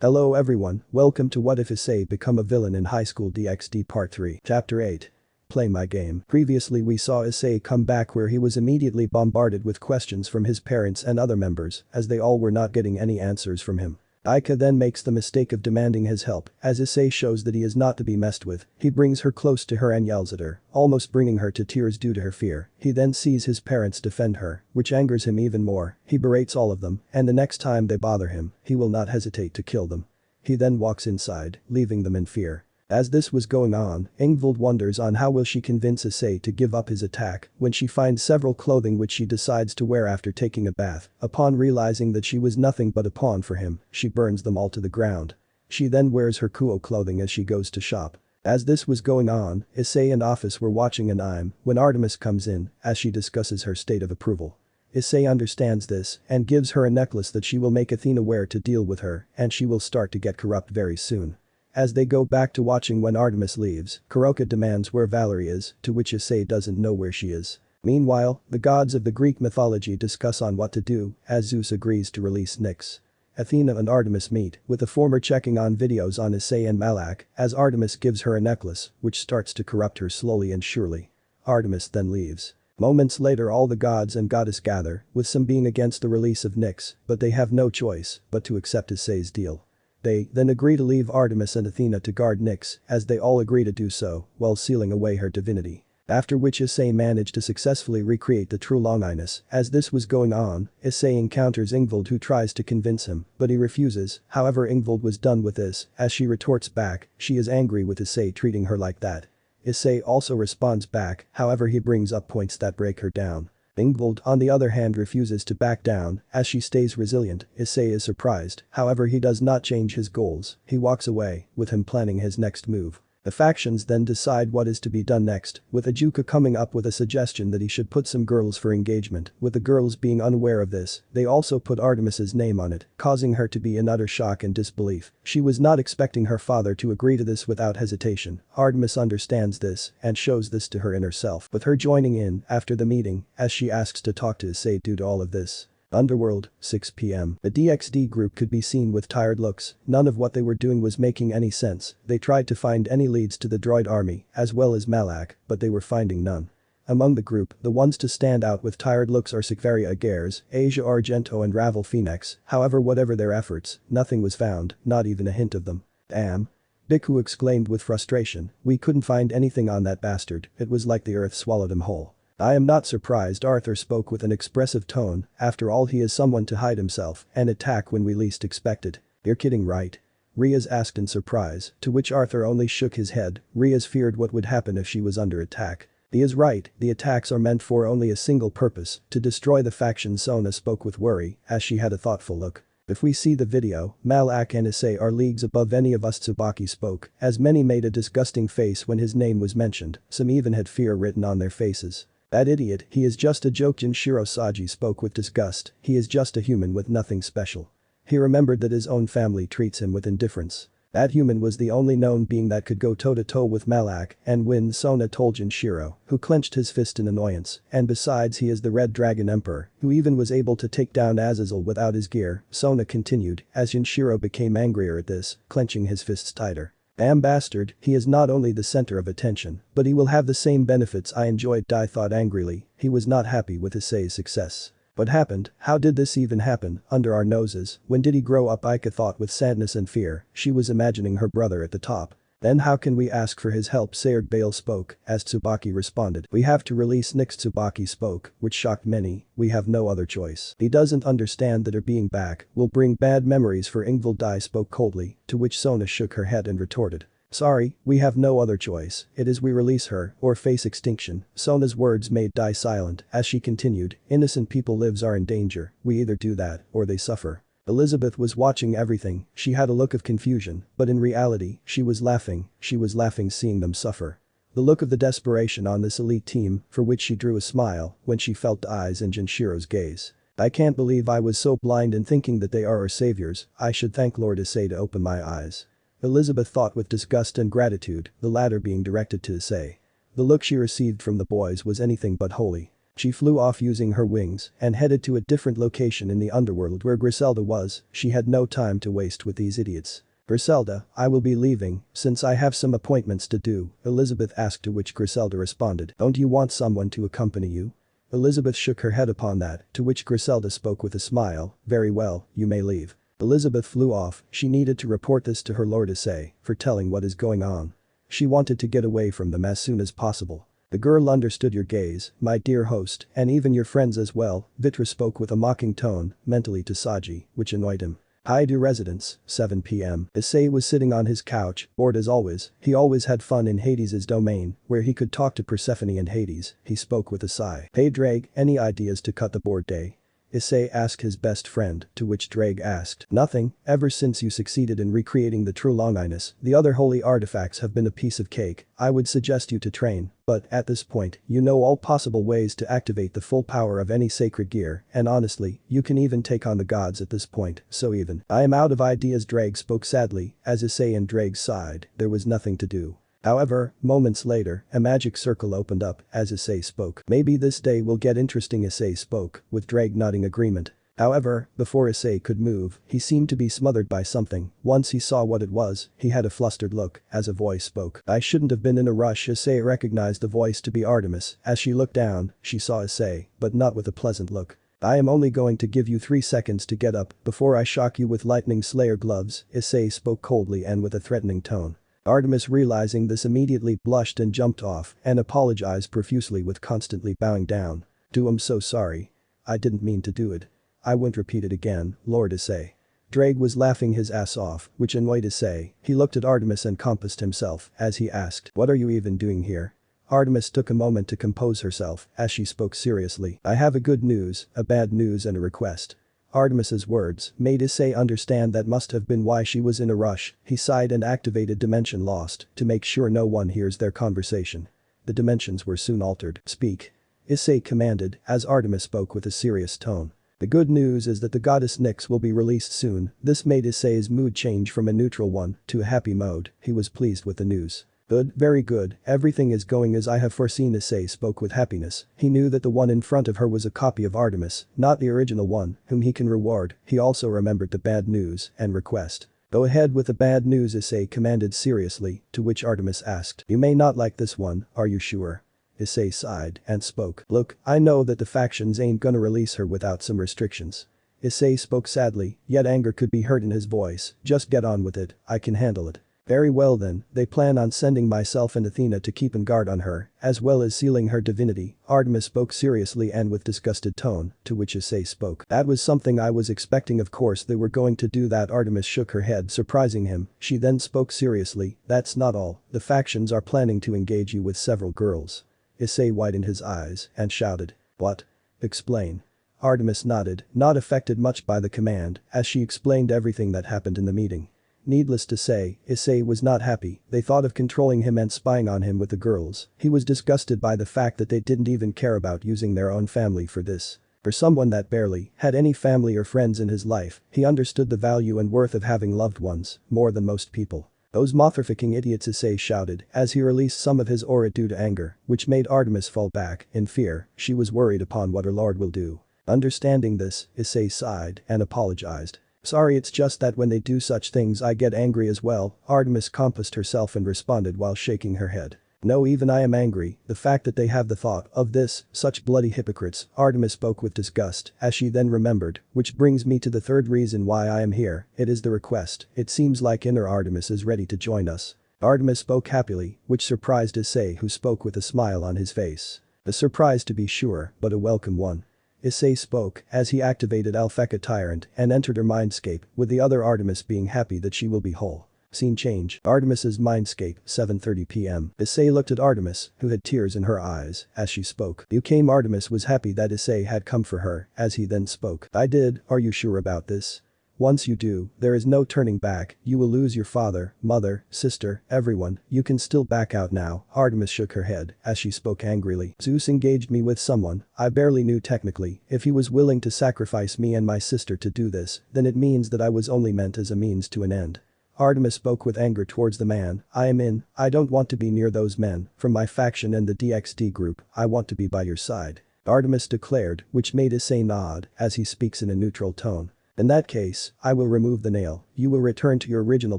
Hello everyone, welcome to What If Issei Become a Villain in HighSchoolDXD Part 3. Chapter 8. Play my game. Previously we saw Issei come back where he was immediately bombarded with questions from his parents and other members as they all were not getting any answers from him. Aika then makes the mistake of demanding his help as Issei shows that he is not to be messed with. He brings her close to her and yells at her, almost bringing her to tears due to her fear. He then sees his parents defend her, which angers him even more. He berates all of them, and the next time they bother him, he will not hesitate to kill them. He then walks inside, leaving them in fear. As this was going on, Inold wonders on how will she convince Issei to give up his attack when she finds several clothing which she decides to wear after taking a bath. Upon realizing that she was nothing but a pawn for him, she burns them all to the ground. She then wears her Kuo clothing as she goes to shop. As this was going on, Issei and Office were watching an anime when Artemis comes in as she discusses her state of approval. Issei understands this and gives her a necklace that she will make Athena wear to deal with her and she will start to get corrupt very soon. As they go back to watching when Artemis leaves, Kuroka demands where Valerie is, to which Issei doesn't know where she is. Meanwhile, the gods of the Greek mythology discuss on what to do as Zeus agrees to release Nyx. Athena and Artemis meet, with the former checking on videos on Issei and Malak as Artemis gives her a necklace which starts to corrupt her slowly and surely. Artemis then leaves. Moments later all the gods and goddess gather, with some being against the release of Nyx, but they have no choice but to accept Issei's deal. They then agree to leave Artemis and Athena to guard Nyx as they all agree to do so while sealing away her divinity. After which Issei managed to successfully recreate the true Longinus. As this was going on, Issei encounters Inold who tries to convince him, but he refuses. However, Inold was done with this as she retorts back, she is angry with Issei treating her like that. Issei also responds back, however he brings up points that break her down. Inold on the other hand refuses to back down as she stays resilient. Issei is surprised, however he does not change his goals. He walks away, with him planning his next move. The factions then decide what is to be done next, with Ajuka coming up with a suggestion that he should put some girls for engagement. With the girls being unaware of this, they also put Artemis's name on it, causing her to be in utter shock and disbelief. She was not expecting her father to agree to this without hesitation. Artemis understands this and shows this to her inner self, with her joining in after the meeting as she asks to talk to Issei due to all of this. Underworld, 6 p.m. The DXD group could be seen with tired looks. None of what they were doing was making any sense. They tried to find any leads to the droid army, as well as Malak, but they were finding none. Among the group, the ones to stand out with tired looks are Sikvaria Agares, Asia Argento and Ravel Phoenix. However, whatever their efforts, nothing was found, not even a hint of them. Damn. Biku exclaimed with frustration, we couldn't find anything on that bastard, it was like the earth swallowed him whole. I am not surprised, Arthur spoke with an expressive tone, after all he is someone to hide himself and attack when we least expect it. You're kidding, right? Riaz asked in surprise, to which Arthur only shook his head. Riaz feared what would happen if she was under attack. He is right, the attacks are meant for only a single purpose, to destroy the faction. Sona spoke with worry as she had a thoughtful look. If we see the video, Malak and Issei are leagues above any of us. Tsubaki spoke, as many made a disgusting face when his name was mentioned, some even had fear written on their faces. That idiot, he is just a joke. Jinshiro Saji spoke with disgust, he is just a human with nothing special. He remembered that his own family treats him with indifference. That human was the only known being that could go toe-to-toe with Malak and win, Sona told Jinshiro, who clenched his fist in annoyance, and besides he is the Red Dragon Emperor, who even was able to take down Azazel without his gear. Sona continued, as Jinshiro became angrier at this, clenching his fists tighter. Damn bastard, he is not only the center of attention, but he will have the same benefits I enjoyed. Dai thought angrily, he was not happy with Issei's success. What happened? How did this even happen, under our noses? When did he grow up? Aika thought with sadness and fear, she was imagining her brother at the top. Then how can we ask for his help? Sayard Bale spoke, as Tsubaki responded. We have to release Nyx. Tsubaki spoke, which shocked many, we have no other choice. He doesn't understand that her being back will bring bad memories for Inold. Dai spoke coldly, to which Sona shook her head and retorted. Sorry, we have no other choice, it is we release her or face extinction. Sona's words made Dai silent as she continued, innocent people lives are in danger, we either do that or they suffer. Elizabeth was watching everything, she had a look of confusion, but in reality, she was laughing seeing them suffer. The look of the desperation on this elite team, for which she drew a smile when she felt Dai's and Jinshiro's gaze. I can't believe I was so blind in thinking that they are our saviors, I should thank Lord Issei to open my eyes. Elizabeth thought with disgust and gratitude, the latter being directed to Issei. The look she received from the boys was anything but holy. She flew off using her wings and headed to a different location in the underworld where Griselda was. She had no time to waste with these idiots. Griselda, I will be leaving, since I have some appointments to do, Elizabeth asked, to which Griselda responded, don't you want someone to accompany you? Elizabeth shook her head upon that, to which Griselda spoke with a smile, very well, you may leave. Elizabeth flew off. She needed to report this to her Lord Issei for telling what is going on. She wanted to get away from them as soon as possible. The girl understood your gaze, my dear host, and even your friends as well, Vitra spoke with a mocking tone, mentally to Saji, which annoyed him. Haidu residence, 7 p.m. Issei was sitting on his couch, bored as always. He always had fun in Hades's domain, where he could talk to Persephone and Hades. He spoke with a sigh. Hey Drake, any ideas to cut the bored day? Issei asked his best friend, to which Drake asked, nothing, ever since you succeeded in recreating the true Longinus, the other holy artifacts have been a piece of cake. I would suggest you to train, but at this point, you know all possible ways to activate the full power of any sacred gear, and honestly, you can even take on the gods at this point, so even. I am out of ideas, Drake spoke sadly, as Issei and Drake sighed, there was nothing to do. However, moments later, a magic circle opened up as Issei spoke. Maybe this day will get interesting, Issei spoke, with Drake nodding agreement. However, before Issei could move, he seemed to be smothered by something. Once he saw what it was, he had a flustered look as a voice spoke. I shouldn't have been in a rush. Issei recognized the voice to be Artemis. As she looked down, she saw Issei, but not with a pleasant look. I am only going to give you 3 seconds to get up before I shock you with lightning slayer gloves, Issei spoke coldly and with a threatening tone. Artemis, realizing this, immediately blushed and jumped off and apologized profusely with constantly bowing down. I'm so sorry. I didn't mean to do it. I won't repeat it again, Lord Issei. Drake was laughing his ass off, which annoyed Issei. He looked at Artemis and composed himself as he asked, what are you even doing here? Artemis took a moment to compose herself as she spoke seriously. I have a good news, a bad news and a request. Artemis's words made Issei understand that must have been why she was in a rush. He sighed and activated Dimension Lost to make sure no one hears their conversation. The dimensions were soon altered. Speak. Issei commanded as Artemis spoke with a serious tone. The good news is that the goddess Nyx will be released soon. This made Issei's mood change from a neutral one to a happy mode. He was pleased with the news. Good, very good, everything is going as I have foreseen, Issei spoke with happiness. He knew that the one in front of her was a copy of Artemis, not the original one, whom he can reward. He also remembered the bad news and request. Go ahead with the bad news, Issei commanded seriously, to which Artemis asked. You may not like this one, are you sure? Issei sighed and spoke. Look, I know that the factions ain't gonna release her without some restrictions. Issei spoke sadly, yet anger could be heard in his voice. Just get on with it, I can handle it. Very well then, they plan on sending myself and Athena to keep in guard on her, as well as sealing her divinity. Artemis spoke seriously and with disgusted tone, to which Issei spoke. That was something I was expecting, of course they were going to do that. Artemis shook her head, surprising him. She then spoke seriously, that's not all, the factions are planning to engage you with several girls. Issei widened his eyes and shouted. What? Explain. Artemis nodded, not affected much by the command, as she explained everything that happened in the meeting. Needless to say, Issei was not happy. They thought of controlling him and spying on him with the girls. He was disgusted by the fact that they didn't even care about using their own family for this. For someone that barely had any family or friends in his life, he understood the value and worth of having loved ones, more than most people. Those motherfucking idiots, Issei shouted as he released some of his aura due to anger, which made Artemis fall back in fear. She was worried upon what her lord will do. Understanding this, Issei sighed and apologized. Sorry, it's just that when they do such things I get angry as well. Artemis composed herself and responded while shaking her head. No, even I am angry, the fact that they have the thought of this, such bloody hypocrites. Artemis spoke with disgust as she then remembered, which brings me to the third reason why I am here, it is the request. It seems like inner Artemis is ready to join us. Artemis spoke happily, which surprised Issei, who spoke with a smile on his face. A surprise to be sure, but a welcome one. Issei spoke as he activated Alpheka Tyrant and entered her mindscape, with the other Artemis being happy that she will be whole. Scene change. Artemis's mindscape, 7:30 p.m. Issei looked at Artemis, who had tears in her eyes, as she spoke. You came. Artemis was happy that Issei had come for her, as he then spoke. I did, are you sure about this? Once you do, there is no turning back, you will lose your father, mother, sister, everyone, you can still back out now. Artemis shook her head as she spoke angrily. Zeus engaged me with someone I barely knew technically. If he was willing to sacrifice me and my sister to do this, then it means that I was only meant as a means to an end. Artemis spoke with anger towards the man. I am in, I don't want to be near those men, from my faction and the DXD group, I want to be by your side. Artemis declared, which made Issei nod as he speaks in a neutral tone. In that case, I will remove the nail, you will return to your original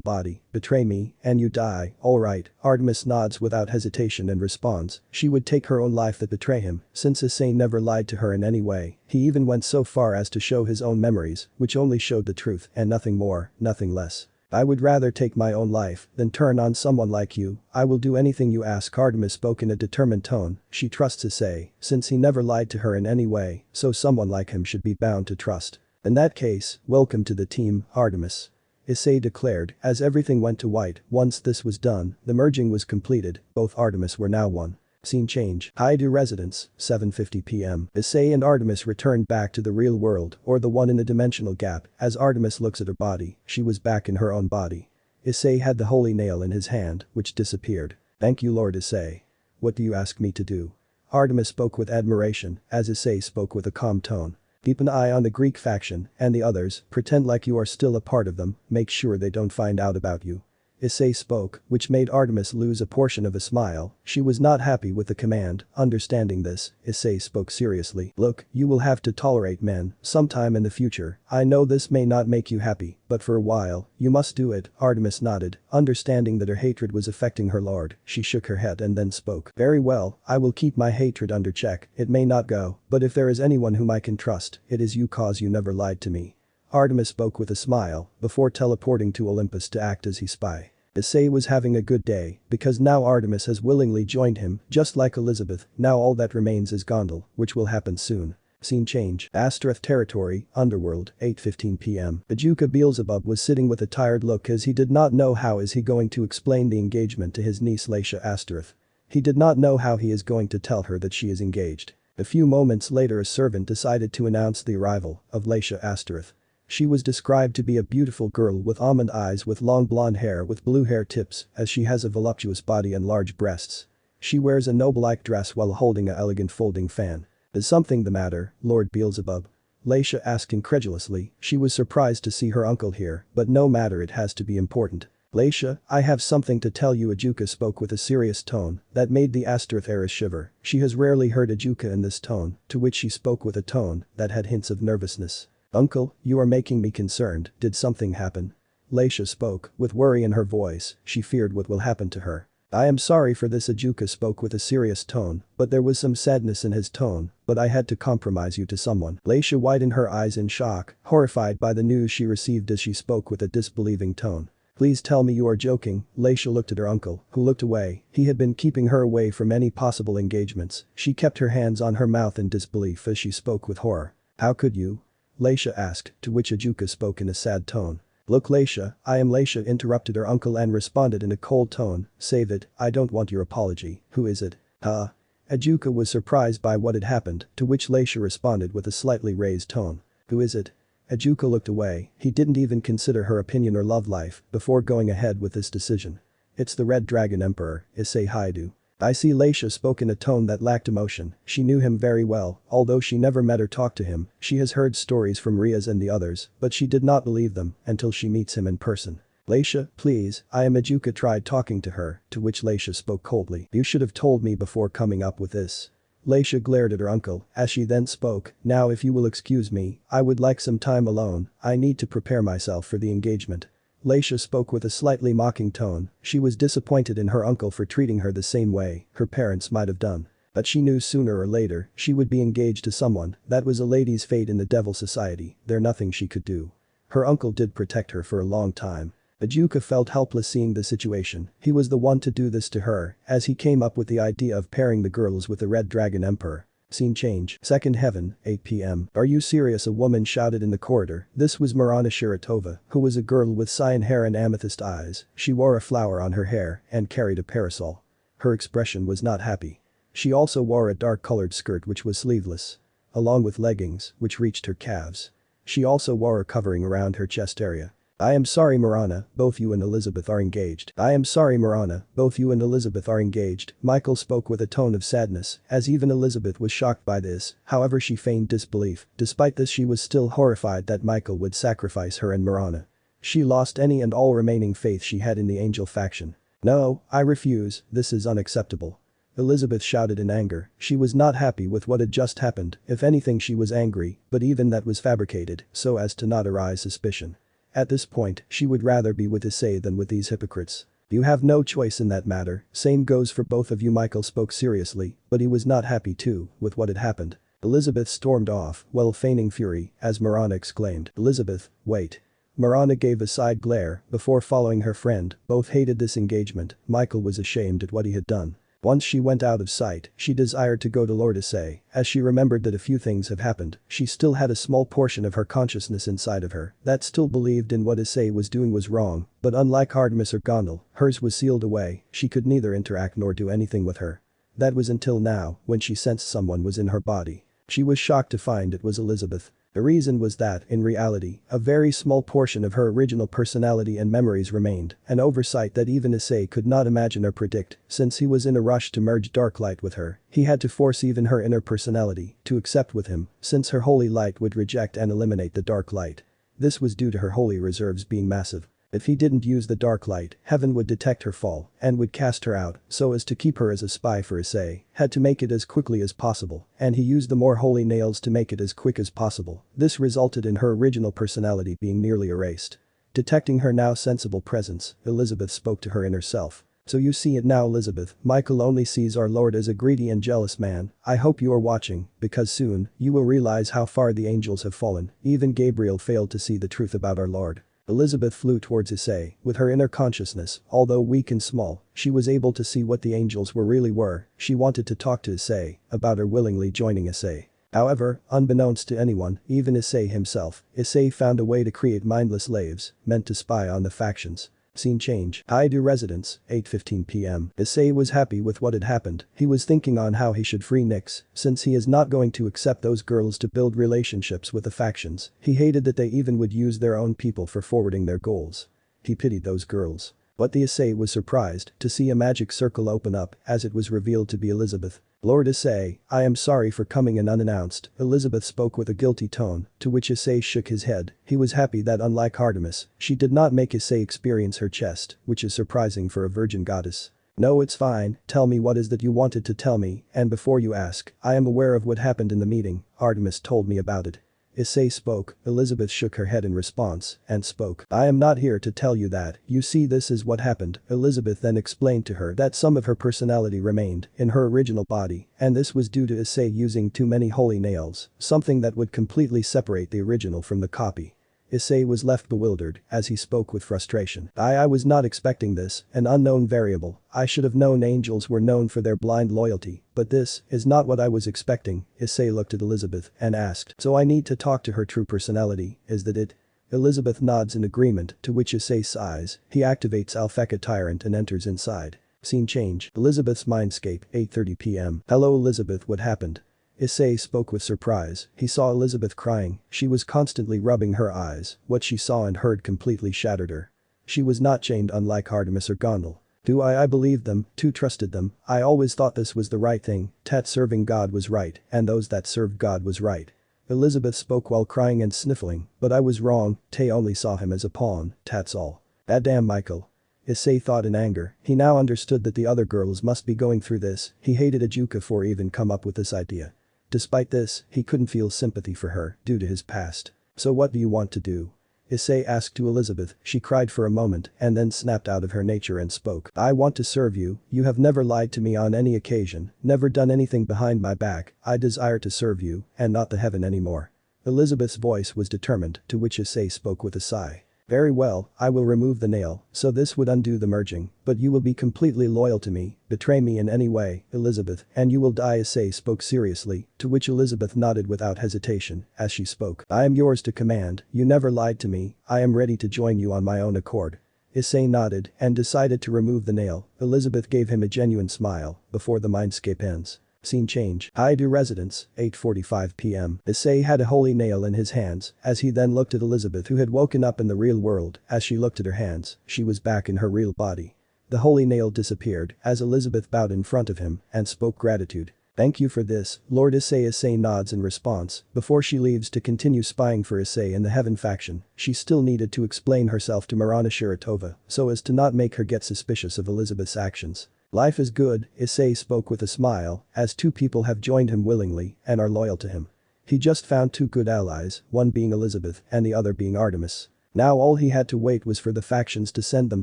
body, betray me, and you die, alright. Artemis nods without hesitation and responds, she would take her own life than betray him, since Issei never lied to her in any way. He even went so far as to show his own memories, which only showed the truth and nothing more, nothing less. I would rather take my own life than turn on someone like you. I will do anything you ask. Artemis spoke in a determined tone. She trusts Issei, since he never lied to her in any way, so someone like him should be bound to trust. In that case, welcome to the team, Artemis. Issei declared, as everything went to white. Once this was done, the merging was completed, both Artemis were now one. Scene change. Highschool residence, 7:50 p.m. Issei and Artemis returned back to the real world, or the one in the dimensional gap. As Artemis looks at her body, she was back in her own body. Issei had the holy nail in his hand, which disappeared. Thank you, Lord Issei. What do you ask me to do? Artemis spoke with admiration, as Issei spoke with a calm tone. Keep an eye on the Greek faction and the others, pretend like you are still a part of them, make sure they don't find out about you. Issei spoke, which made Artemis lose a portion of a smile. She was not happy with the command. Understanding this, Issei spoke seriously. Look, you will have to tolerate men sometime in the future. I know this may not make you happy, but for a while, you must do it. Artemis nodded, understanding that her hatred was affecting her lord. She shook her head and then spoke. Very well, I will keep my hatred under check. It may not go, but if there is anyone whom I can trust, it is you, cause you never lied to me. Artemis spoke with a smile, before teleporting to Olympus to act as his spy. Issei was having a good day, because now Artemis has willingly joined him, just like Elizabeth. Now all that remains is Gondel, which will happen soon. Scene change. Astaroth territory, Underworld, 8:15 p.m. Ajuka Beelzebub was sitting with a tired look as he did not know how is he going to explain the engagement to his niece Laisha Astaroth. He did not know how he is going to tell her that she is engaged. A few moments later a servant decided to announce the arrival of Laisha Astaroth. She was described to be a beautiful girl with almond eyes with long blonde hair with blue hair tips, as she has a voluptuous body and large breasts. She wears a noble-like dress while holding a elegant folding fan. Is something the matter, Lord Beelzebub? Laisha asked incredulously. She was surprised to see her uncle here, but no matter, it has to be important. Laisha, I have something to tell you. Ajuka spoke with a serious tone that made the Astaroth heiress shiver. She has rarely heard Ajuka in this tone, to which she spoke with a tone that had hints of nervousness. Uncle, you are making me concerned. Did something happen? Laisha spoke, with worry in her voice. She feared what will happen to her. I am sorry for this. Ajuka spoke with a serious tone, but there was some sadness in his tone. But I had to compromise you to someone. Laisha widened her eyes in shock, horrified by the news she received as she spoke with a disbelieving tone. Please tell me you are joking. Laisha looked at her uncle, who looked away. He had been keeping her away from any possible engagements. She kept her hands on her mouth in disbelief as she spoke with horror. How could you? Laisha asked, to which Ajuka spoke in a sad tone. Look, Laisha, I am Laisha, interrupted her uncle and responded in a cold tone. Save it, I don't want your apology. Who is it? Huh? Ajuka was surprised by what had happened, to which Laisha responded with a slightly raised tone. Who is it? Ajuka looked away. He didn't even consider her opinion or love life before going ahead with this decision. It's the Red Dragon Emperor, Issei Haidu. I see. Laisha spoke in a tone that lacked emotion. She knew him very well, although she never met or talked to him. She has heard stories from Riaz and the others, but she did not believe them until she meets him in person. Laisha, please, I am. Ajuka tried talking to her, to which Laisha spoke coldly. You should have told me before coming up with this. Laisha glared at her uncle, as she then spoke. Now if you will excuse me, I would like some time alone. I need to prepare myself for the engagement. Laisha spoke with a slightly mocking tone. She was disappointed in her uncle for treating her the same way her parents might have done. But she knew sooner or later she would be engaged to someone. That was a lady's fate in the Devil Society. There nothing she could do. Her uncle did protect her for a long time. Ajuka felt helpless seeing the situation. He was the one to do this to her, as he came up with the idea of pairing the girls with the Red Dragon Emperor. Scene change. Second heaven, 8 p.m. Are you serious? A woman shouted in the corridor. This was Marana Shiratova, who was a girl with cyan hair and amethyst eyes. She wore a flower on her hair and carried a parasol. Her expression was not happy. She also wore a dark-colored skirt which was sleeveless, along with leggings which reached her calves. She also wore a covering around her chest area. I am sorry, Marana, both you and Elizabeth are engaged. I am sorry, Marana, both you and Elizabeth are engaged. Michael spoke with a tone of sadness, as even Elizabeth was shocked by this. However, she feigned disbelief. Despite this, she was still horrified that Michael would sacrifice her and Marana. She lost any and all remaining faith she had in the Angel faction. No, I refuse. This is unacceptable. Elizabeth shouted in anger. She was not happy with what had just happened, if anything she was angry, but even that was fabricated, so as to not arouse suspicion. At this point, she would rather be with Issei than with these hypocrites. You have no choice in that matter, same goes for both of you. Michael spoke seriously, but he was not happy too, with what had happened. Elizabeth stormed off, while feigning fury, as Marana exclaimed, "Elizabeth, wait." Marana gave a side glare, before following her friend, both hated this engagement. Michael was ashamed at what he had done. Once she went out of sight, she desired to go to Lord Issei, as she remembered that a few things have happened. She still had a small portion of her consciousness inside of her that still believed in what Issei was doing was wrong, but unlike Artemis or Gondal, hers was sealed away. She could neither interact nor do anything with her. That was until now, when she sensed someone was in her body. She was shocked to find it was Elizabeth. The reason was that, in reality, a very small portion of her original personality and memories remained, an oversight that even Issei could not imagine or predict. Since he was in a rush to merge dark light with her, he had to force even her inner personality to accept with him, since her holy light would reject and eliminate the dark light. This was due to her holy reserves being massive. If he didn't use the dark light, heaven would detect her fall and would cast her out, so as to keep her as a spy for Issei, had to make it as quickly as possible, and he used the more holy nails to make it as quick as possible. This resulted in her original personality being nearly erased. Detecting her now sensible presence, Elizabeth spoke to her inner self. "So you see it now, Elizabeth, Michael only sees our Lord as a greedy and jealous man. I hope you are watching, because soon, you will realize how far the angels have fallen. Even Gabriel failed to see the truth about our Lord." Elizabeth flew towards Issei. With her inner consciousness, although weak and small, she was able to see what the angels really were. She wanted to talk to Issei about her willingly joining Issei. However, unbeknownst to anyone, even Issei himself, Issei found a way to create mindless slaves, meant to spy on the factions. Scene change. Highschool residence, 8:15 p.m. Issei was happy with what had happened. He was thinking on how he should free Nyx, since he is not going to accept those girls to build relationships with the factions. He hated that they even would use their own people for forwarding their goals. He pitied those girls. But the Issei was surprised to see a magic circle open up as it was revealed to be Elizabeth. "Lord Issei, I am sorry for coming in unannounced," Elizabeth spoke with a guilty tone, to which Issei shook his head. He was happy that unlike Artemis, she did not make Issei experience her chest, which is surprising for a virgin goddess. "No, it's fine, tell me what is that you wanted to tell me, and before you ask, I am aware of what happened in the meeting, Artemis told me about it." Issei spoke. Elizabeth shook her head in response and spoke. "I am not here to tell you that, you see this is what happened." Elizabeth then explained to her that some of her personality remained in her original body, and this was due to Issei using too many holy nails, something that would completely separate the original from the copy. Issei was left bewildered as he spoke with frustration. I was not expecting this, an unknown variable. I should have known angels were known for their blind loyalty, but this is not what I was expecting." Issei looked at Elizabeth and asked, "So I need to talk to her true personality, is that it?" Elizabeth nods in agreement, to which Issei sighs. He activates Alpheka Tyrant and enters inside. Scene change. Elizabeth's mindscape, 8:30 p.m. "Hello Elizabeth, what happened?" Issei spoke with surprise. He saw Elizabeth crying. She was constantly rubbing her eyes. What she saw and heard completely shattered her. She was not chained unlike Artemis or Gondal. I believed them, too trusted them. I always thought this was the right thing. Tat serving God was right, and those that served God was right. Elizabeth spoke while crying and sniffling, but I was wrong, Tay only saw him as a pawn, that's all. That damn Michael. Issei thought in anger. He now understood that the other girls must be going through this. He hated Ajuka for even come up with this idea. Despite this, he couldn't feel sympathy for her due to his past. "So what do you want to do?" Issei asked to Elizabeth. She cried for a moment and then snapped out of her nature and spoke. "I want to serve you. You have never lied to me on any occasion, never done anything behind my back. I desire to serve you and not the heaven anymore." Elizabeth's voice was determined, to which Issei spoke with a sigh. "Very well, I will remove the nail, so this would undo the merging, but you will be completely loyal to me, betray me in any way, Elizabeth, and you will die." Issei spoke seriously, to which Elizabeth nodded without hesitation as she spoke. "I am yours to command, you never lied to me, I am ready to join you on my own accord." Issei nodded and decided to remove the nail. Elizabeth gave him a genuine smile before the mindscape ends. Scene change. Highschool residence, 8:45 p.m. Issei had a holy nail in his hands as he then looked at Elizabeth, who had woken up in the real world. As she looked at her hands, she was back in her real body. The holy nail disappeared as Elizabeth bowed in front of him and spoke gratitude. "Thank you for this, Lord Issei." Issei nods in response before she leaves to continue spying for Issei in the Heaven faction. She still needed to explain herself to Marana Shiratova so as to not make her get suspicious of Elizabeth's actions. Life is good, Issei spoke with a smile, as two people have joined him willingly and are loyal to him. He just found two good allies, one being Elizabeth and the other being Artemis. Now all he had to wait was for the factions to send them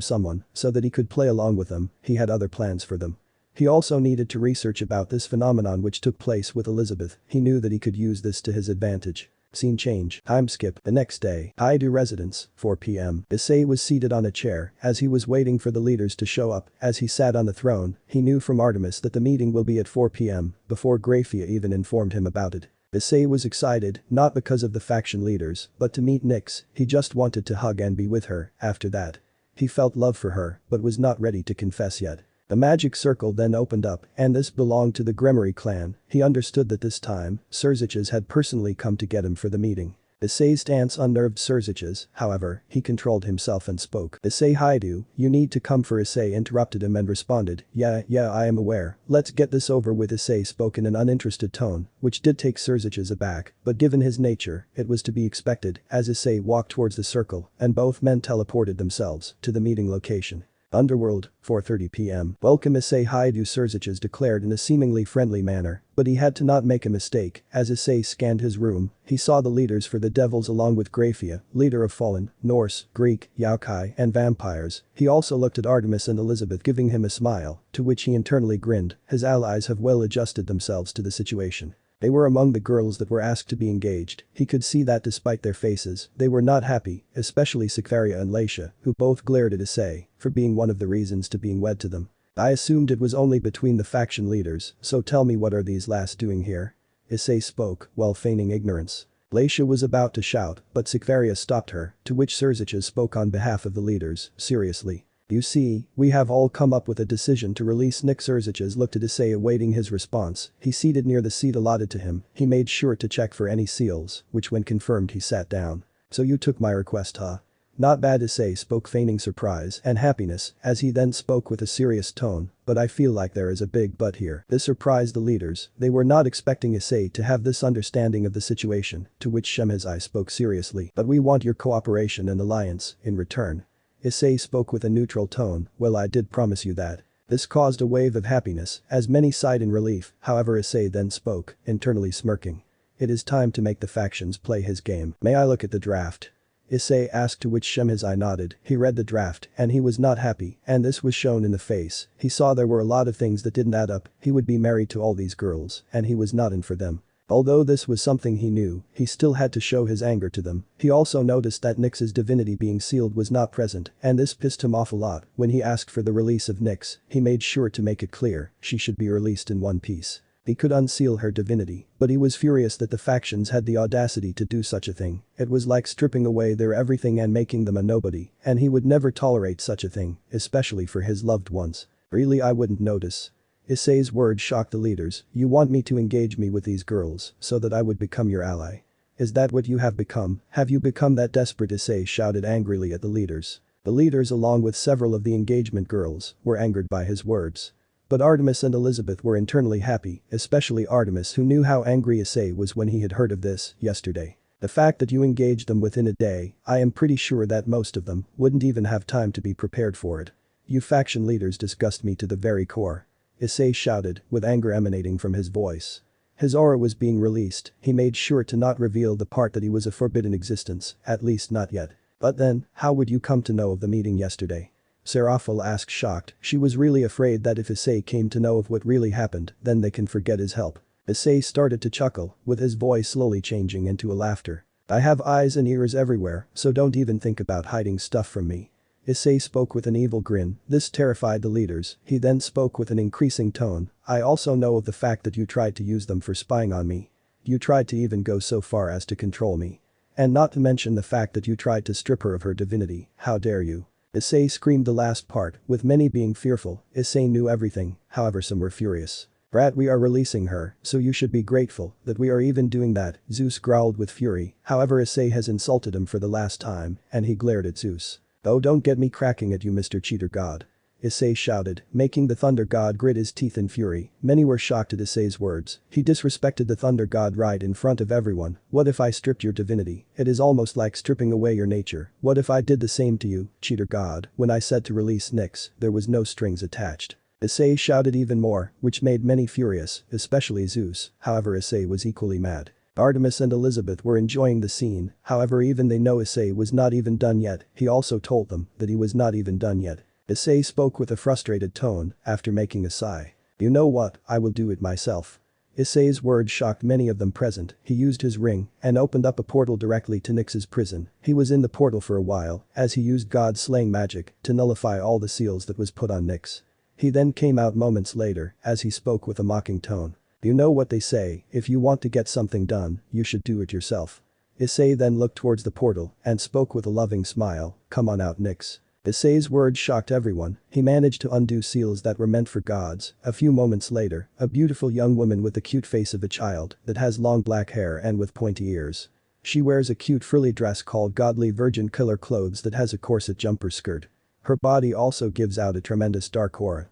someone so that he could play along with them. He had other plans for them. He also needed to research about this phenomenon which took place with Elizabeth. He knew that he could use this to his advantage. Scene change. Time skip. The next day. Highschool residence. 4 p.m. Issei was seated on a chair as he was waiting for the leaders to show up. As he sat on the throne, he knew from Artemis that the meeting will be at 4 p.m. before Graphia even informed him about it. Issei was excited, not because of the faction leaders, but to meet Nyx. He just wanted to hug and be with her. After that, he felt love for her, but was not ready to confess yet. The magic circle then opened up, and this belonged to the Gremory clan. He understood that this time, Serziches had personally come to get him for the meeting. Issei's stance unnerved Serziches, however, he controlled himself and spoke. Issei Haidu, you need to come for Issei interrupted him and responded, yeah I am aware, let's get this over with. Issei spoke in an uninterested tone, which did take Serziches aback, but given his nature, it was to be expected, as Issei walked towards the circle, and both men teleported themselves to the meeting location. Underworld, 4:30 p.m. Welcome Issei Haidu Serziches declared in a seemingly friendly manner, but he had to not make a mistake. As Issei scanned his room, he saw the leaders for the devils along with Graphia, leader of Fallen, Norse, Greek, Yokai and vampires. He also looked at Artemis and Elizabeth giving him a smile, to which he internally grinned. His allies have well adjusted themselves to the situation. They were among the girls that were asked to be engaged. He could see that despite their faces, they were not happy, especially Sekiruuyetei and Laisha, who both glared at Issei for being one of the reasons to being wed to them. I assumed it was only between the faction leaders, so tell me what are these last doing here? Issei spoke, while feigning ignorance. Laisha was about to shout, but Sekiruuyetei stopped her, to which Serziches spoke on behalf of the leaders, seriously. You see, we have all come up with a decision to release Nyx. Serziches looked at Issei awaiting his response. He seated near the seat allotted to him. He made sure to check for any seals, which when confirmed he sat down. So you took my request, huh? Not bad. Issei spoke feigning surprise and happiness as he then spoke with a serious tone, but I feel like there is a big but here. This surprised the leaders. They were not expecting Issei to have this understanding of the situation, to which Shemhazai spoke seriously. But we want your cooperation and alliance in return. Issei spoke with a neutral tone, well I did promise you that. This caused a wave of happiness, as many sighed in relief. However Issei then spoke, internally smirking. It is time to make the factions play his game. May I look at the draft? Issei asked, to which Shemhazai nodded. He read the draft and he was not happy, and this was shown in the face. He saw there were a lot of things that didn't add up. He would be married to all these girls and he was not in for them. Although this was something he knew, he still had to show his anger to them. He also noticed that Nyx's divinity being sealed was not present, and this pissed him off a lot. When he asked for the release of Nyx, he made sure to make it clear she should be released in one piece. He could unseal her divinity, but he was furious that the factions had the audacity to do such a thing. It was like stripping away their everything and making them a nobody, and he would never tolerate such a thing, especially for his loved ones. Really, I wouldn't notice. Issei's words shocked the leaders. You want me to engage me with these girls so that I would become your ally? Is that what you have become? Have you become that desperate? Issei shouted angrily at the leaders. The leaders along with several of the engagement girls were angered by his words. But Artemis and Elizabeth were internally happy, especially Artemis who knew how angry Issei was when he had heard of this yesterday. The fact that you engaged them within a day, I am pretty sure that most of them wouldn't even have time to be prepared for it. You faction leaders disgust me to the very core. Issei shouted, with anger emanating from his voice. His aura was being released. He made sure to not reveal the part that he was a forbidden existence, at least not yet. But then, how would you come to know of the meeting yesterday? Seraphil asked, shocked. She was really afraid that if Issei came to know of what really happened, then they can forget his help. Issei started to chuckle, with his voice slowly changing into a laughter. I have eyes and ears everywhere, so don't even think about hiding stuff from me. Issei spoke with an evil grin. This terrified the leaders. He then spoke with an increasing tone. I also know of the fact that you tried to use them for spying on me. You tried to even go so far as to control me. And not to mention the fact that you tried to strip her of her divinity. How dare you? Issei screamed the last part, with many being fearful. Issei knew everything, however some were furious. Brat, we are releasing her, so you should be grateful that we are even doing that, Zeus growled with fury. However Issei has insulted him for the last time, and he glared at Zeus. Oh, don't get me cracking at you, Mr. Cheater God. Issei shouted, making the Thunder God grit his teeth in fury. Many were shocked at Issei's words. He disrespected the Thunder God right in front of everyone. What if I stripped your divinity? It is almost like stripping away your nature. What if I did the same to you, Cheater God? When I said to release Nyx, there was no strings attached. Issei shouted even more, which made many furious, especially Zeus, however Issei was equally mad. Artemis and Elizabeth were enjoying the scene, however even they know Issei was not even done yet, he also told them that he was not even done yet. Issei spoke with a frustrated tone, after making a sigh. You know what, I will do it myself. Issei's words shocked many of them present, he used his ring and opened up a portal directly to Nyx's prison. He was in the portal for a while, as he used god-slaying magic to nullify all the seals that was put on Nyx. He then came out moments later, as he spoke with a mocking tone. You know what they say, if you want to get something done, you should do it yourself. Issei then looked towards the portal and spoke with a loving smile, come on out Nyx. Issei's words shocked everyone, he managed to undo seals that were meant for gods. A few moments later, a beautiful young woman with the cute face of a child that has long black hair and with pointy ears. She wears a cute frilly dress called godly virgin killer clothes that has a corset jumper skirt. Her body also gives out a tremendous dark aura.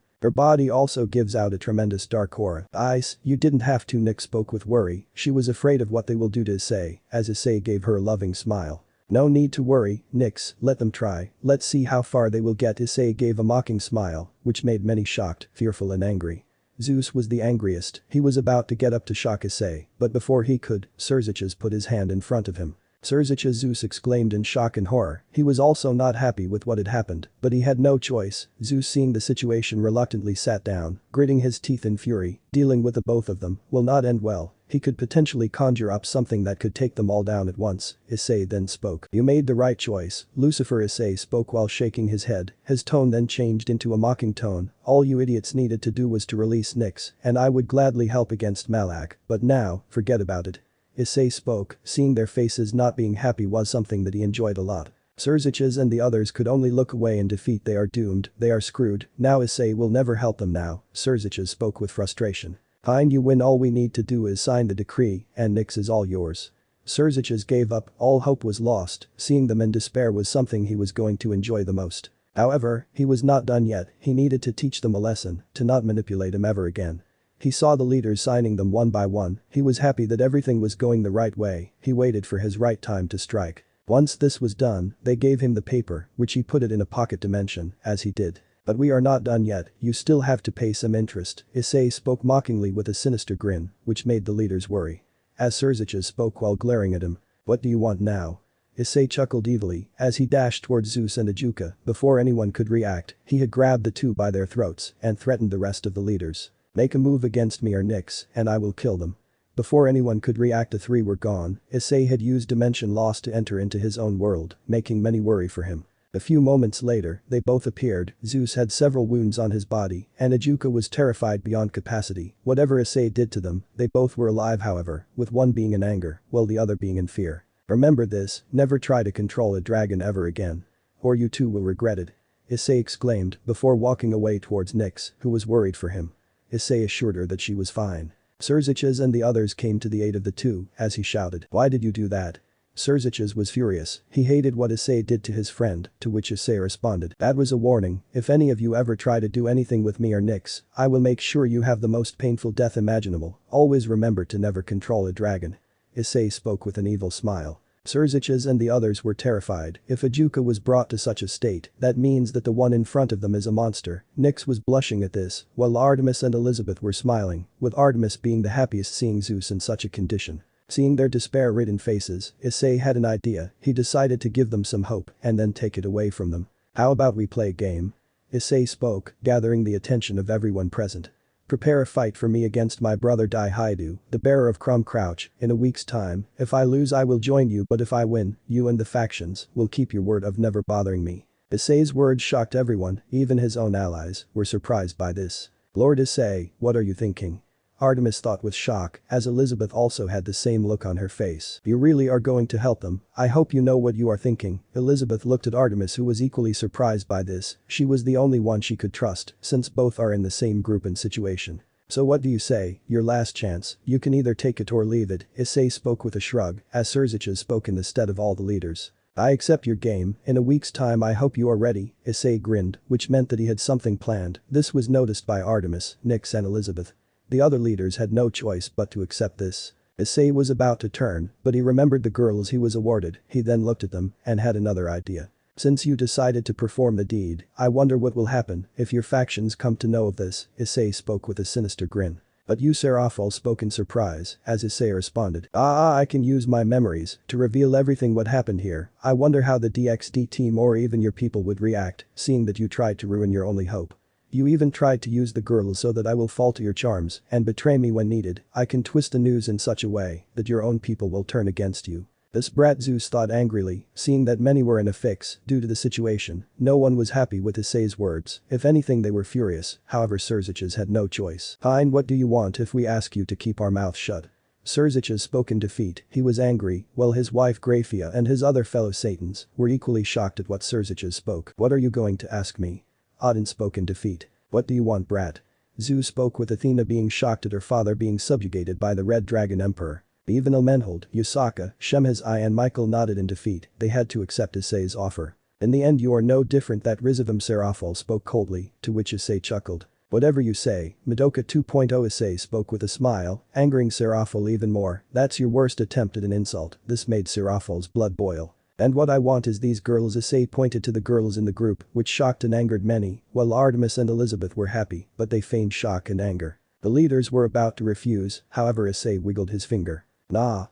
Ice, you didn't have to, Nyx spoke with worry, she was afraid of what they will do to Issei, as Issei gave her a loving smile. No need to worry, Nyx, let them try, let's see how far they will get. Issei gave a mocking smile, which made many shocked, fearful and angry. Zeus was the angriest, he was about to get up to shock Issei, but before he could, Sekiruuyetei put his hand in front of him. Sekiruuyetei, Zeus exclaimed in shock and horror, he was also not happy with what had happened, but he had no choice. Zeus, seeing the situation, reluctantly sat down, gritting his teeth in fury, dealing with the both of them will not end well. He could potentially conjure up something that could take them all down at once. Issei then spoke. You made the right choice, Lucifer. Issei spoke while shaking his head, his tone then changed into a mocking tone. All you idiots needed to do was to release Nyx, and I would gladly help against Malak, but now, forget about it. Issei spoke, seeing their faces not being happy was something that he enjoyed a lot. Sekiruuyetei and the others could only look away in defeat. They are doomed, they are screwed, now Issei will never help them now. Sekiruuyetei spoke with frustration. Fine, you win, all we need to do is sign the decree and Nyx is all yours. Sekiruuyetei gave up, all hope was lost, seeing them in despair was something he was going to enjoy the most. However, he was not done yet, he needed to teach them a lesson, to not manipulate him ever again. He saw the leaders signing them one by one, he was happy that everything was going the right way, he waited for his right time to strike. Once this was done, they gave him the paper, which he put it in a pocket dimension, as he did. But we are not done yet, you still have to pay some interest. Issei spoke mockingly with a sinister grin, which made the leaders worry. As Sekiruuyetei spoke while glaring at him. What do you want now? Issei chuckled evilly, as he dashed towards Zeus and Ajuka. Before anyone could react, he had grabbed the two by their throats and threatened the rest of the leaders. Make a move against me or Nyx, and I will kill them. Before anyone could react, the three were gone. Issei had used Dimension Lost to enter into his own world, making many worry for him. A few moments later, they both appeared. Zeus had several wounds on his body, and Ajuka was terrified beyond capacity. Whatever Issei did to them, they both were alive however, with one being in anger, while the other being in fear. Remember this, never try to control a dragon ever again. Or you too will regret it. Issei exclaimed, before walking away towards Nyx, who was worried for him. Issei assured her that she was fine. Sekiruuyetei and the others came to the aid of the two, as he shouted, why did you do that? Sekiruuyetei was furious, he hated what Issei did to his friend, to which Issei responded, that was a warning, if any of you ever try to do anything with me or Nyx, I will make sure you have the most painful death imaginable, always remember to never control a dragon. Issei spoke with an evil smile. Sekiruuyetei and the others were terrified, if Ajuka was brought to such a state, that means that the one in front of them is a monster. Nyx was blushing at this, while Artemis and Elizabeth were smiling, with Artemis being the happiest seeing Zeus in such a condition. Seeing their despair-ridden faces, Issei had an idea, he decided to give them some hope and then take it away from them. How about we play a game? Issei spoke, gathering the attention of everyone present. Prepare a fight for me against my brother Daihidu, the bearer of Crumb Crouch, in a week's time. If I lose I will join you, but if I win, you and the factions will keep your word of never bothering me. Issei's words shocked everyone, even his own allies were surprised by this. Lord Issei, what are you thinking? Artemis thought with shock, as Elizabeth also had the same look on her face. You really are going to help them? I hope you know what you are thinking. Elizabeth looked at Artemis, who was equally surprised by this. She was the only one she could trust, since both are in the same group and situation. So what do you say, your last chance, you can either take it or leave it. Issei spoke with a shrug, as Sekiruuyetei spoke in the stead of all the leaders. I accept your game, in a week's time I hope you are ready. Issei grinned, which meant that he had something planned. This was noticed by Artemis, Nyx and Elizabeth. The other leaders had no choice but to accept this. Issei was about to turn, but he remembered the girls he was awarded, he then looked at them and had another idea. Since you decided to perform the deed, I wonder what will happen if your factions come to know of this, Issei spoke with a sinister grin. But you Serafal spoke in surprise, as Issei responded. I can use my memories to reveal everything what happened here. I wonder how the DXD team or even your people would react, seeing that you tried to ruin your only hope. You even tried to use the girls so that I will fall to your charms and betray me when needed. I can twist the news in such a way that your own people will turn against you. This brat Zeus thought angrily, seeing that many were in a fix due to the situation. No one was happy with Issei's words. If anything they were furious, however Serziches had no choice. Fine, what do you want if we ask you to keep our mouth shut? Serziches spoke in defeat. He was angry, while his wife Graphia and his other fellow Satans were equally shocked at what Serziches spoke. What are you going to ask me? Odin spoke in defeat. What do you want, brat? Zeus spoke with Athena being shocked at her father being subjugated by the Red Dragon Emperor. Even Inold, Yusaka, Shemhazai and Michael nodded in defeat. They had to accept Issei's offer. In the end you are no different, that RageRevan Serafal spoke coldly, to which Issei chuckled. Whatever you say, Madoka 2.0 Issei spoke with a smile, angering Serafal even more. That's your worst attempt at an insult. This made Serafal's blood boil. And what I want is these girls. Issei pointed to the girls in the group, which shocked and angered many, while Artemis and Elizabeth were happy, but they feigned shock and anger. The leaders were about to refuse, however Issei wiggled his finger. Nah.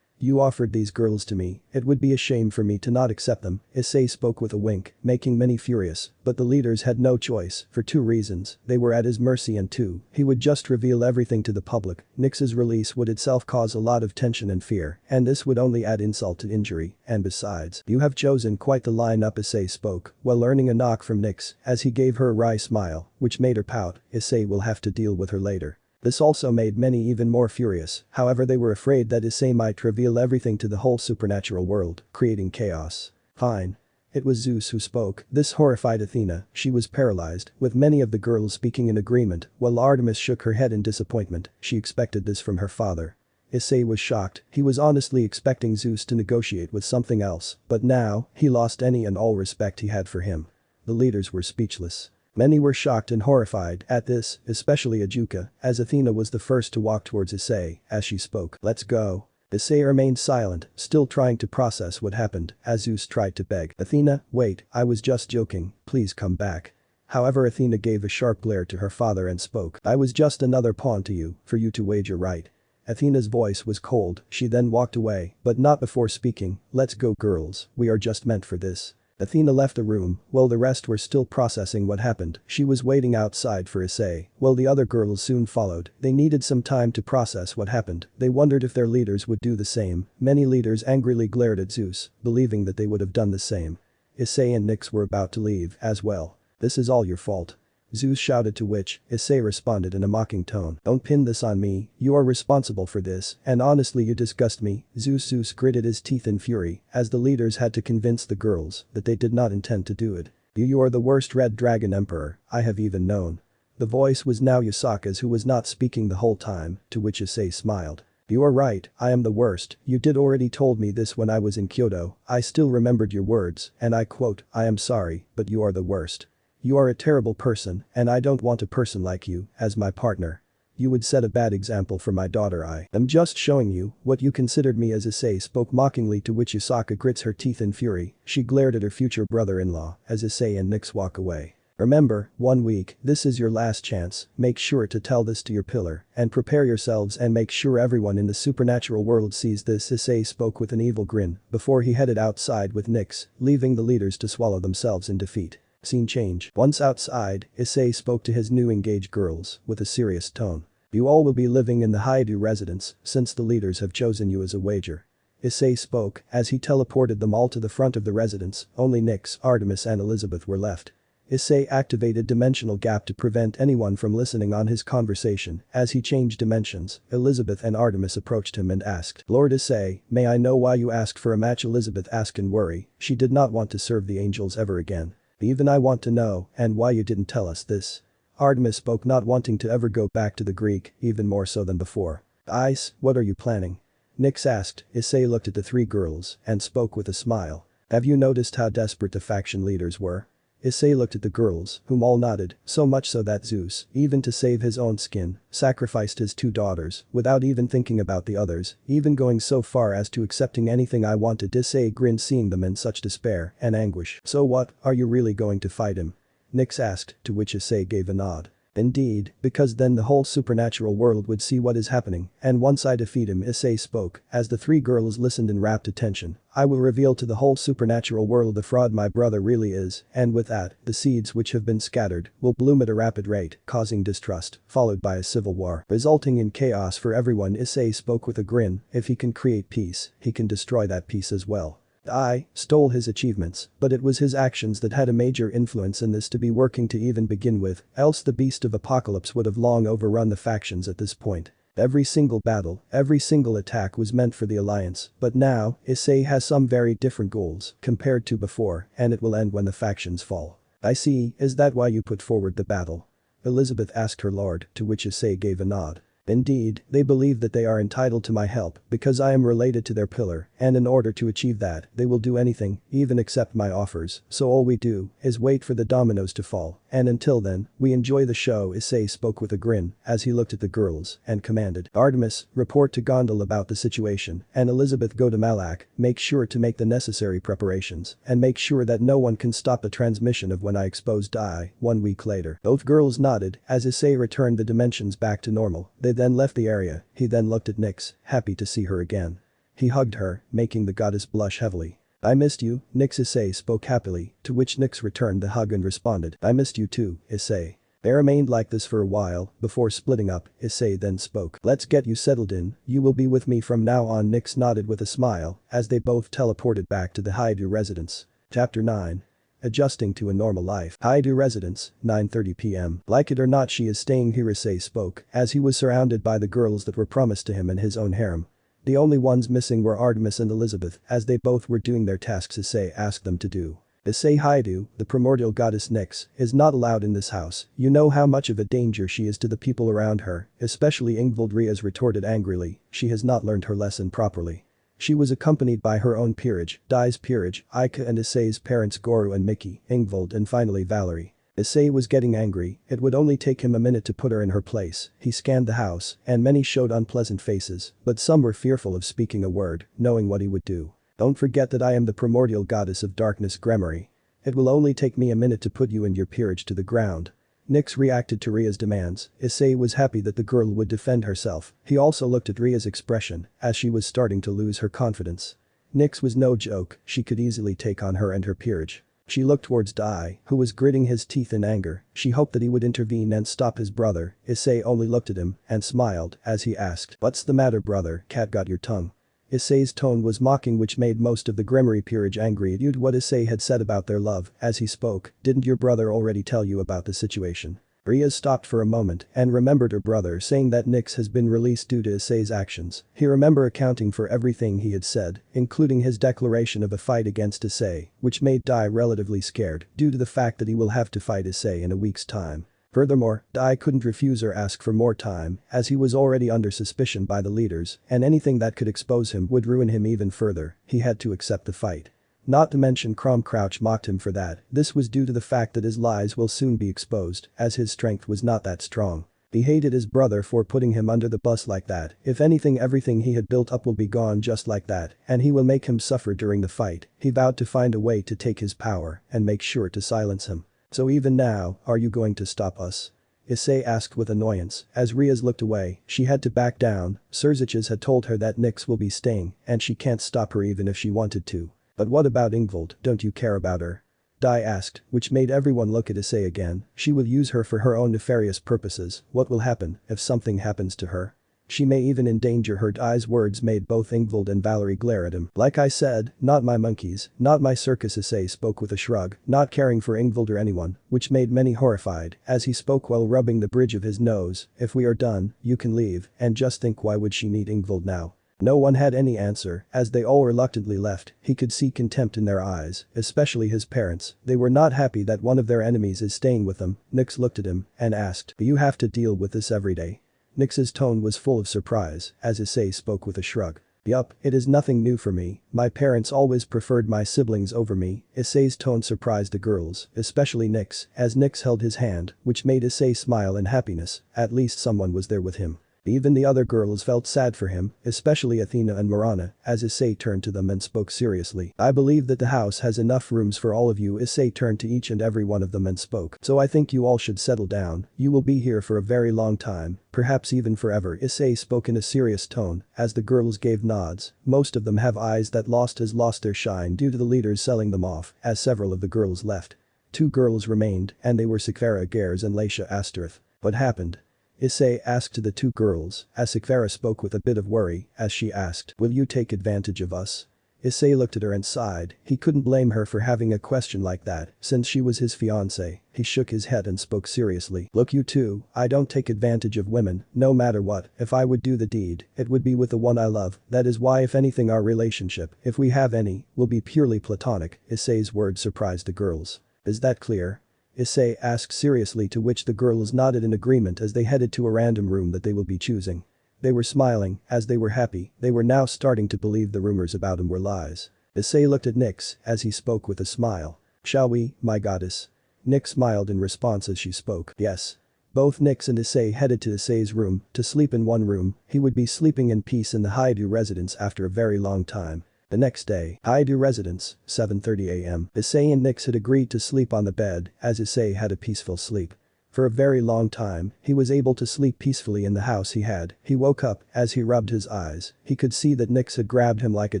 You offered these girls to me, it would be a shame for me to not accept them, Issei spoke with a wink, making many furious, but the leaders had no choice, for 2 reasons, they were at his mercy and 2, he would just reveal everything to the public. Nyx's release would itself cause a lot of tension and fear, and this would only add insult to injury, and besides, you have chosen quite the line-up, Issei spoke, while earning a knock from Nyx, as he gave her a wry smile, which made her pout. Issei will have to deal with her later. This also made many even more furious, however they were afraid that Issei might reveal everything to the whole supernatural world, creating chaos. Fine. It was Zeus who spoke. This horrified Athena, she was paralyzed, with many of the girls speaking in agreement, while Artemis shook her head in disappointment. She expected this from her father. Issei was shocked, he was honestly expecting Zeus to negotiate with something else, but now, he lost any and all respect he had for him. The leaders were speechless. Many were shocked and horrified at this, especially Ajuka, as Athena was the first to walk towards Issei, as she spoke. Let's go. Issei remained silent, still trying to process what happened, as Zeus tried to beg. Athena, wait, I was just joking, please come back. However Athena gave a sharp glare to her father and spoke. I was just another pawn to you, for you to wage your right. Athena's voice was cold, she then walked away, but not before speaking. Let's go girls, we are just meant for this. Athena left the room, while the rest were still processing what happened. She was waiting outside for Issei, while the other girls soon followed. They needed some time to process what happened. They wondered if their leaders would do the same. Many leaders angrily glared at Zeus, believing that they would have done the same. Issei and Nyx were about to leave, as well. This is all your fault. Zeus shouted, to which Issei responded in a mocking tone. Don't pin this on me, you are responsible for this, and honestly you disgust me. Zeus gritted his teeth in fury, as the leaders had to convince the girls that they did not intend to do it. You are the worst Red Dragon Emperor I have even known. The voice was now Yusaka's, who was not speaking the whole time, to which Issei smiled. You are right, I am the worst, you did already told me this when I was in Kyoto, I still remembered your words, and I quote, I am sorry, but you are the worst. You are a terrible person, and I don't want a person like you as my partner. You would set a bad example for my daughter. I am just showing you what you considered me as. Issei spoke mockingly, to which Yusaka grits her teeth in fury. She glared at her future brother-in-law as Issei and Nyx walk away. Remember, 1 week, this is your last chance, make sure to tell this to your pillar, and prepare yourselves and make sure everyone in the supernatural world sees this. Issei spoke with an evil grin before he headed outside with Nyx, leaving the leaders to swallow themselves in defeat. Scene change. Once outside, Issei spoke to his new engaged girls with a serious tone. You all will be living in the Highschool residence since the leaders have chosen you as a wager. Issei spoke as he teleported them all to the front of the residence. Only Nyx, Artemis and Elizabeth were left. Issei activated dimensional gap to prevent anyone from listening on his conversation. As he changed dimensions, Elizabeth and Artemis approached him and asked, Lord Issei, may I know why you asked for a match? Elizabeth asked in worry. She did not want to serve the angels ever again. Even I want to know, and why you didn't tell us this. Artemis spoke, not wanting to ever go back to the Greek, even more so than before. Ice, what are you planning? Nyx asked. Issei looked at the 3 girls and spoke with a smile. Have you noticed how desperate the faction leaders were? Issei looked at the girls, whom all nodded, so much so that Zeus, even to save his own skin, sacrificed his 2 daughters, without even thinking about the others, even going so far as to accepting anything I wanted. Issei grinned seeing them in such despair and anguish. So what, are you really going to fight him? Nyx asked, to which Issei gave a nod. Indeed, because then the whole supernatural world would see what is happening, and once I defeat him, Issei spoke, as the 3 girls listened in rapt attention. I will reveal to the whole supernatural world the fraud my brother really is, and with that, the seeds which have been scattered will bloom at a rapid rate, causing distrust, followed by a civil war, resulting in chaos for everyone. Issei spoke with a grin, if he can create peace, he can destroy that peace as well. I stole his achievements, but it was his actions that had a major influence in this to be working to even begin with, else the beast of apocalypse would have long overrun the factions at this point. Every single battle, every single attack was meant for the alliance, but now, Issei has some very different goals compared to before, and it will end when the factions fall. I see, is that why you put forward the battle? Elizabeth asked her lord, to which Issei gave a nod. Indeed, they believe that they are entitled to my help because I am related to their pillar, and in order to achieve that, they will do anything, even accept my offers, so all we do is wait for the dominoes to fall, and until then, we enjoy the show. Issei spoke with a grin as he looked at the girls and commanded, Artemis, report to Gondel about the situation, and Elizabeth go to Malak, make sure to make the necessary preparations, and make sure that no one can stop the transmission of when I exposed I. 1 week later. Both girls nodded as Issei returned the dimensions back to normal. They then left the area. He then looked at Nyx, happy to see her again. He hugged her, making the goddess blush heavily. I missed you, Nyx. Issei spoke happily, to which Nyx returned the hug and responded, I missed you too, Issei. They remained like this for a while, before splitting up. Issei then spoke. Let's get you settled in, you will be with me from now on. Nyx nodded with a smile, as they both teleported back to the Highschool residence. Chapter 9. Adjusting to a normal life. Highschool residence, 9:30 p.m. Like it or not, she is staying here, Issei spoke, as he was surrounded by the girls that were promised to him in his own harem. The only ones missing were Artemis and Elizabeth, as they both were doing their tasks Issei asked them to do. Issei Highschool, the primordial goddess Nyx, is not allowed in this house. You know how much of a danger she is to the people around her, especially Ingvild. Rias retorted angrily, she has not learned her lesson properly. She was accompanied by her own peerage, Dai's peerage, Ika and Issei's parents Goru and Mickey, Ingvild and finally Valerie. Issei was getting angry, it would only take him a minute to put her in her place. He scanned the house, and many showed unpleasant faces, but some were fearful of speaking a word, knowing what he would do. Don't forget that I am the primordial goddess of darkness Gremory. It will only take me a minute to put you and your peerage to the ground. Nyx reacted to Ria's demands. Issei was happy that the girl would defend herself. He also looked at Ria's expression, as she was starting to lose her confidence. Nyx was no joke, she could easily take on her and her peerage. She looked towards Dai, who was gritting his teeth in anger. She hoped that he would intervene and stop his brother. Issei only looked at him and smiled as he asked, what's the matter brother, cat got your tongue? Issei's tone was mocking, which made most of the Gremory peerage angry due to what Issei had said about their love. As he spoke, didn't your brother already tell you about the situation? Ria stopped for a moment and remembered her brother saying that Nyx has been released due to Issei's actions. He remembered accounting for everything he had said, including his declaration of a fight against Issei, which made Dai relatively scared due to the fact that he will have to fight Issei in a week's time. Furthermore, Dai couldn't refuse or ask for more time, as he was already under suspicion by the leaders, and anything that could expose him would ruin him even further. He had to accept the fight. Not to mention Crom Crouch mocked him for that. This was due to the fact that his lies will soon be exposed, as his strength was not that strong. He hated his brother for putting him under the bus like that. If anything, everything he had built up will be gone just like that, and he will make him suffer during the fight. He vowed to find a way to take his power and make sure to silence him. So even now, are you going to stop us? Issei asked with annoyance. As Rias looked away, she had to back down. Serziches had told her that Nyx will be staying, and she can't stop her even if she wanted to. But what about Ingvild, don't you care about her? Dai asked, which made everyone look at Issei again. She will use her for her own nefarious purposes. What will happen if something happens to her? She may even endanger her. Dai's words made both Ingvild and Valerie glare at him. Like I said, not my monkeys, not my circus. Issei spoke with a shrug, not caring for Ingvild or anyone, which made many horrified, as he spoke while rubbing the bridge of his nose. If we are done, you can leave, and just think, why would she need Ingvild now? No one had any answer, as they all reluctantly left. He could see contempt in their eyes, especially his parents. They were not happy that one of their enemies is staying with them. Nyx looked at him and asked, do you have to deal with this every day? Nyx's tone was full of surprise, as Issei spoke with a shrug. Yup, it is nothing new for me, my parents always preferred my siblings over me. Issei's tone surprised the girls, especially Nyx, as Nyx held his hand, which made Issei smile in happiness, at least someone was there with him. Even the other girls felt sad for him, especially Athena and Marana, as Issei turned to them and spoke seriously. I believe that the house has enough rooms for all of you. Issei turned to each and every one of them and spoke. So I think you all should settle down, you will be here for a very long time, perhaps even forever. Issei spoke in a serious tone, as the girls gave nods. Most of them have eyes that lost their shine due to the leaders selling them off, as several of the girls left. 2 girls remained, and they were Sekiruuyetei Gares and Laisha Astareth. What happened? Issei asked to the 2 girls, as Sekiruuyetei spoke with a bit of worry, as she asked, will you take advantage of us? Issei looked at her and sighed, he couldn't blame her for having a question like that, since she was his fiancée. He shook his head and spoke seriously. Look you two, I don't take advantage of women, no matter what, if I would do the deed, it would be with the one I love, that is why if anything our relationship, if we have any, will be purely platonic. Issei's words surprised the girls. Is that clear? Issei asked seriously, to which the girls nodded in agreement as they headed to a random room that they will be choosing. They were smiling, as they were happy, they were now starting to believe the rumors about him were lies. Issei looked at Nyx, as he spoke with a smile. Shall we, my goddess? Nyx smiled in response as she spoke. Yes. Both Nyx and Issei headed to Issei's room, to sleep in one room. He would be sleeping in peace in the Highschool residence after a very long time. The next day, Highschool residence, 7:30 am. Issei and Nyx had agreed to sleep on the bed, as Issei had a peaceful sleep. For a very long time, he was able to sleep peacefully in the house he had. He woke up, as he rubbed his eyes, he could see that Nyx had grabbed him like a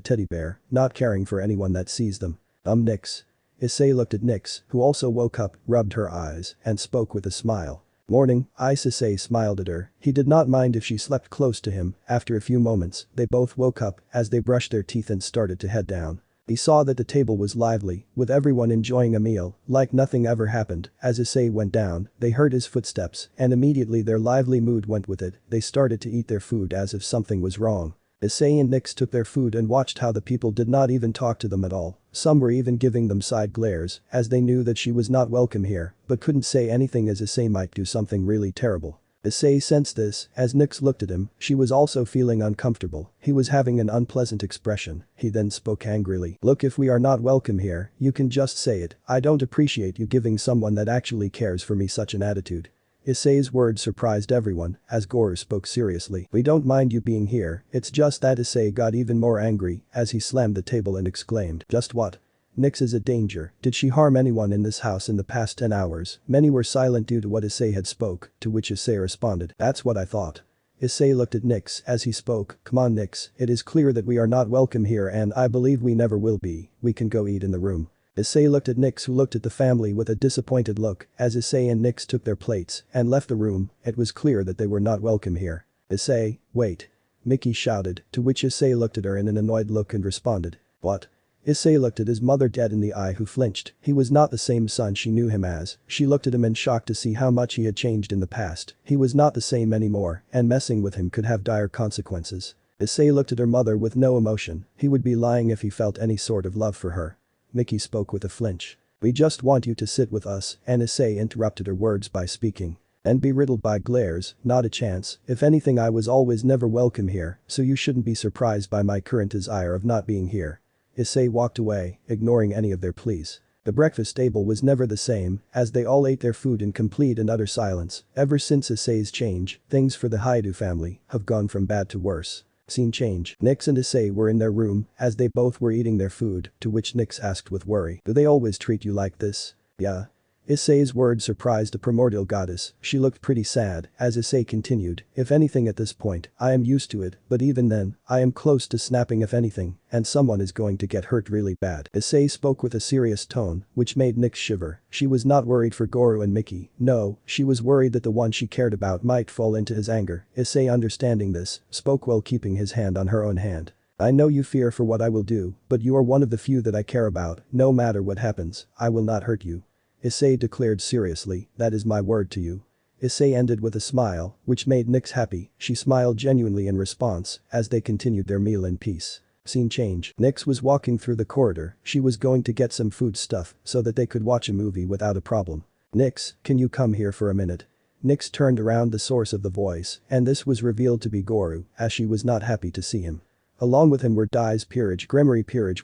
teddy bear, not caring for anyone that sees them. Nyx. Issei looked at Nyx, who also woke up, rubbed her eyes, and spoke with a smile. Morning, Issei smiled at her, he did not mind if she slept close to him. After a few moments, they both woke up, as they brushed their teeth and started to head down. He saw that the table was lively, with everyone enjoying a meal, like nothing ever happened. As Issei went down, they heard his footsteps, and immediately their lively mood went with it. They started to eat their food as if something was wrong. Issei and Nyx took their food and watched how the people did not even talk to them at all. Some were even giving them side glares, as they knew that she was not welcome here, but couldn't say anything as Issei might do something really terrible. Issei sensed this, as Nyx looked at him, she was also feeling uncomfortable, he was having an unpleasant expression. He then spoke angrily. Look, if we are not welcome here, you can just say it, I don't appreciate you giving someone that actually cares for me such an attitude. Issei's words surprised everyone, as Goru spoke seriously. We don't mind you being here, it's just that. Issei got even more angry, as he slammed the table and exclaimed. Just what? Nyx is a danger. Did she harm anyone in this house in the past 10 hours? Many were silent due to what Issei had spoke, to which Issei responded. That's what I thought. Issei looked at Nyx as he spoke. Come on Nyx, it is clear that we are not welcome here and I believe we never will be, we can go eat in the room. Issei looked at Nyx, who looked at the family with a disappointed look, as Issei and Nyx took their plates and left the room. It was clear that they were not welcome here. Issei, wait. Mickey shouted, to which Issei looked at her in an annoyed look and responded. What? Issei looked at his mother dead in the eye, who flinched. He was not the same son she knew him as. She looked at him in shock to see how much he had changed in the past. He was not the same anymore, and messing with him could have dire consequences. Issei looked at her mother with no emotion. He would be lying if he felt any sort of love for her. Mickey spoke with a flinch. We just want you to sit with us, and Issei interrupted her words by speaking. And be riddled by glares, not a chance. If anything, I was always never welcome here, so you shouldn't be surprised by my current desire of not being here. Issei walked away, ignoring any of their pleas. The breakfast table was never the same, as they all ate their food in complete and utter silence. Ever since Issei's change, things for the Highschool family have gone from bad to worse. Scene change. Nyx and Issei were in their room, as they both were eating their food, to which Nyx asked with worry. Do they always treat you like this? Yeah. Issei's words surprised the primordial goddess. She looked pretty sad, as Issei continued. If anything, at this point, I am used to it, but even then, I am close to snapping if anything, and someone is going to get hurt really bad. Issei spoke with a serious tone, which made Nyx shiver. She was not worried for Goru and Mickey. No, she was worried that the one she cared about might fall into his anger. Issei, understanding this, spoke while keeping his hand on her own hand. I know you fear for what I will do, but you are one of the few that I care about. No matter what happens, I will not hurt you. Issei declared seriously, that is my word to you. Issei ended with a smile, which made Nyx happy. She smiled genuinely in response, as they continued their meal in peace. Scene change. Nyx was walking through the corridor. She was going to get some food stuff so that they could watch a movie without a problem. Nyx, can you come here for a minute? Nyx turned around the source of the voice, and this was revealed to be Goru, as she was not happy to see him. Along with him were Dai's peerage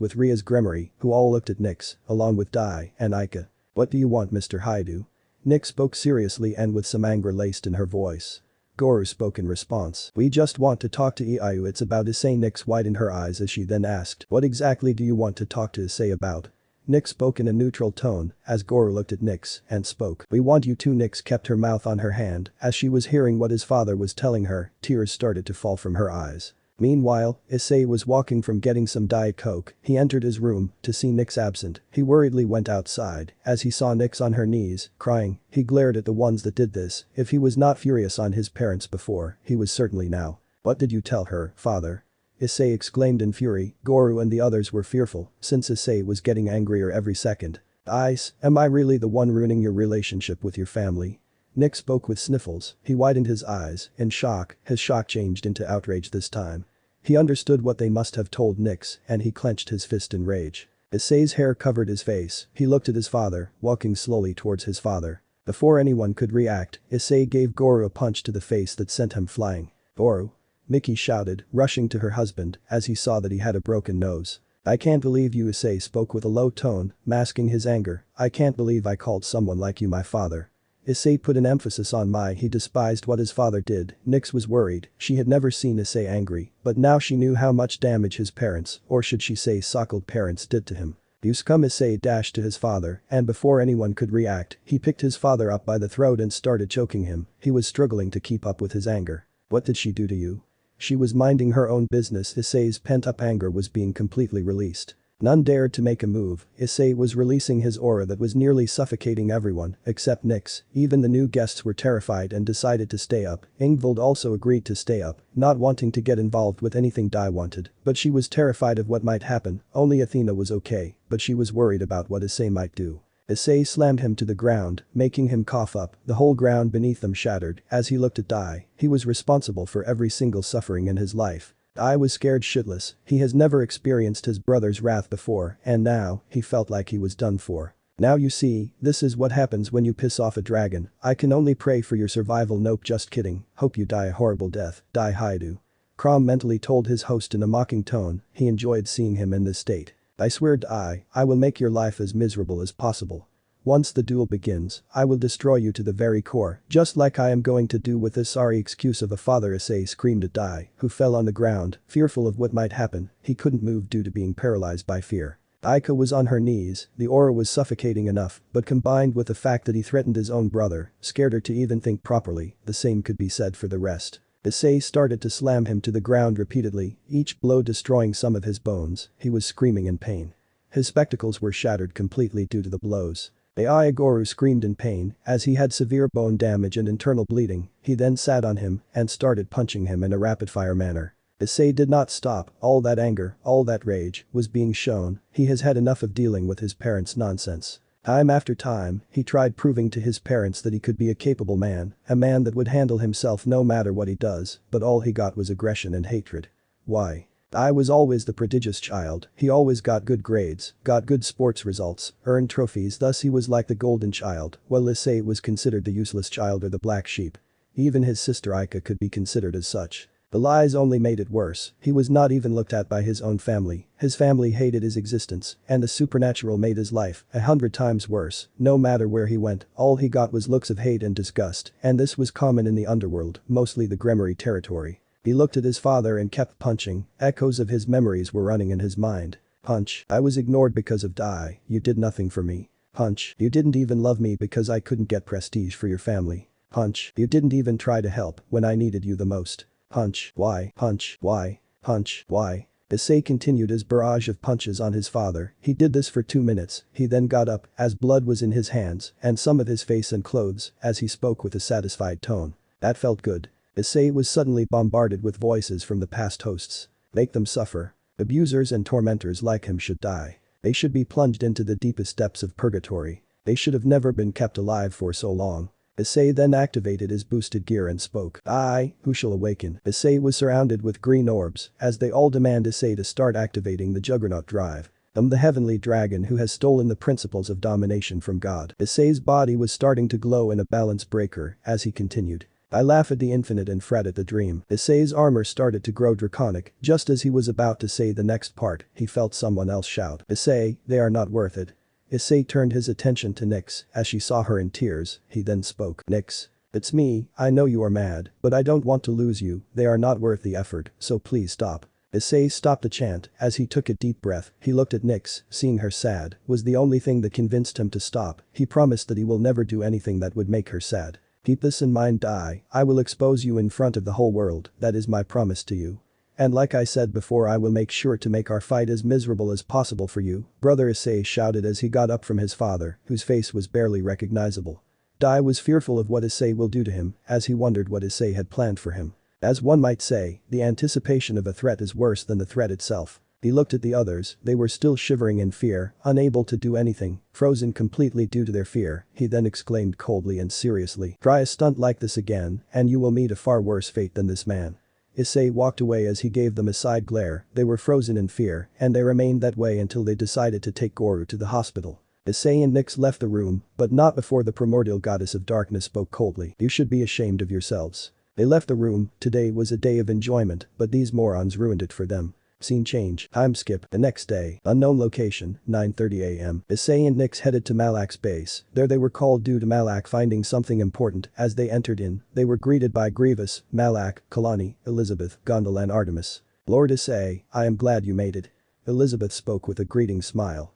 with Ria's Gremory, who all looked at Nyx, along with Dai and Ika. "What do you want, Mr. Haidu?" Nyx spoke seriously and with some anger laced in her voice. Goru spoke in response. "We just want to talk to Iau, it's about Issei." Nyx widened her eyes as she then asked, "What exactly do you want to talk to Issei about?" Nyx spoke in a neutral tone as Goru looked at Nyx and spoke. "We want you to." Nyx kept her mouth on her hand as she was hearing what his father was telling her. Tears started to fall from her eyes. Meanwhile, Issei was walking from getting some Diet Coke. He entered his room to see Nyx absent. He worriedly went outside as he saw Nyx on her knees, crying. He glared at the ones that did this. If he was not furious on his parents before, he was certainly now. "What did you tell her, father?" Issei exclaimed in fury. Goru and the others were fearful since Issei was getting angrier every second. "Ice, am I really the one ruining your relationship with your family?" Nyx spoke with sniffles. He widened his eyes in shock. His shock changed into outrage this time. He understood what they must have told Nyx and he clenched his fist in rage. Issei's hair covered his face. He looked at his father, walking slowly towards his father. Before anyone could react, Issei gave Goru a punch to the face that sent him flying. "Goru!" Miki shouted, rushing to her husband as he saw that he had a broken nose. "I can't believe you." Issei spoke with a low tone, masking his anger. "I can't believe I called someone like you my father." Issei put an emphasis on my. He despised what his father did. Nyx was worried. She had never seen Issei angry, but now she knew how much damage his parents, or should she say so-called parents, did to him. "You scum!" Issei dashed to his father, and before anyone could react, he picked his father up by the throat and started choking him. He was struggling to keep up with his anger. "What did she do to you?" She was minding her own business. Issei's pent-up anger was being completely released. None dared to make a move. Issei was releasing his aura that was nearly suffocating everyone, except Nyx. Even the new guests were terrified and decided to stay up. Ingvild also agreed to stay up, not wanting to get involved with anything Dai wanted, but she was terrified of what might happen. Only Athena was okay, but she was worried about what Issei might do. Issei slammed him to the ground, making him cough up. The whole ground beneath them shattered as he looked at Dai. He was responsible for every single suffering in his life. Dai was scared shitless. He has never experienced his brother's wrath before, and now, he felt like he was done for. "Now you see, this is what happens when you piss off a dragon. I can only pray for your survival." "Nope, just kidding. Hope you die a horrible death, Dai Haidu." Crom mentally told his host in a mocking tone. He enjoyed seeing him in this state. "I swear Dai, I will make your life as miserable as possible. Once the duel begins, I will destroy you to the very core, just like I am going to do with this sorry excuse of a father." Issei screamed at Dai, who fell on the ground, fearful of what might happen. He couldn't move due to being paralyzed by fear. Aika was on her knees. The aura was suffocating enough, but combined with the fact that he threatened his own brother, scared her to even think properly. The same could be said for the rest. Issei started to slam him to the ground repeatedly, each blow destroying some of his bones. He was screaming in pain. His spectacles were shattered completely due to the blows. Goru screamed in pain as he had severe bone damage and internal bleeding. He then sat on him and started punching him in a rapid-fire manner. Issei did not stop. All that anger, all that rage, was being shown. He has had enough of dealing with his parents' nonsense. Time after time, he tried proving to his parents that he could be a capable man, a man that would handle himself no matter what he does, but all he got was aggression and hatred. Why? I was always the prodigious child. He always got good grades, got good sports results, earned trophies, thus he was like the golden child, while Issei was considered the useless child or the black sheep. Even his sister Aika could be considered as such. The lies only made it worse. He was not even looked at by his own family. His family hated his existence, and the supernatural made his life 100 times worse. No matter where he went, all he got was looks of hate and disgust, and this was common in the underworld, mostly the Gremory territory. He looked at his father and kept punching. Echoes of his memories were running in his mind. Punch. I was ignored because of Dai. You did nothing for me. Punch. You didn't even love me because I couldn't get prestige for your family. Punch. You didn't even try to help when I needed you the most. Punch. Why? Punch. Why? Punch. Why? Issei continued his barrage of punches on his father. He did this for 2 minutes. He then got up as blood was in his hands and some of his face and clothes as he spoke with a satisfied tone. That felt good. Issei was suddenly bombarded with voices from the past hosts. Make them suffer. Abusers and tormentors like him should die. They should be plunged into the deepest depths of purgatory. They should have never been kept alive for so long. Issei then activated his boosted gear and spoke. I, who shall awaken? Issei was surrounded with green orbs as they all demand Issei to start activating the Juggernaut drive. The heavenly dragon who has stolen the principles of domination from God. Issei's body was starting to glow in a balance breaker as he continued. I laugh at the infinite and fret at the dream. Issei's armor started to grow draconic. Just as he was about to say the next part, he felt someone else shout. Issei, they are not worth it. Issei turned his attention to Nyx as she saw her in tears. He then spoke. Nyx. It's me, I know you are mad, but I don't want to lose you, they are not worth the effort, so please stop. Issei stopped the chant. As he took a deep breath, he looked at Nyx. Seeing her sad was the only thing that convinced him to stop. He promised that he will never do anything that would make her sad. Keep this in mind, I will expose you in front of the whole world, that is my promise to you. And like I said before, I will make sure to make our fight as miserable as possible for you, brother Issei shouted as he got up from his father, whose face was barely recognizable. Dai was fearful of what Issei will do to him, as he wondered what Issei had planned for him. As one might say, the anticipation of a threat is worse than the threat itself. He looked at the others, they were still shivering in fear, unable to do anything, frozen completely due to their fear. He then exclaimed coldly and seriously, "Try a stunt like this again, and you will meet a far worse fate than this man." Issei walked away as he gave them a side glare. They were frozen in fear, and they remained that way until they decided to take Goru to the hospital. Issei and Nyx left the room, but not before the primordial goddess of darkness spoke coldly. "You should be ashamed of yourselves." They left the room. Today was a day of enjoyment, but these morons ruined it for them. Scene change. Time skip. The next day. Unknown location. 9:30 a.m. Issei and Nyx headed to Malak's base. There they were called due to Malak finding something important. As they entered in, they were greeted by Grievous, Malak, Kalani, Elizabeth, Gondal and Artemis. "Lord Issei, I am glad you made it." Elizabeth spoke with a greeting smile.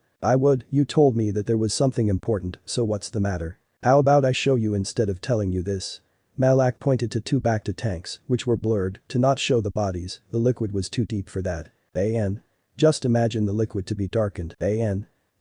You told me that there was something important, so what's the matter? How about I show you instead of telling you this? Malak pointed to two back-to tanks, which were blurred, to not show the bodies. The liquid was too deep for that. Just imagine the liquid to be darkened.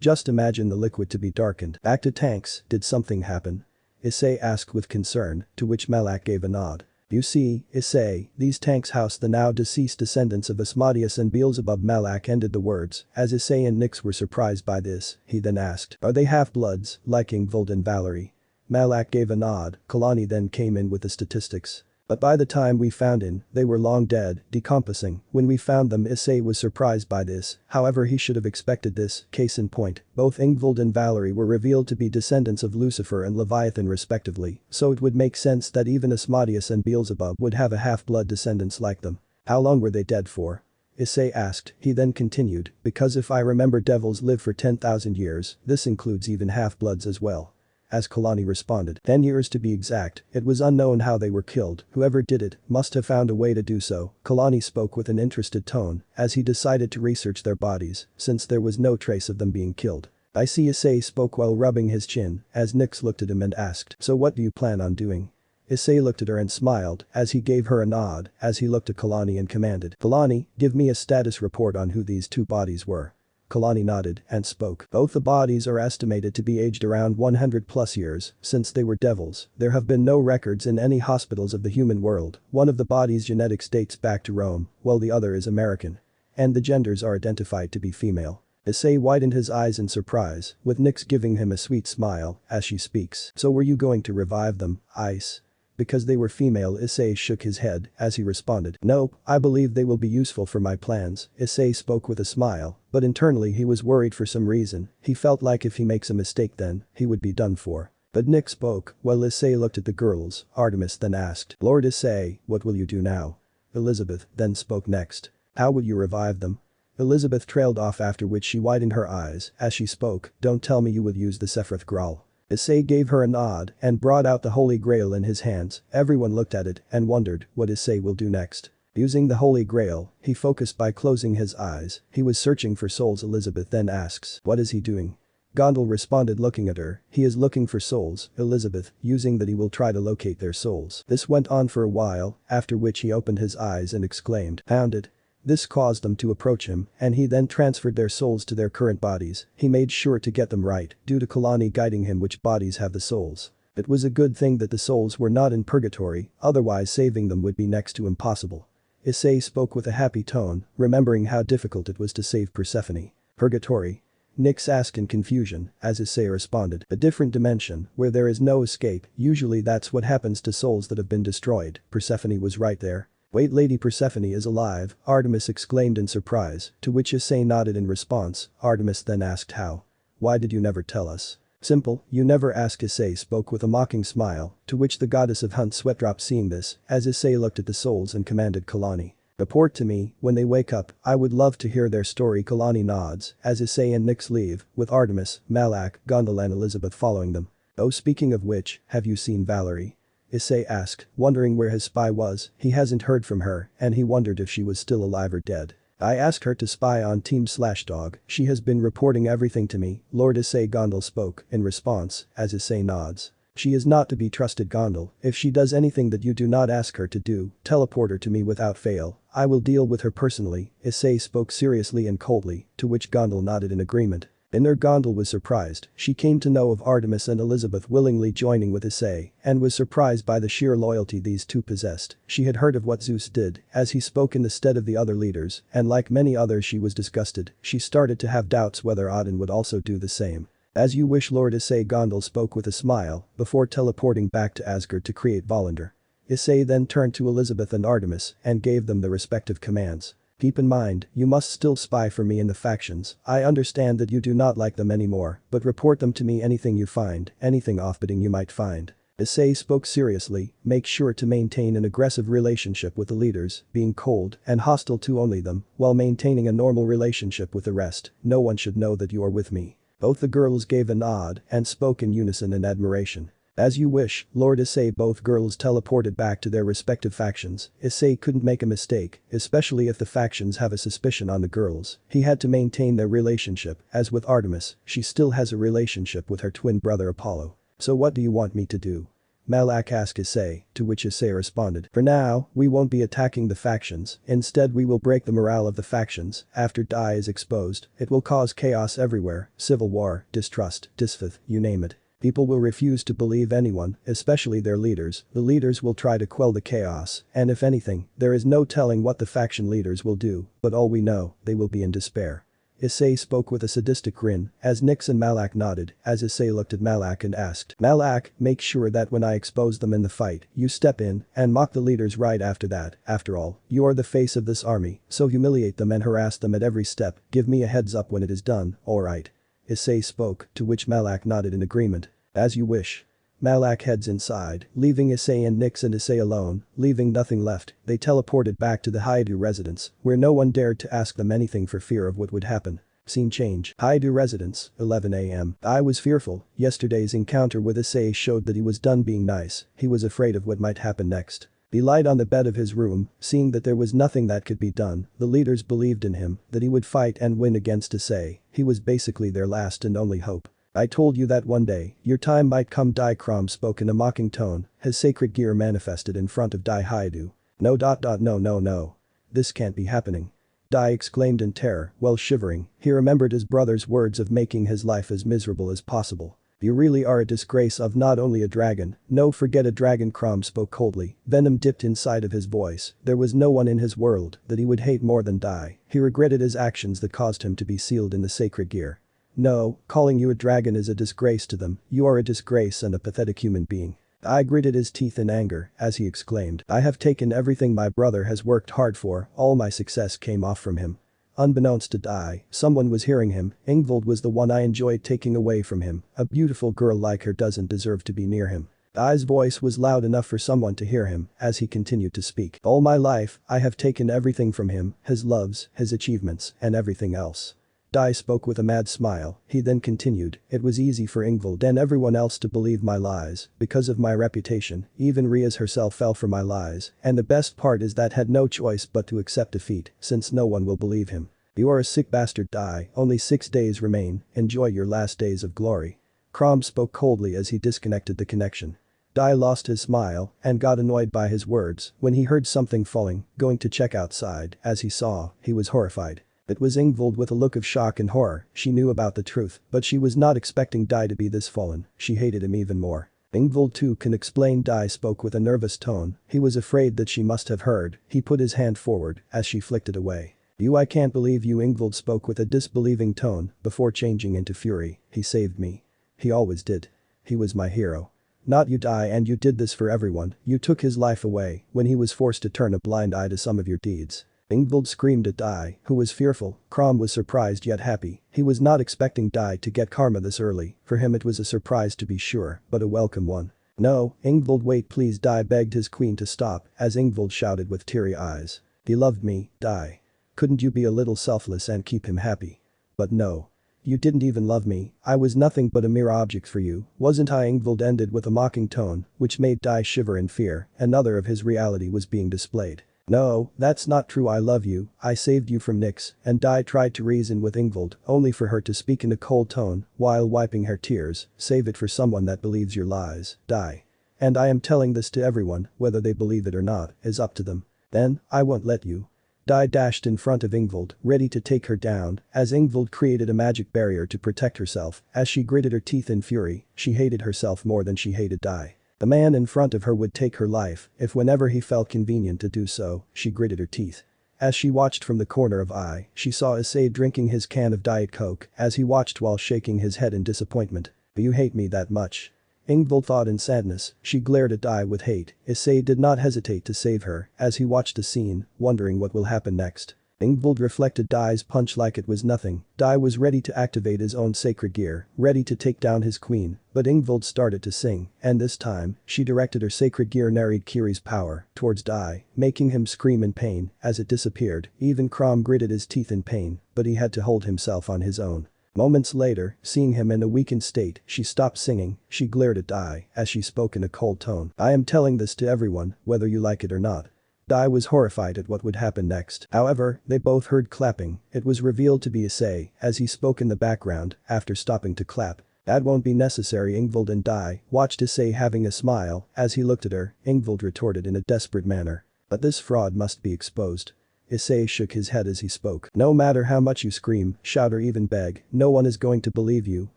Just imagine the liquid to be darkened. Back to tanks, did something happen? Issei asked with concern, to which Malak gave a nod. You see, Issei, these tanks house the now deceased descendants of Asmodeus and Beelzebub. Malak ended the words. As Issei and Nyx were surprised by this, he then asked, "Are they half-bloods, like Inold and Valerie?" Malak gave a nod. Kalani then came in with the statistics. But by the time we found in, they were long dead, decomposing. When we found them, Issei was surprised by this, however he should have expected this. Case in point, both Inold and Valerie were revealed to be descendants of Lucifer and Leviathan respectively, so it would make sense that even Asmodeus and Beelzebub would have a half-blood descendants like them. How long were they dead for? Issei asked. He then continued, because if I remember, devils live for 10,000 years, this includes even half-bloods as well. As Kalani responded, 10 years to be exact. It was unknown how they were killed. Whoever did it must have found a way to do so. Kalani spoke with an interested tone as he decided to research their bodies since there was no trace of them being killed. I see. Issei spoke while rubbing his chin as Nyx looked at him and asked, "So what do you plan on doing?" Issei looked at her and smiled as he gave her a nod as he looked at Kalani and commanded, "Kalani, give me a status report on who these two bodies were." Kalani nodded and spoke. Both the bodies are estimated to be aged around 100 plus years. Since they were devils, there have been no records in any hospitals of the human world. One of the bodies' genetics dates back to Rome, while the other is American. And the genders are identified to be female. Issei widened his eyes in surprise, with Nyx giving him a sweet smile as she speaks. "So were you going to revive them, Ice?" Because they were female. Issei shook his head as he responded, "Nope, I believe they will be useful for my plans." Issei spoke with a smile, but internally he was worried for some reason. He felt like if he makes a mistake then, he would be done for. But Nyx spoke, while Issei looked at the girls. Artemis then asked, "Lord Issei, what will you do now?" Elizabeth then spoke next. "How will you revive them?" Elizabeth trailed off, after which she widened her eyes as she spoke, "Don't tell me you will use the Sephiroth Graal." Issei gave her a nod and brought out the Holy Grail in his hands. Everyone looked at it and wondered what Issei will do next. Using the Holy Grail, he focused by closing his eyes. He was searching for souls. Elizabeth then asks, "What is he doing?" Gondal responded, looking at her, "He is looking for souls." Elizabeth, using that he will try to locate their souls. This went on for a while, after which he opened his eyes and exclaimed, "Found it." This caused them to approach him, and he then transferred their souls to their current bodies. He made sure to get them right, due to Kalani guiding him which bodies have the souls. It was a good thing that the souls were not in purgatory, otherwise saving them would be next to impossible. Issei spoke with a happy tone, remembering how difficult it was to save Persephone. "Purgatory?" Nyx asked in confusion, as Issei responded, "A different dimension, where there is no escape. Usually that's what happens to souls that have been destroyed." Persephone was right there. "Wait, Lady Persephone is alive?" Artemis exclaimed in surprise, to which Issei nodded in response. Artemis then asked, "How? Why did you never tell us?" Simple, you never ask. Issei spoke with a mocking smile, to which the goddess of hunt sweat dropped. Seeing this, as Issei looked at the souls and commanded Kalani. Report to me, when they wake up, I would love to hear their story. Kalani nods, as Issei and Nyx leave, with Artemis, Malak, Gondal and Elizabeth following them. Oh, speaking of which, have you seen Valerie? Issei asked, wondering where his spy was. He hasn't heard from her, and he wondered if she was still alive or dead. I asked her to spy on Team/Dog, she has been reporting everything to me, Lord Issei. Gondal spoke, in response, as Issei nods. She is not to be trusted. Gondal, if she does anything that you do not ask her to do, teleport her to me without fail, I will deal with her personally, Issei spoke seriously and coldly, to which Gondal nodded in agreement. Gondal was surprised, she came to know of Artemis and Elizabeth willingly joining with Issei, and was surprised by the sheer loyalty these two possessed. She had heard of what Zeus did, as he spoke in the stead of the other leaders, and like many others she was disgusted. She started to have doubts whether Odin would also do the same. As you wish, Lord Issei. Gondal spoke with a smile, before teleporting back to Asgard to create Volander. Issei then turned to Elizabeth and Artemis, and gave them the respective commands. Keep in mind, you must still spy for me in the factions. I understand that you do not like them anymore, but report them to me. Anything you find, anything off-putting you might find. Issei spoke seriously, make sure to maintain an aggressive relationship with the leaders, being cold and hostile to only them, while maintaining a normal relationship with the rest. No one should know that you are with me. Both the girls gave a nod and spoke in unison in admiration. As you wish, Lord Issei. Both girls teleported back to their respective factions. Issei couldn't make a mistake, especially if the factions have a suspicion on the girls. He had to maintain their relationship. As with Artemis, she still has a relationship with her twin brother Apollo. So what do you want me to do? Malak asked Issei, to which Issei responded. For now, we won't be attacking the factions, instead we will break the morale of the factions. After Dai is exposed, it will cause chaos everywhere, civil war, distrust, disfaith, you name it. People will refuse to believe anyone, especially their leaders. The leaders will try to quell the chaos, and if anything, there is no telling what the faction leaders will do, but all we know, they will be in despair. Issei spoke with a sadistic grin, as Nyx and Malak nodded, as Issei looked at Malak and asked, Malak, make sure that when I expose them in the fight, you step in and mock the leaders right after that. After all, you are the face of this army, so humiliate them and harass them at every step. Give me a heads up when it is done, alright. Issei spoke, to which Malak nodded in agreement. As you wish. Malak heads inside, leaving Issei and Nyx and Issei alone, leaving nothing left. They teleported back to the Haidu residence, where no one dared to ask them anything for fear of what would happen. Scene change. Haidu residence, 11 AM. I was fearful. Yesterday's encounter with Issei showed that he was done being nice. He was afraid of what might happen next. He lied on the bed of his room, seeing that there was nothing that could be done. The leaders believed in him, that he would fight and win against Issei. He was basically their last and only hope. I told you that one day, your time might come. Dai Krom spoke in a mocking tone, his sacred gear manifested in front of Dai Haidu. No. This can't be happening. Dai exclaimed in terror, while shivering. He remembered his brother's words of making his life as miserable as possible. You really are a disgrace of not only a dragon. No, forget a dragon. Krom spoke coldly, venom dipped inside of his voice. There was no one in his world that he would hate more than Dai. He regretted his actions that caused him to be sealed in the sacred gear. No, calling you a dragon is a disgrace to them. You are a disgrace and a pathetic human being. Dai gritted his teeth in anger, as he exclaimed, I have taken everything my brother has worked hard for, all my success came off from him. Unbeknownst to Dai, someone was hearing him. Inold was the one I enjoyed taking away from him. A beautiful girl like her doesn't deserve to be near him. Dai's voice was loud enough for someone to hear him, as he continued to speak. All my life, I have taken everything from him, his loves, his achievements, and everything else. Dai spoke with a mad smile. He then continued, it was easy for Inold and everyone else to believe my lies, because of my reputation. Even Riaz herself fell for my lies, and the best part is that had no choice but to accept defeat, since no one will believe him. You are a sick bastard. Dai, only 6 days remain, enjoy your last days of glory. Krom spoke coldly as he disconnected the connection. Dai lost his smile and got annoyed by his words when he heard something falling, going to check outside. As he saw, he was horrified. It was Inold with a look of shock and horror. She knew about the truth, but she was not expecting Dai to be this fallen. She hated him even more. Inold too can explain. Dai spoke with a nervous tone. He was afraid that she must have heard. He put his hand forward as she flicked it away. I can't believe you. Inold spoke with a disbelieving tone before changing into fury. He saved me. He always did. He was my hero. Not you, Dai, and you did this for everyone. You took his life away when he was forced to turn a blind eye to some of your deeds. Ingvild screamed at Dai, who was fearful. Crom was surprised yet happy. He was not expecting Dai to get karma this early. For him it was a surprise to be sure, but a welcome one. No, Ingvild, wait please. Dai begged his queen to stop as Ingvild shouted with teary eyes. He loved me, Dai. Couldn't you be a little selfless and keep him happy? But no. You didn't even love me. I was nothing but a mere object for you, wasn't I? Ingvild ended with a mocking tone, which made Dai shiver in fear. Another of his reality was being displayed. No, that's not true. I love you, I saved you from Nyx, and Dai tried to reason with Ingvild, only for her to speak in a cold tone, while wiping her tears. Save it for someone that believes your lies, Dai. And I am telling this to everyone, whether they believe it or not, is up to them. Then, I won't let you. Dai dashed in front of Ingvild, ready to take her down, as Ingvild created a magic barrier to protect herself. As she gritted her teeth in fury, she hated herself more than she hated Dai. The man in front of her would take her life, if whenever he felt convenient to do so. She gritted her teeth. As she watched from the corner of eye, she saw Issei drinking his can of Diet Coke as he watched while shaking his head in disappointment. You hate me that much? Ingvild thought in sadness. She glared at Dai with hate. Issei did not hesitate to save her as he watched the scene, wondering what will happen next. Ingvild reflected Dai's punch like it was nothing. Dai was ready to activate his own sacred gear, ready to take down his queen, but Ingvild started to sing, and this time, she directed her sacred gear Narid Kiri's power towards Dai, making him scream in pain. As it disappeared, even Crom gritted his teeth in pain, but he had to hold himself on his own. Moments later, seeing him in a weakened state, she stopped singing. She glared at Dai as she spoke in a cold tone. I am telling this to everyone, whether you like it or not. Dai was horrified at what would happen next. However, they both heard clapping. It was revealed to be Issei as he spoke in the background after stopping to clap. That won't be necessary. Ingvild and Dai watched Issei having a smile as he looked at her. Ingvild retorted in a desperate manner. But this fraud must be exposed. Issei shook his head as he spoke. No matter how much you scream, shout or even beg, no one is going to believe you.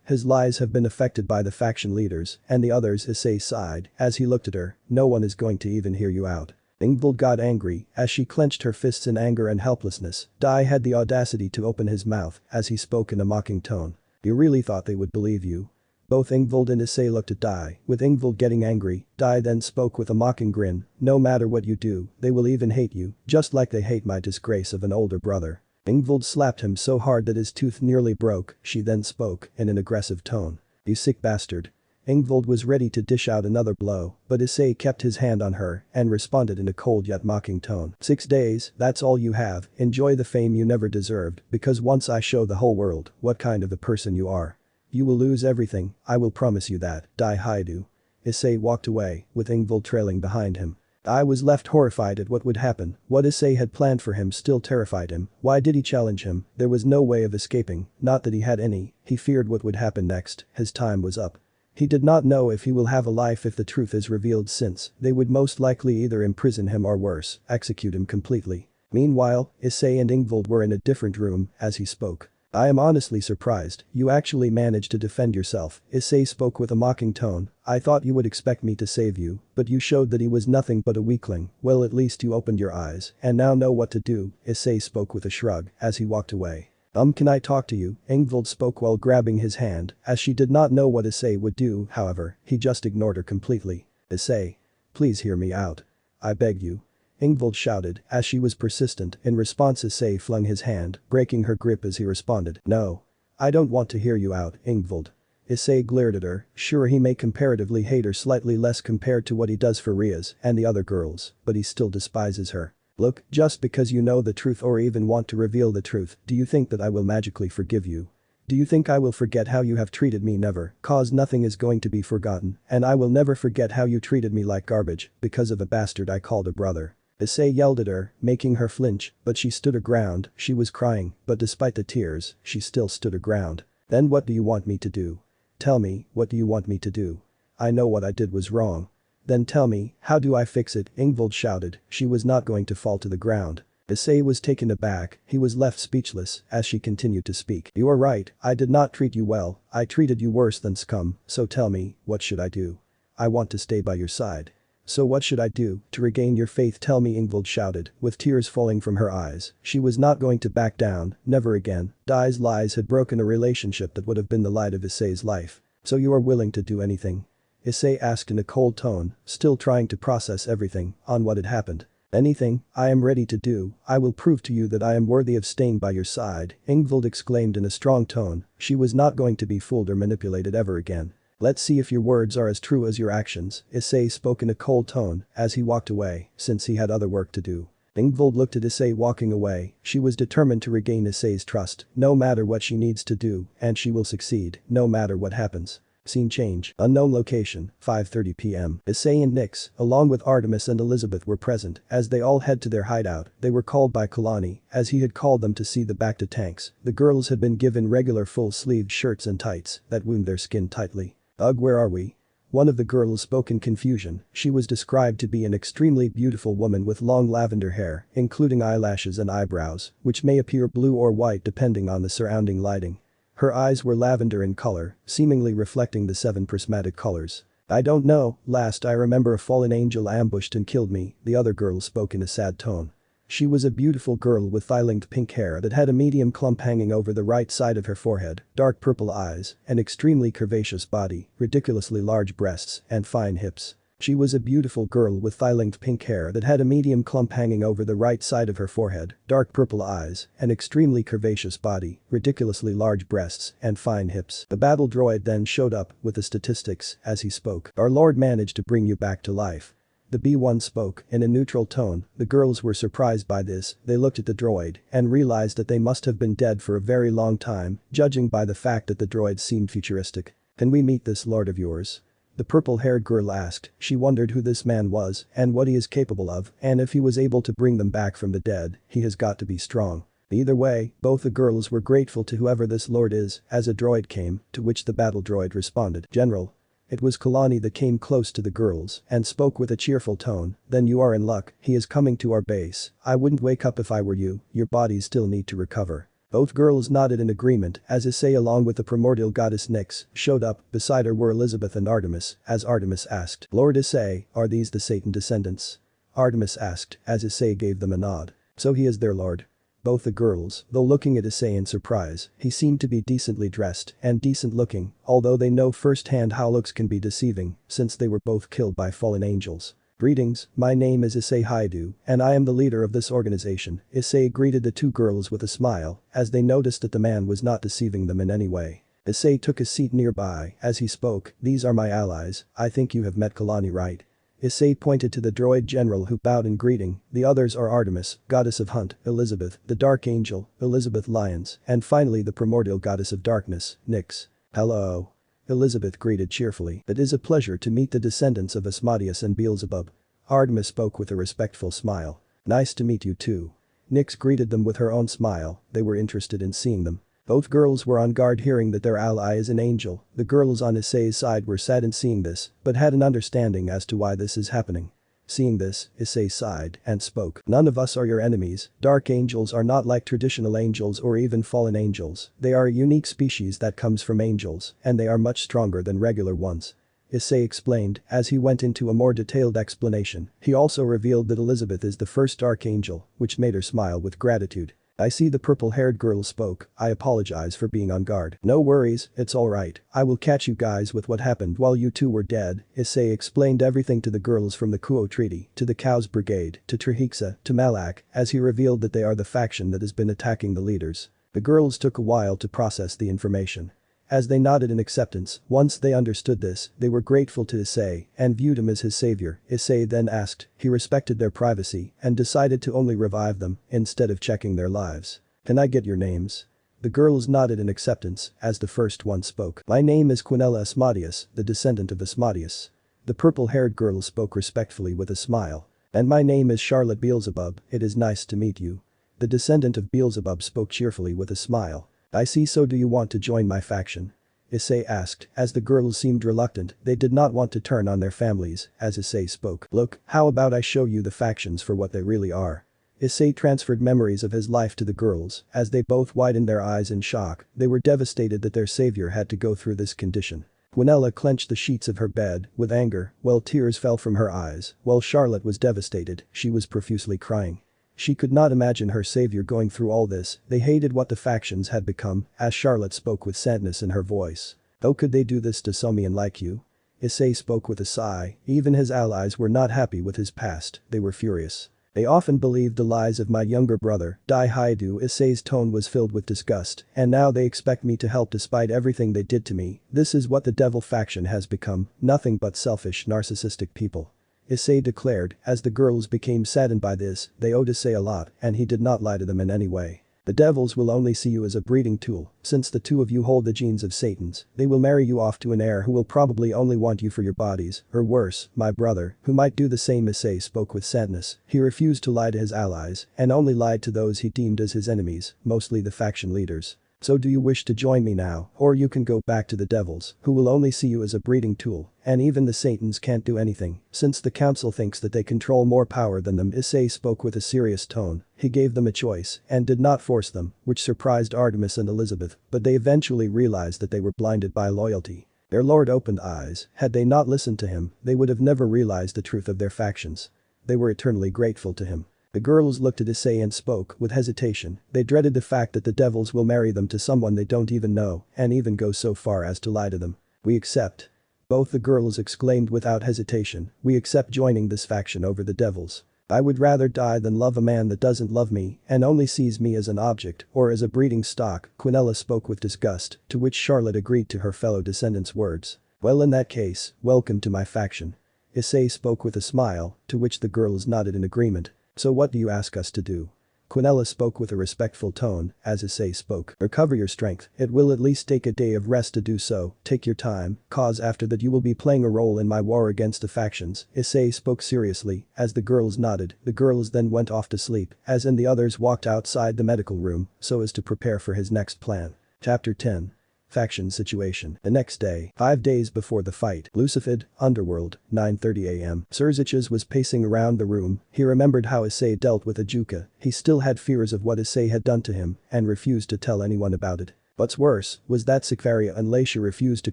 His lies have been affected by the faction leaders and the others. Issei sighed as he looked at her. No one is going to even hear you out. Ingvild got angry as she clenched her fists in anger and helplessness. Dai had the audacity to open his mouth as he spoke in a mocking tone. You really thought they would believe you? Both Ingvild and Issei looked at Dai, with Ingvild getting angry. Dai then spoke with a mocking grin. No matter what you do, they will even hate you, just like they hate my disgrace of an older brother. Ingvild slapped him so hard that his tooth nearly broke. She then spoke in an aggressive tone. You sick bastard. Ingvild was ready to dish out another blow, but Issei kept his hand on her and responded in a cold yet mocking tone. 6 days, that's all you have. Enjoy the fame you never deserved, because once I show the whole world what kind of a person you are, you will lose everything, I will promise you that. Dai Haidu. Issei walked away, with Ingvild trailing behind him. Dai was left horrified at what would happen. What Issei had planned for him still terrified him. Why did he challenge him? There was no way of escaping, not that he had any. He feared what would happen next. His time was up. He did not know if he will have a life if the truth is revealed, since they would most likely either imprison him or worse, execute him completely. Meanwhile, Issei and Ingvild were in a different room as he spoke. I am honestly surprised, you actually managed to defend yourself. Issei spoke with a mocking tone. I thought you would expect me to save you, but you showed that he was nothing but a weakling. Well, at least you opened your eyes and now know what to do. Issei spoke with a shrug as he walked away. Can I talk to you? Ingvild spoke while grabbing his hand, as she did not know what Issei would do. However, he just ignored her completely. Issei. Please hear me out. I beg you. Ingvild shouted as she was persistent. In response, Issei flung his hand, breaking her grip as he responded. No. I don't want to hear you out, Ingvild. Issei glared at her. Sure, he may comparatively hate her slightly less compared to what he does for Rias and the other girls, but he still despises her. Look, just because you know the truth or even want to reveal the truth, do you think that I will magically forgive you? Do you think I will forget how you have treated me? Never, cause nothing is going to be forgotten, and I will never forget how you treated me like garbage because of a bastard I called a brother. Issei yelled at her, making her flinch, but she stood her ground. She was crying, but despite the tears, she still stood her ground. Then what do you want me to do? Tell me, what do you want me to do? I know what I did was wrong. Then tell me, how do I fix it? Ingvild shouted. She was not going to fall to the ground. Issei was taken aback. He was left speechless as she continued to speak. You are right, I did not treat you well. I treated you worse than scum. So tell me, what should I do? I want to stay by your side. So what should I do to regain your faith? Tell me, Ingvild shouted, with tears falling from her eyes. She was not going to back down, never again. Dai's lies had broken a relationship that would have been the light of Issei's life. So you are willing to do anything? Issei asked in a cold tone, still trying to process everything on what had happened. Anything I am ready to do, I will prove to you that I am worthy of staying by your side, Ingvild exclaimed in a strong tone. She was not going to be fooled or manipulated ever again. Let's see if your words are as true as your actions, Issei spoke in a cold tone as he walked away, since he had other work to do. Ingvild looked at Issei walking away. She was determined to regain Issei's trust, no matter what she needs to do, and she will succeed, no matter what happens. Scene change. Unknown location, 5:30 p.m. Issei and Nyx, along with Artemis and Elizabeth were present as they all head to their hideout. They were called by Kalani, as he had called them to see the Bacta tanks. The girls had been given regular full-sleeved shirts and tights that wound their skin tightly. Ugh, where are we? One of the girls spoke in confusion. She was described to be an extremely beautiful woman with long lavender hair, including eyelashes and eyebrows, which may appear blue or white depending on the surrounding lighting. Her eyes were lavender in color, seemingly reflecting the 7 prismatic colors. I don't know, last I remember a fallen angel ambushed and killed me, the other girl spoke in a sad tone. She was a beautiful girl with thigh-length pink hair that had a medium clump hanging over the right side of her forehead, dark purple eyes, an extremely curvaceous body, ridiculously large breasts, and fine hips. She was a beautiful girl with thigh-length pink hair that had a medium clump hanging over the right side of her forehead, dark purple eyes, an extremely curvaceous body, ridiculously large breasts, and fine hips. The battle droid then showed up with the statistics as he spoke. Our lord managed to bring you back to life. The B1 spoke in a neutral tone. The girls were surprised by this. They looked at the droid and realized that they must have been dead for a very long time, judging by the fact that the droid seemed futuristic. Can we meet this lord of yours? The purple-haired girl asked. She wondered who this man was and what he is capable of, and if he was able to bring them back from the dead, he has got to be strong. Either way, both the girls were grateful to whoever this lord is as a droid came, to which the battle droid responded. General. It was Kalani that came close to the girls and spoke with a cheerful tone. Then you are in luck, he is coming to our base. I wouldn't wake up if I were you, your bodies still need to recover. Both girls nodded in agreement as Issei along with the primordial goddess Nyx showed up. Beside her were Elizabeth and Artemis, as Artemis asked, Lord Issei, are these the Satan descendants? Artemis asked as Issei gave them a nod. So he is their lord. Both the girls, though looking at Issei in surprise, he seemed to be decently dressed and decent looking, although they know firsthand how looks can be deceiving since they were both killed by fallen angels. Greetings, my name is Issei Haidu, and I am the leader of this organization. Issei greeted the two girls with a smile as they noticed that the man was not deceiving them in any way. Issei took a seat nearby as he spoke. These are my allies. I think you have met Kalani, right? Issei pointed to the droid general who bowed in greeting. The others are Artemis, goddess of hunt, Elizabeth, the dark angel, Elizabeth Lyons, and finally the primordial goddess of darkness, Nyx. Hello. Elizabeth greeted cheerfully. It is a pleasure to meet the descendants of Asmodeus and Beelzebub. Artemis spoke with a respectful smile. Nice to meet you too. Nyx greeted them with her own smile. They were interested in seeing them. Both girls were on guard hearing that their ally is an angel. The girls on Issei's side were sad in seeing this, but had an understanding as to why this is happening. Seeing this, Issei sighed and spoke. None of us are your enemies. Dark angels are not like traditional angels or even fallen angels. They are a unique species that comes from angels, and they are much stronger than regular ones. Issei explained as he went into a more detailed explanation. He also revealed that Elizabeth is the first archangel, which made her smile with gratitude. I see the purple-haired girl spoke. I apologize for being on guard. No worries, it's alright. I will catch you guys with what happened while you two were dead. Issei explained everything to the girls from the Kuo Treaty, to the Cows Brigade, to Trahixa, to Malak, as he revealed that they are the faction that has been attacking the leaders. The girls took a while to process the information. As they nodded in acceptance, once they understood this, they were grateful to Issei and viewed him as his savior. Issei then asked, he respected their privacy and decided to only revive them instead of checking their lives. Can I get your names? The girls nodded in acceptance as the first one spoke. My name is Quinella Asmodeus, the descendant of Asmodeus. The purple-haired girl spoke respectfully with a smile. And my name is Charlotte Beelzebub, it is nice to meet you. The descendant of Beelzebub spoke cheerfully with a smile. I see, so do you want to join my faction? Issei asked as the girls seemed reluctant. They did not want to turn on their families as Issei spoke. Look, how about I show you the factions for what they really are? Issei transferred memories of his life to the girls as they both widened their eyes in shock. They were devastated that their savior had to go through this condition. Quinella clenched the sheets of her bed with anger while tears fell from her eyes. While Charlotte was devastated, she was profusely crying. She could not imagine her savior going through all this. They hated what the factions had become, as Charlotte spoke with sadness in her voice. How could they do this to someone like you? Issei spoke with a sigh. Even his allies were not happy with his past, they were furious. They often believed the lies of my younger brother, Dai Haidu. Issei's tone was filled with disgust, and now they expect me to help despite everything they did to me. This is what the devil faction has become, nothing but selfish, narcissistic people. Issei declared, as the girls became saddened by this, they owed Issei a lot, and he did not lie to them in any way. The devils will only see you as a breeding tool, since the two of you hold the genes of Satans, they will marry you off to an heir who will probably only want you for your bodies, or worse, my brother, who might do the same. Issei spoke with sadness, he refused to lie to his allies, and only lied to those he deemed as his enemies, mostly the faction leaders. So do you wish to join me now, or you can go back to the devils, who will only see you as a breeding tool, and even the Satans can't do anything, since the council thinks that they control more power than them. Issei spoke with a serious tone, he gave them a choice, and did not force them, which surprised Artemis and Elizabeth, but they eventually realized that they were blinded by loyalty. Their lord opened eyes, had they not listened to him, they would have never realized the truth of their factions. They were eternally grateful to him. The girls looked at Issei and spoke with hesitation, they dreaded the fact that the devils will marry them to someone they don't even know, and even go so far as to lie to them. We accept. Both the girls exclaimed without hesitation, we accept joining this faction over the devils. I would rather die than love a man that doesn't love me and only sees me as an object or as a breeding stock. Quinella spoke with disgust, to which Charlotte agreed to her fellow descendants' words. Well, in that case, welcome to my faction. Issei spoke with a smile, to which the girls nodded in agreement. So what do you ask us to do? Quinella spoke with a respectful tone, as Issei spoke. Recover your strength, it will at least take a day of rest to do so, take your time, cause after that you will be playing a role in my war against the factions. Issei spoke seriously, as the girls nodded, the girls then went off to sleep, as and the others walked outside the medical room, so as to prepare for his next plan. Chapter 10. Faction situation. The next day, 5 days before the fight, Lucifid, Underworld, 9:30 am. Serziches was pacing around the room, he remembered how Issei dealt with Ajuka, he still had fears of what Issei had done to him, and refused to tell anyone about it. What's worse, was that Sekiruuyetei and Laisha refused to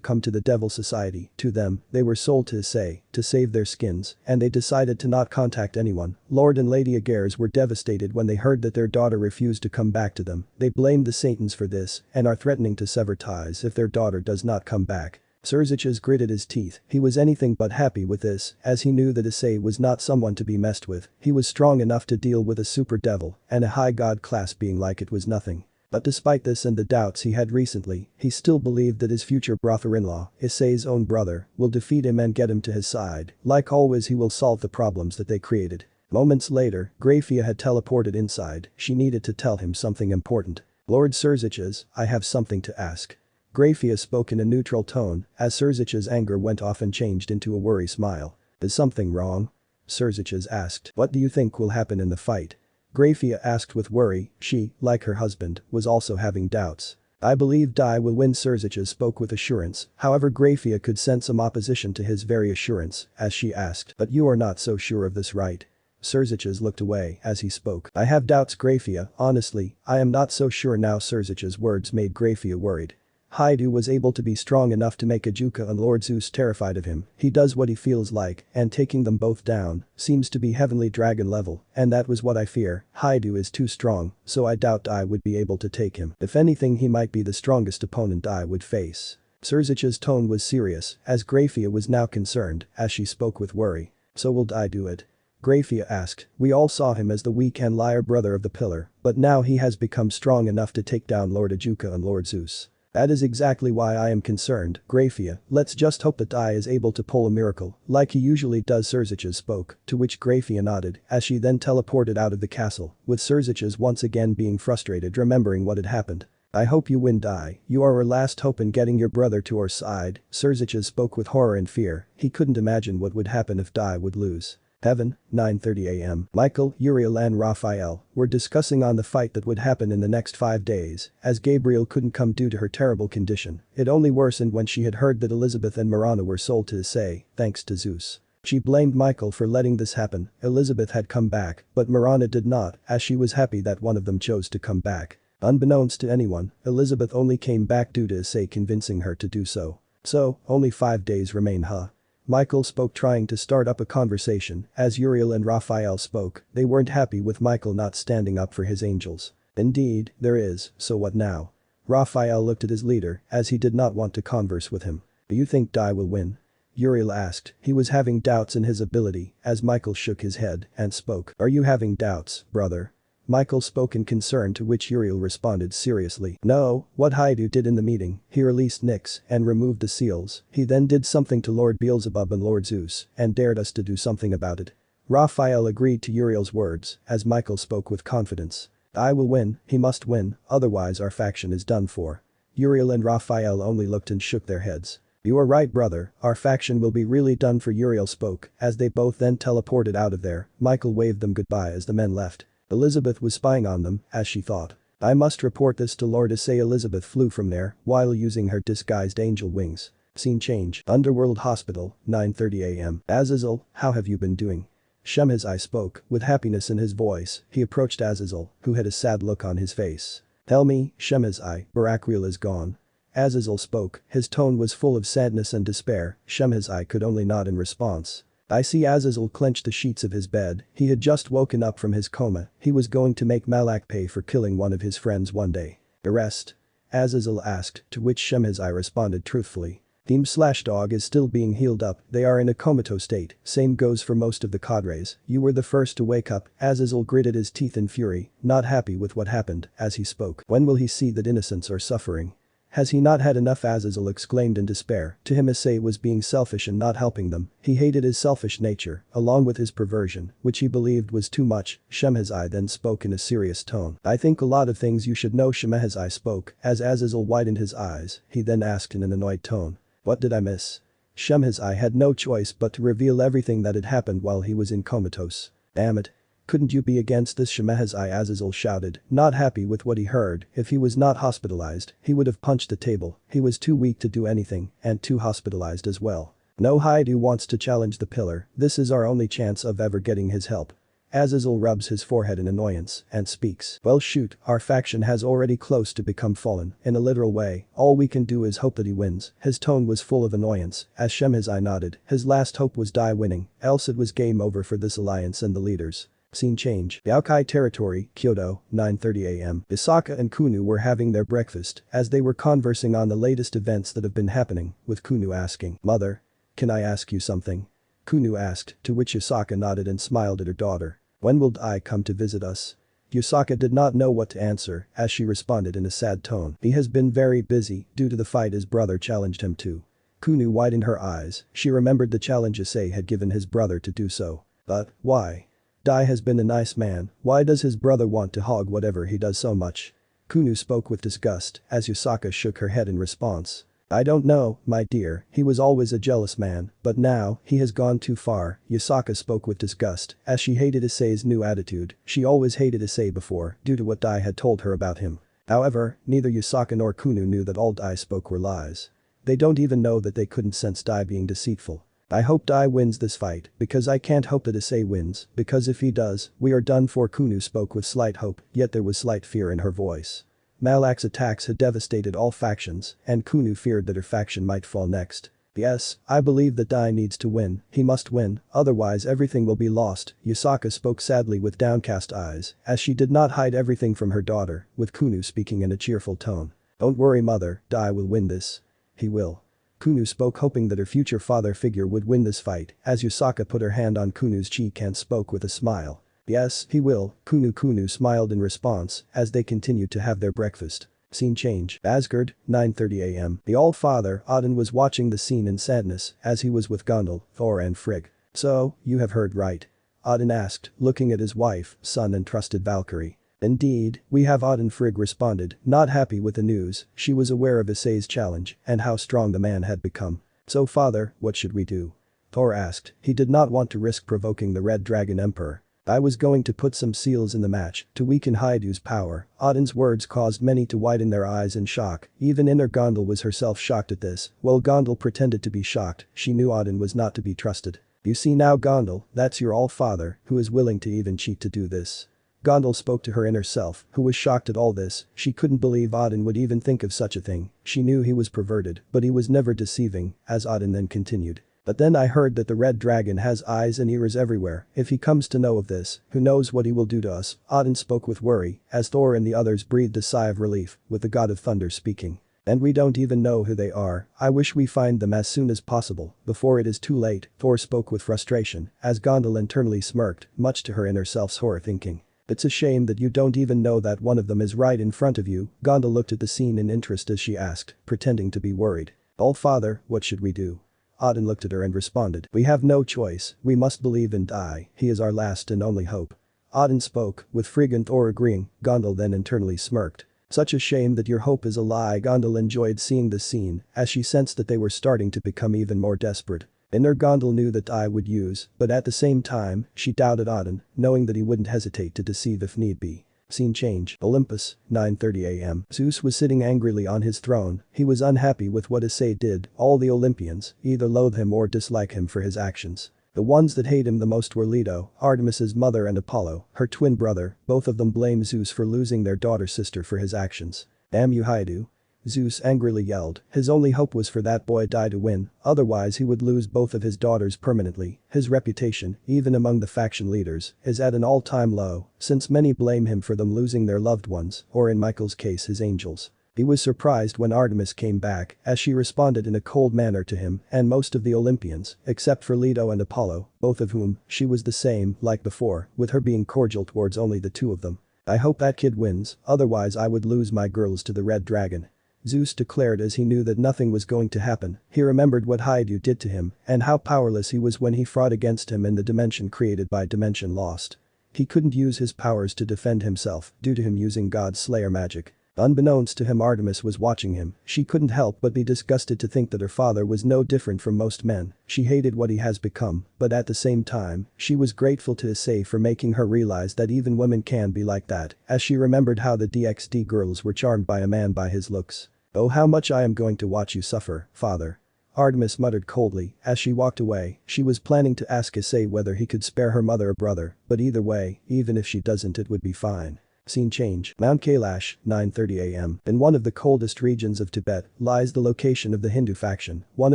come to the Devil Society. To them, they were sold to Issei, to save their skins, and they decided to not contact anyone. Lord and Lady Aguirres were devastated when they heard that their daughter refused to come back to them. They blamed the Satans for this, and are threatening to sever ties if their daughter does not come back. Serziches gritted his teeth, he was anything but happy with this, as he knew that Issei was not someone to be messed with. He was strong enough to deal with a super devil, and a high god class being like it was nothing. But despite this and the doubts he had recently, he still believed that his future brother-in-law, Issei's own brother, will defeat him and get him to his side. Like always, he will solve the problems that they created. Moments later, Grafia had teleported inside, she needed to tell him something important. Lord Serziches, I have something to ask. Grafia spoke in a neutral tone, as Serziches' anger went off and changed into a worry smile. Is something wrong? Serziches asked. What do you think will happen in the fight? Grafia asked with worry, she, like her husband, was also having doubts. I believe Dai will win. Serziches spoke with assurance, however Grafia could sense some opposition to his very assurance, as she asked, but you are not so sure of this, right? Serziches looked away as he spoke. I have doubts, Grafia, honestly, I am not so sure now. Serziches' words made Grafia worried. Haidu was able to be strong enough to make Ajuka and Lord Zeus terrified of him, he does what he feels like, and taking them both down, seems to be heavenly dragon level, and that was what I fear. Haidu is too strong, so I doubt I would be able to take him. If anything, he might be the strongest opponent I would face. Serzich's tone was serious, as Grafia was now concerned, as she spoke with worry. So will Dai do it? Grafia asked, we all saw him as the weak and liar brother of the pillar, but now he has become strong enough to take down Lord Ajuka and Lord Zeus. That is exactly why I am concerned, Grafia, let's just hope that Dai is able to pull a miracle, like he usually does. Serziches spoke, to which Grafia nodded, as she then teleported out of the castle, with Serziches once again being frustrated remembering what had happened. I hope you win, Dai, you are our last hope in getting your brother to our side. Serziches spoke with horror and fear, he couldn't imagine what would happen if Dai would lose. Heaven, 9:30 am. Michael, Uriel and Raphael were discussing on the fight that would happen in the next 5 days, as Gabriel couldn't come due to her terrible condition. It only worsened when she had heard that Elizabeth and Marana were sold to Issei, thanks to Zeus. She blamed Michael for letting this happen. Elizabeth had come back, but Marana did not, as she was happy that one of them chose to come back. Unbeknownst to anyone, Elizabeth only came back due to Issei convincing her to do so. So, only 5 days remain, huh? Michael spoke, trying to start up a conversation, as Uriel and Raphael spoke. They weren't happy with Michael not standing up for his angels. Indeed, there is, so what now? Raphael looked at his leader, as he did not want to converse with him. Do you think Dai will win? Uriel asked. He was having doubts in his ability as Michael shook his head and spoke. Are you having doubts, brother? Michael spoke in concern, to which Uriel responded seriously. No, what Haidu did in the meeting, he released Nyx and removed the seals. He then did something to Lord Beelzebub and Lord Zeus and dared us to do something about it. Raphael agreed to Uriel's words as Michael spoke with confidence. I will win, he must win, otherwise our faction is done for. Uriel and Raphael only looked and shook their heads. You are right, brother, our faction will be really done for, Uriel spoke as they both then teleported out of there. Michael waved them goodbye as the men left. Elizabeth was spying on them, as she thought. I must report this to Lord Issei. Elizabeth flew from there while using her disguised angel wings. Scene change. Underworld Hospital, 9:30 a.m. Azazel, how have you been doing? Isay spoke with happiness in his voice. He approached Azazel, who had a sad look on his face. Tell me, Isay, Barakwil is gone. Azazel spoke, his tone was full of sadness and despair. Isay could only nod in response. I see. Azazel clenched the sheets of his bed. He had just woken up from his coma. He was going to make Malak pay for killing one of his friends one day. Arrest? Azazel asked, to which Isay responded truthfully. Team/dog is still being healed up, they are in a comatose state, same goes for most of the cadres, you were the first to wake up. Azazel gritted his teeth in fury, not happy with what happened as he spoke. When will he see that innocents are suffering? Has he not had enough? Azazel exclaimed in despair. To him Issei was being selfish and not helping them. He hated his selfish nature, along with his perversion, which he believed was too much. Isay then spoke in a serious tone. I think a lot of things you should know. Isay spoke as Azazel widened his eyes. He then asked in an annoyed tone. What did I miss? Isay had no choice but to reveal everything that had happened while he was in comatose. Damn it. Couldn't you be against this? Isay, Azazel shouted, not happy with what he heard. If he was not hospitalized, he would have punched the table. He was too weak to do anything and too hospitalized as well. No, Haidu wants to challenge the pillar. This is our only chance of ever getting his help. Azazel rubs his forehead in annoyance and speaks. Well shoot, our faction has already close to become fallen, in a literal way, all we can do is hope that he wins. His tone was full of annoyance as Isay nodded. His last hope was Die winning, else it was game over for this alliance and the leaders. Scene change. Yaokai territory, Kyoto, 9:30 a.m. Isaka and Kunu were having their breakfast as they were conversing on the latest events that have been happening, with Kunu asking, Mother, can I ask you something? Kunu asked, to which Isaka nodded and smiled at her daughter. When will Dai come to visit us? Isaka did not know what to answer as she responded in a sad tone. He has been very busy due to the fight his brother challenged him to. Kunu widened her eyes. She remembered the challenge Issei had given his brother to do so. But, why? Dai has been a nice man, why does his brother want to hog whatever he does so much? Kunu spoke with disgust as Isaka shook her head in response. I don't know, my dear, he was always a jealous man, but now, he has gone too far. Isaka spoke with disgust as she hated Issei's new attitude. She always hated Issei before due to what Dai had told her about him. However, neither Isaka nor Kunu knew that all Dai spoke were lies. They don't even know that they couldn't sense Dai being deceitful. I hope Dai wins this fight, because I can't hope that Issei wins, because if he does, we are done for. Kunu spoke with slight hope, yet there was slight fear in her voice. Malak's attacks had devastated all factions, and Kunu feared that her faction might fall next. Yes, I believe that Dai needs to win, he must win, otherwise everything will be lost. Isaka spoke sadly with downcast eyes, as she did not hide everything from her daughter, with Kunu speaking in a cheerful tone. Don't worry, mother, Dai will win this. He will. Kunu spoke, hoping that her future father figure would win this fight, as Isaka put her hand on Kunu's cheek and spoke with a smile. Yes, he will. Kunu smiled in response as they continued to have their breakfast. Scene change. Asgard, 9:30 a.m. The All-Father, Odin, was watching the scene in sadness as he was with Gondel, Thor and Frigg. So, you have heard right? Odin asked, looking at his wife, son and trusted Valkyrie. Indeed, we have. Odin. Frigg responded, not happy with the news. She was aware of Issei's challenge and how strong the man had become. So father, what should we do? Thor asked. He did not want to risk provoking the Red Dragon Emperor. I was going to put some seals in the match to weaken Haidu's power. Odin's words caused many to widen their eyes in shock. Even inner Gondel was herself shocked at this. While Gondel pretended to be shocked, she knew Odin was not to be trusted. You see now, Gondel, that's your All-Father, who is willing to even cheat to do this. Gondel spoke to her inner self, who was shocked at all this. She couldn't believe Odin would even think of such a thing. She knew he was perverted, but he was never deceiving, as Odin then continued. But then I heard that the Red Dragon has eyes and ears everywhere. If he comes to know of this, who knows what he will do to us? Odin spoke with worry, as Thor and the others breathed a sigh of relief, with the god of thunder speaking. And we don't even know who they are. I wish we find them as soon as possible, before it is too late, Thor spoke with frustration, as Gondel internally smirked, much to her inner self's horror thinking. It's a shame that you don't even know that one of them is right in front of you. Gondel looked at the scene in interest as she asked, pretending to be worried. Allfather, what should we do? Odin looked at her and responded, we have no choice, we must believe in Dai, he is our last and only hope. Odin spoke, with Frigg and Thor agreeing. Gondel then internally smirked. Such a shame that your hope is a lie. Gondel enjoyed seeing the scene, as she sensed that they were starting to become even more desperate. Inner Gondel knew that Dai would use, but at the same time, she doubted Odin, knowing that he wouldn't hesitate to deceive if need be. Scene change. Olympus, 9:30 am. Zeus was sitting angrily on his throne. He was unhappy with what Issei did. All the Olympians either loathe him or dislike him for his actions. The ones that hate him the most were Leto, Artemis's mother, and Apollo, her twin brother. Both of them blame Zeus for losing their daughter-sister for his actions. Damn you, Haidu. Zeus angrily yelled. His only hope was for that boy Dai to win, otherwise he would lose both of his daughters permanently. His reputation, even among the faction leaders, is at an all-time low, since many blame him for them losing their loved ones, or in Michael's case his angels. He was surprised when Artemis came back, as she responded in a cold manner to him and most of the Olympians, except for Leto and Apollo, both of whom, she was the same, like before, with her being cordial towards only the two of them. I hope that kid wins, otherwise I would lose my girls to the Red Dragon. Zeus declared as he knew that nothing was going to happen. He remembered what Haidu did to him and how powerless he was when he fought against him in the dimension created by Dimension Lost. He couldn't use his powers to defend himself due to him using God's Slayer magic. Unbeknownst to him, Artemis was watching him. She couldn't help but be disgusted to think that her father was no different from most men. She hated what he has become, but at the same time, she was grateful to Issei for making her realize that even women can be like that, as she remembered how the DXD girls were charmed by a man by his looks. Oh, how much I am going to watch you suffer, father. Artemis muttered coldly as she walked away. She was planning to ask Issei whether he could spare her mother or brother, but either way, even if she doesn't, it would be fine. Scene change. Mount Kailash, 9:30 am. In one of the coldest regions of Tibet lies the location of the Hindu faction, one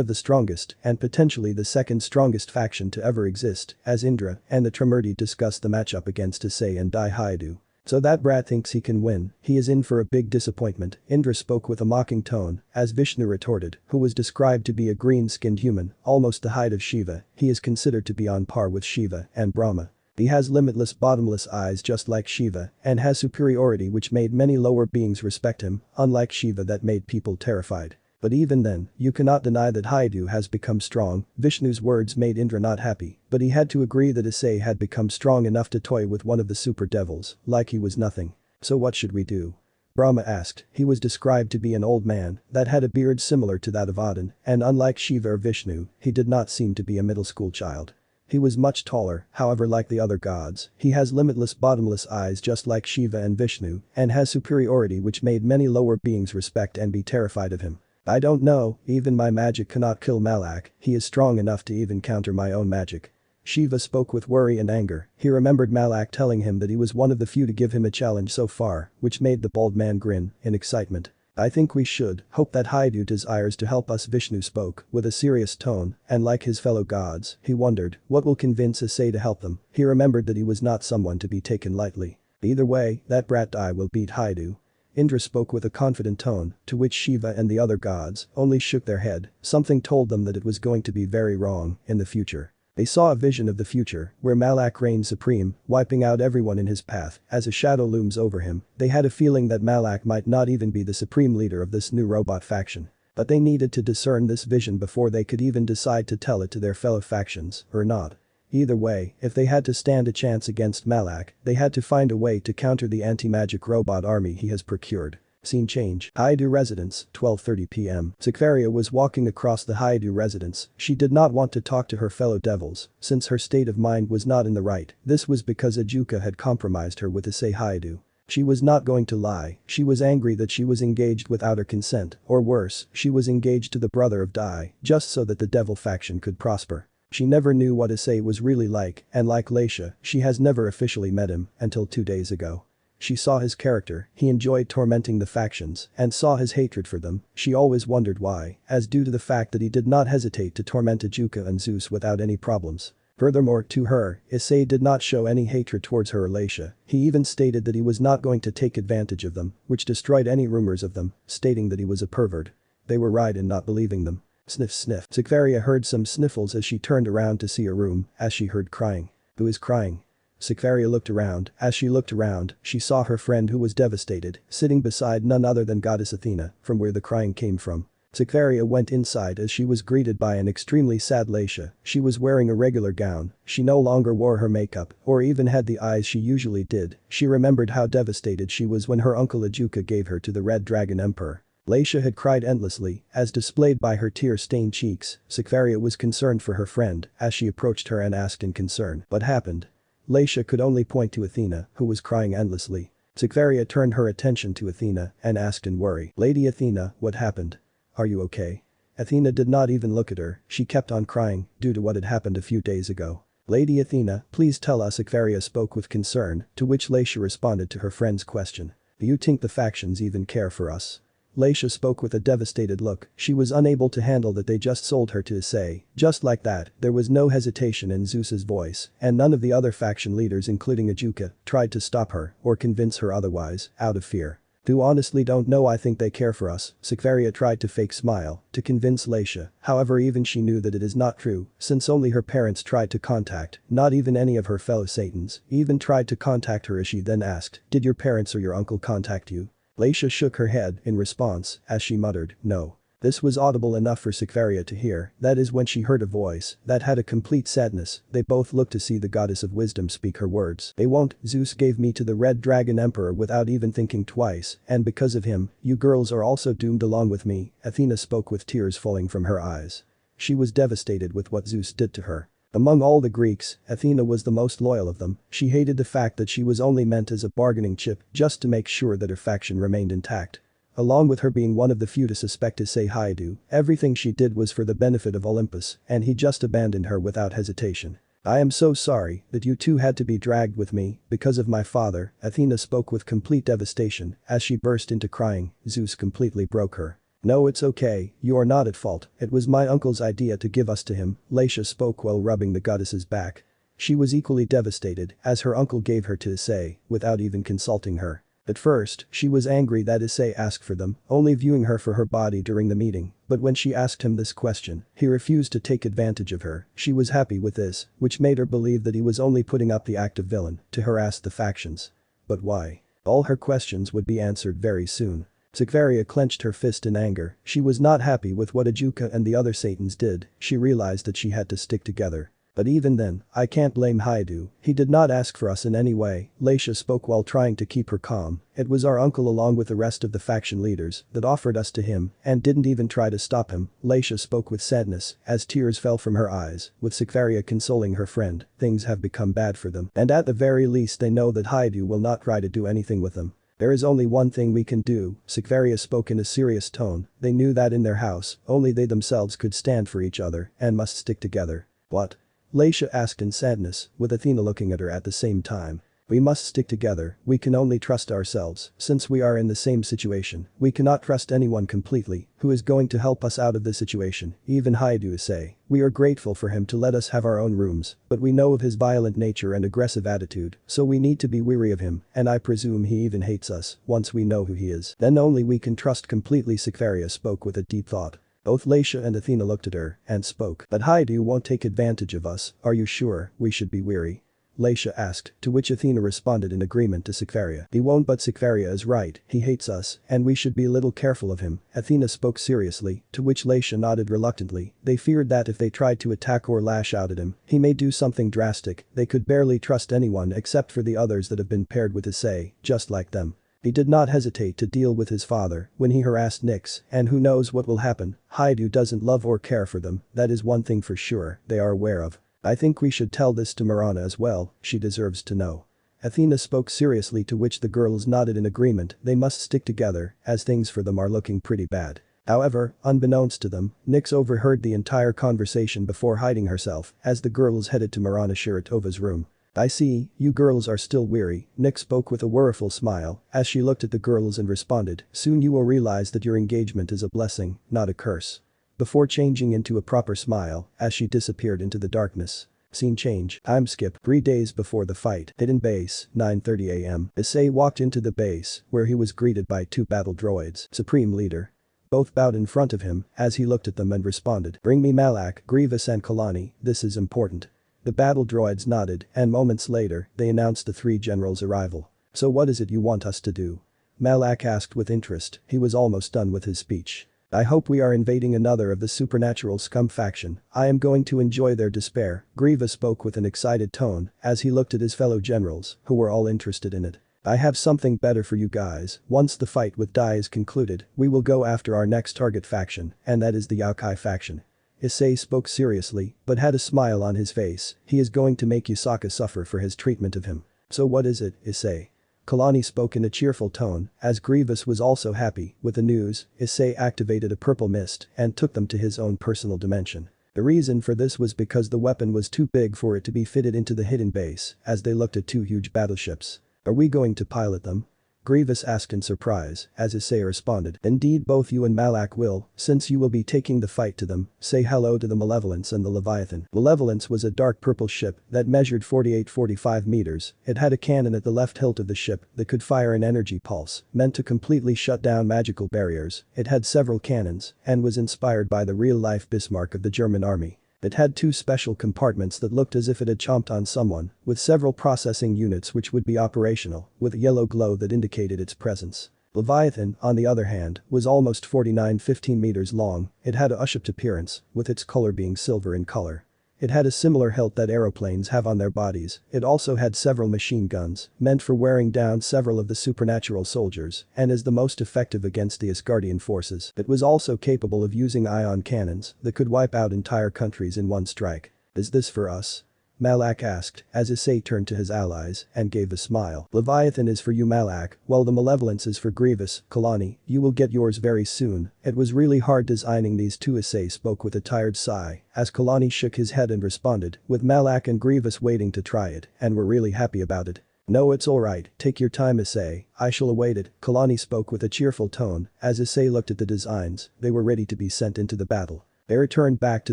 of the strongest and potentially the second strongest faction to ever exist, as Indra and the Trimurti discuss the matchup against Issei and Dai Haidu. So that brat thinks he can win. He is in for a big disappointment. Indra spoke with a mocking tone, as Vishnu retorted, who was described to be a green-skinned human, almost the height of Shiva. He is considered to be on par with Shiva and Brahma. He has limitless bottomless eyes just like Shiva and has superiority which made many lower beings respect him, unlike Shiva that made people terrified. But even then, you cannot deny that Haidu has become strong. Vishnu's words made Indra not happy, but he had to agree that Issei had become strong enough to toy with one of the super devils, like he was nothing. So what should we do? Brahma asked. He was described to be an old man that had a beard similar to that of Odin, and unlike Shiva or Vishnu, he did not seem to be a middle school child. He was much taller, however, like the other gods, he has limitless bottomless eyes just like Shiva and Vishnu, and has superiority which made many lower beings respect and be terrified of him. I don't know, even my magic cannot kill Malak, he is strong enough to even counter my own magic. Shiva spoke with worry and anger. He remembered Malak telling him that he was one of the few to give him a challenge so far, which made the bald man grin in excitement. I think we should hope that Haidu desires to help us. Vishnu spoke with a serious tone, and like his fellow gods, he wondered what will convince Issei to help them. He remembered that he was not someone to be taken lightly. Either way, that brat Dai will beat Haidu. Indra spoke with a confident tone, to which Shiva and the other gods only shook their head. Something told them that it was going to be very wrong in the future. They saw a vision of the future where Malak reigned supreme, wiping out everyone in his path as a shadow looms over him. They had a feeling that Malak might not even be the supreme leader of this new robot faction. But they needed to discern this vision before they could even decide to tell it to their fellow factions or not. Either way, if they had to stand a chance against Malak, they had to find a way to counter the anti-magic robot army he has procured. Scene change. Haidu residence, 12:30 p.m. Sekiruuyetei was walking across the Haidu residence. She did not want to talk to her fellow devils, since her state of mind was not in the right. This was because Ajuka had compromised her with Issei Haidu. She was not going to lie. She was angry that she was engaged without her consent, or worse, she was engaged to the brother of Dai, just so that the devil faction could prosper. She never knew what Issei was really like, and like Leisha, she has never officially met him until 2 days ago. She saw his character, he enjoyed tormenting the factions, and saw his hatred for them. She always wondered why, as due to the fact that he did not hesitate to torment Ajuka and Zeus without any problems. Furthermore, to her, Issei did not show any hatred towards her or Leisha. He even stated that he was not going to take advantage of them, which destroyed any rumors of them, stating that he was a pervert. They were right in not believing them. Sniff sniff. Sekiruuyetei heard some sniffles as she turned around to see her room, as she heard crying. Who is crying? Sekiruuyetei looked around. As she looked around, she saw her friend who was devastated, sitting beside none other than goddess Athena, from where the crying came from. Sekiruuyetei went inside as she was greeted by an extremely sad Leisha. She was wearing a regular gown, she no longer wore her makeup, or even had the eyes she usually did. She remembered how devastated she was when her uncle Ajuka gave her to the Red Dragon Emperor. Leisha had cried endlessly, as displayed by her tear-stained cheeks. Sekiruuyetei was concerned for her friend, as she approached her and asked in concern, "What happened?" Leisha could only point to Athena, who was crying endlessly. Sekiruuyetei turned her attention to Athena and asked in worry, "Lady Athena, what happened? Are you okay?" Athena did not even look at her, she kept on crying, due to what had happened a few days ago. "Lady Athena, please tell us." Sekiruuyetei spoke with concern, to which Leisha responded to her friend's question. "Do you think the factions even care for us?" Leisha spoke with a devastated look, she was unable to handle that they just sold her to Issei. Just like that, there was no hesitation in Zeus's voice, and none of the other faction leaders including Ajuka tried to stop her or convince her otherwise, out of fear. "Do honestly don't know, I think they care for us." Sekiruuyetei tried to fake smile, to convince Leisha, however even she knew that it is not true, since only her parents tried to contact, not even any of her fellow Satans, even tried to contact her as she then asked, "Did your parents or your uncle contact you?" Leisha shook her head in response, as she muttered, "No." This was audible enough for Sekiruuyetei to hear, that is when she heard a voice that had a complete sadness. They both looked to see the goddess of wisdom speak her words. "They won't. Zeus gave me to the Red Dragon Emperor without even thinking twice, and because of him, you girls are also doomed along with me." Athena spoke with tears falling from her eyes. She was devastated with what Zeus did to her. Among all the Greeks, Athena was the most loyal of them. She hated the fact that she was only meant as a bargaining chip just to make sure that her faction remained intact. Along with her being one of the few to suspect Issei, everything she did was for the benefit of Olympus, and he just abandoned her without hesitation. "I am so sorry that you two had to be dragged with me because of my father." Athena spoke with complete devastation as she burst into crying. Zeus completely broke her. "No, it's okay, you are not at fault, it was my uncle's idea to give us to him." Leisha spoke while rubbing the goddess's back. She was equally devastated as her uncle gave her to Issei without even consulting her. At first, she was angry that Issei asked for them, only viewing her for her body during the meeting, but when she asked him this question, he refused to take advantage of her. She was happy with this, which made her believe that he was only putting up the act of villain to harass the factions. But why? All her questions would be answered very soon. Sekiruuyetei clenched her fist in anger. She was not happy with what Ajuka and the other Satans did. She realized that she had to stick together. "But even then, I can't blame Haidu. He did not ask for us in any way." Leisha spoke while trying to keep her calm. "It was our uncle along with the rest of the faction leaders that offered us to him and didn't even try to stop him." Leisha spoke with sadness as tears fell from her eyes, with Sekiruuyetei consoling her friend. "Things have become bad for them, and at the very least they know that Haidu will not try to do anything with them. There is only one thing we can do." Sekiruuyetei spoke in a serious tone. They knew that in their house, only they themselves could stand for each other and must stick together. "What?" Leisha asked in sadness, with Athena looking at her at the same time. "We must stick together, we can only trust ourselves. Since we are in the same situation, we cannot trust anyone completely. Who is going to help us out of this situation? Even Haidu Issei. We are grateful for him to let us have our own rooms, but we know of his violent nature and aggressive attitude, so we need to be wary of him, and I presume he even hates us. Once we know who he is, then only we can trust completely." Sekiruuyetei spoke with a deep thought. Both Leisha and Athena looked at her and spoke. "But Haidu won't take advantage of us, are you sure we should be wary?" Leisha asked, to which Athena responded in agreement to Sekiruuyetei. "He won't, but Sekiruuyetei is right, he hates us, and we should be a little careful of him." Athena spoke seriously, to which Leisha nodded reluctantly. They feared that if they tried to attack or lash out at him, he may do something drastic. They could barely trust anyone except for the others that have been paired with Issei, just like them. He did not hesitate to deal with his father when he harassed Nyx, and who knows what will happen. Haidu doesn't love or care for them, that is one thing for sure they are aware of. "I think we should tell this to Marana as well, she deserves to know." Athena spoke seriously, to which the girls nodded in agreement. They must stick together, as things for them are looking pretty bad. However, unbeknownst to them, Nyx overheard the entire conversation before hiding herself as the girls headed to Marana Shiratova's room. "I see, you girls are still weary." Nyx spoke with a worriful smile as she looked at the girls and responded, "Soon you will realize that your engagement is a blessing, not a curse." Before changing into a proper smile as she disappeared into the darkness. Scene change. Time skip. 3 days before the fight. Hidden base. 9:30 AM. Issei walked into the base, where he was greeted by 2 battle droids. Supreme Leader. Both bowed in front of him as he looked at them and responded. Bring me Malak, Grievous and Kalani, this is important. The battle droids nodded and moments later, they announced the 3 generals' arrival. So what is it you want us to do? Malak asked with interest, he was almost done with his speech. I hope we are invading another of the supernatural scum faction. I am going to enjoy their despair. Grievous spoke with an excited tone as he looked at his fellow generals, who were all interested in it. I have something better for you guys. Once the fight with Dai is concluded, we will go after our next target faction, and that is the Yaokai faction. Issei spoke seriously, but had a smile on his face. He is going to make Yusaka suffer for his treatment of him. So what is it, Issei? Kalani spoke in a cheerful tone, as Grievous was also happy with the news. Issei activated a purple mist and took them to his own personal dimension. The reason for this was because the weapon was too big for it to be fitted into the hidden base as they looked at 2 huge battleships. Are we going to pilot them? Grievous asked in surprise, as Issei responded. Indeed both you and Malak will, since you will be taking the fight to them. Say hello to the Malevolence and the Leviathan. Malevolence was a dark purple ship that measured 45 meters. It had a cannon at the left hilt of the ship that could fire an energy pulse, meant to completely shut down magical barriers. It had several cannons and was inspired by the real-life Bismarck of the German army. It had 2 special compartments that looked as if it had chomped on someone, with several processing units which would be operational, with a yellow glow that indicated its presence. Leviathan, on the other hand, was almost 15 meters long. It had a shaped appearance, with its color being silver in color. It had a similar hilt that aeroplanes have on their bodies. It also had several machine guns, meant for wearing down several of the supernatural soldiers, and is the most effective against the Asgardian forces. It was also capable of using ion cannons that could wipe out entire countries in one strike. Is this for us? Malak asked, as Issei turned to his allies and gave a smile. Leviathan is for you Malak, while the Malevolence is for Grievous. Kalani, you will get yours very soon. It was really hard designing these 2. Issei spoke with a tired sigh, as Kalani shook his head and responded, with Malak and Grievous waiting to try it, and were really happy about it. No, it's alright, take your time Issei, I shall await it. Kalani spoke with a cheerful tone, as Issei looked at the designs, they were ready to be sent into the battle. They returned back to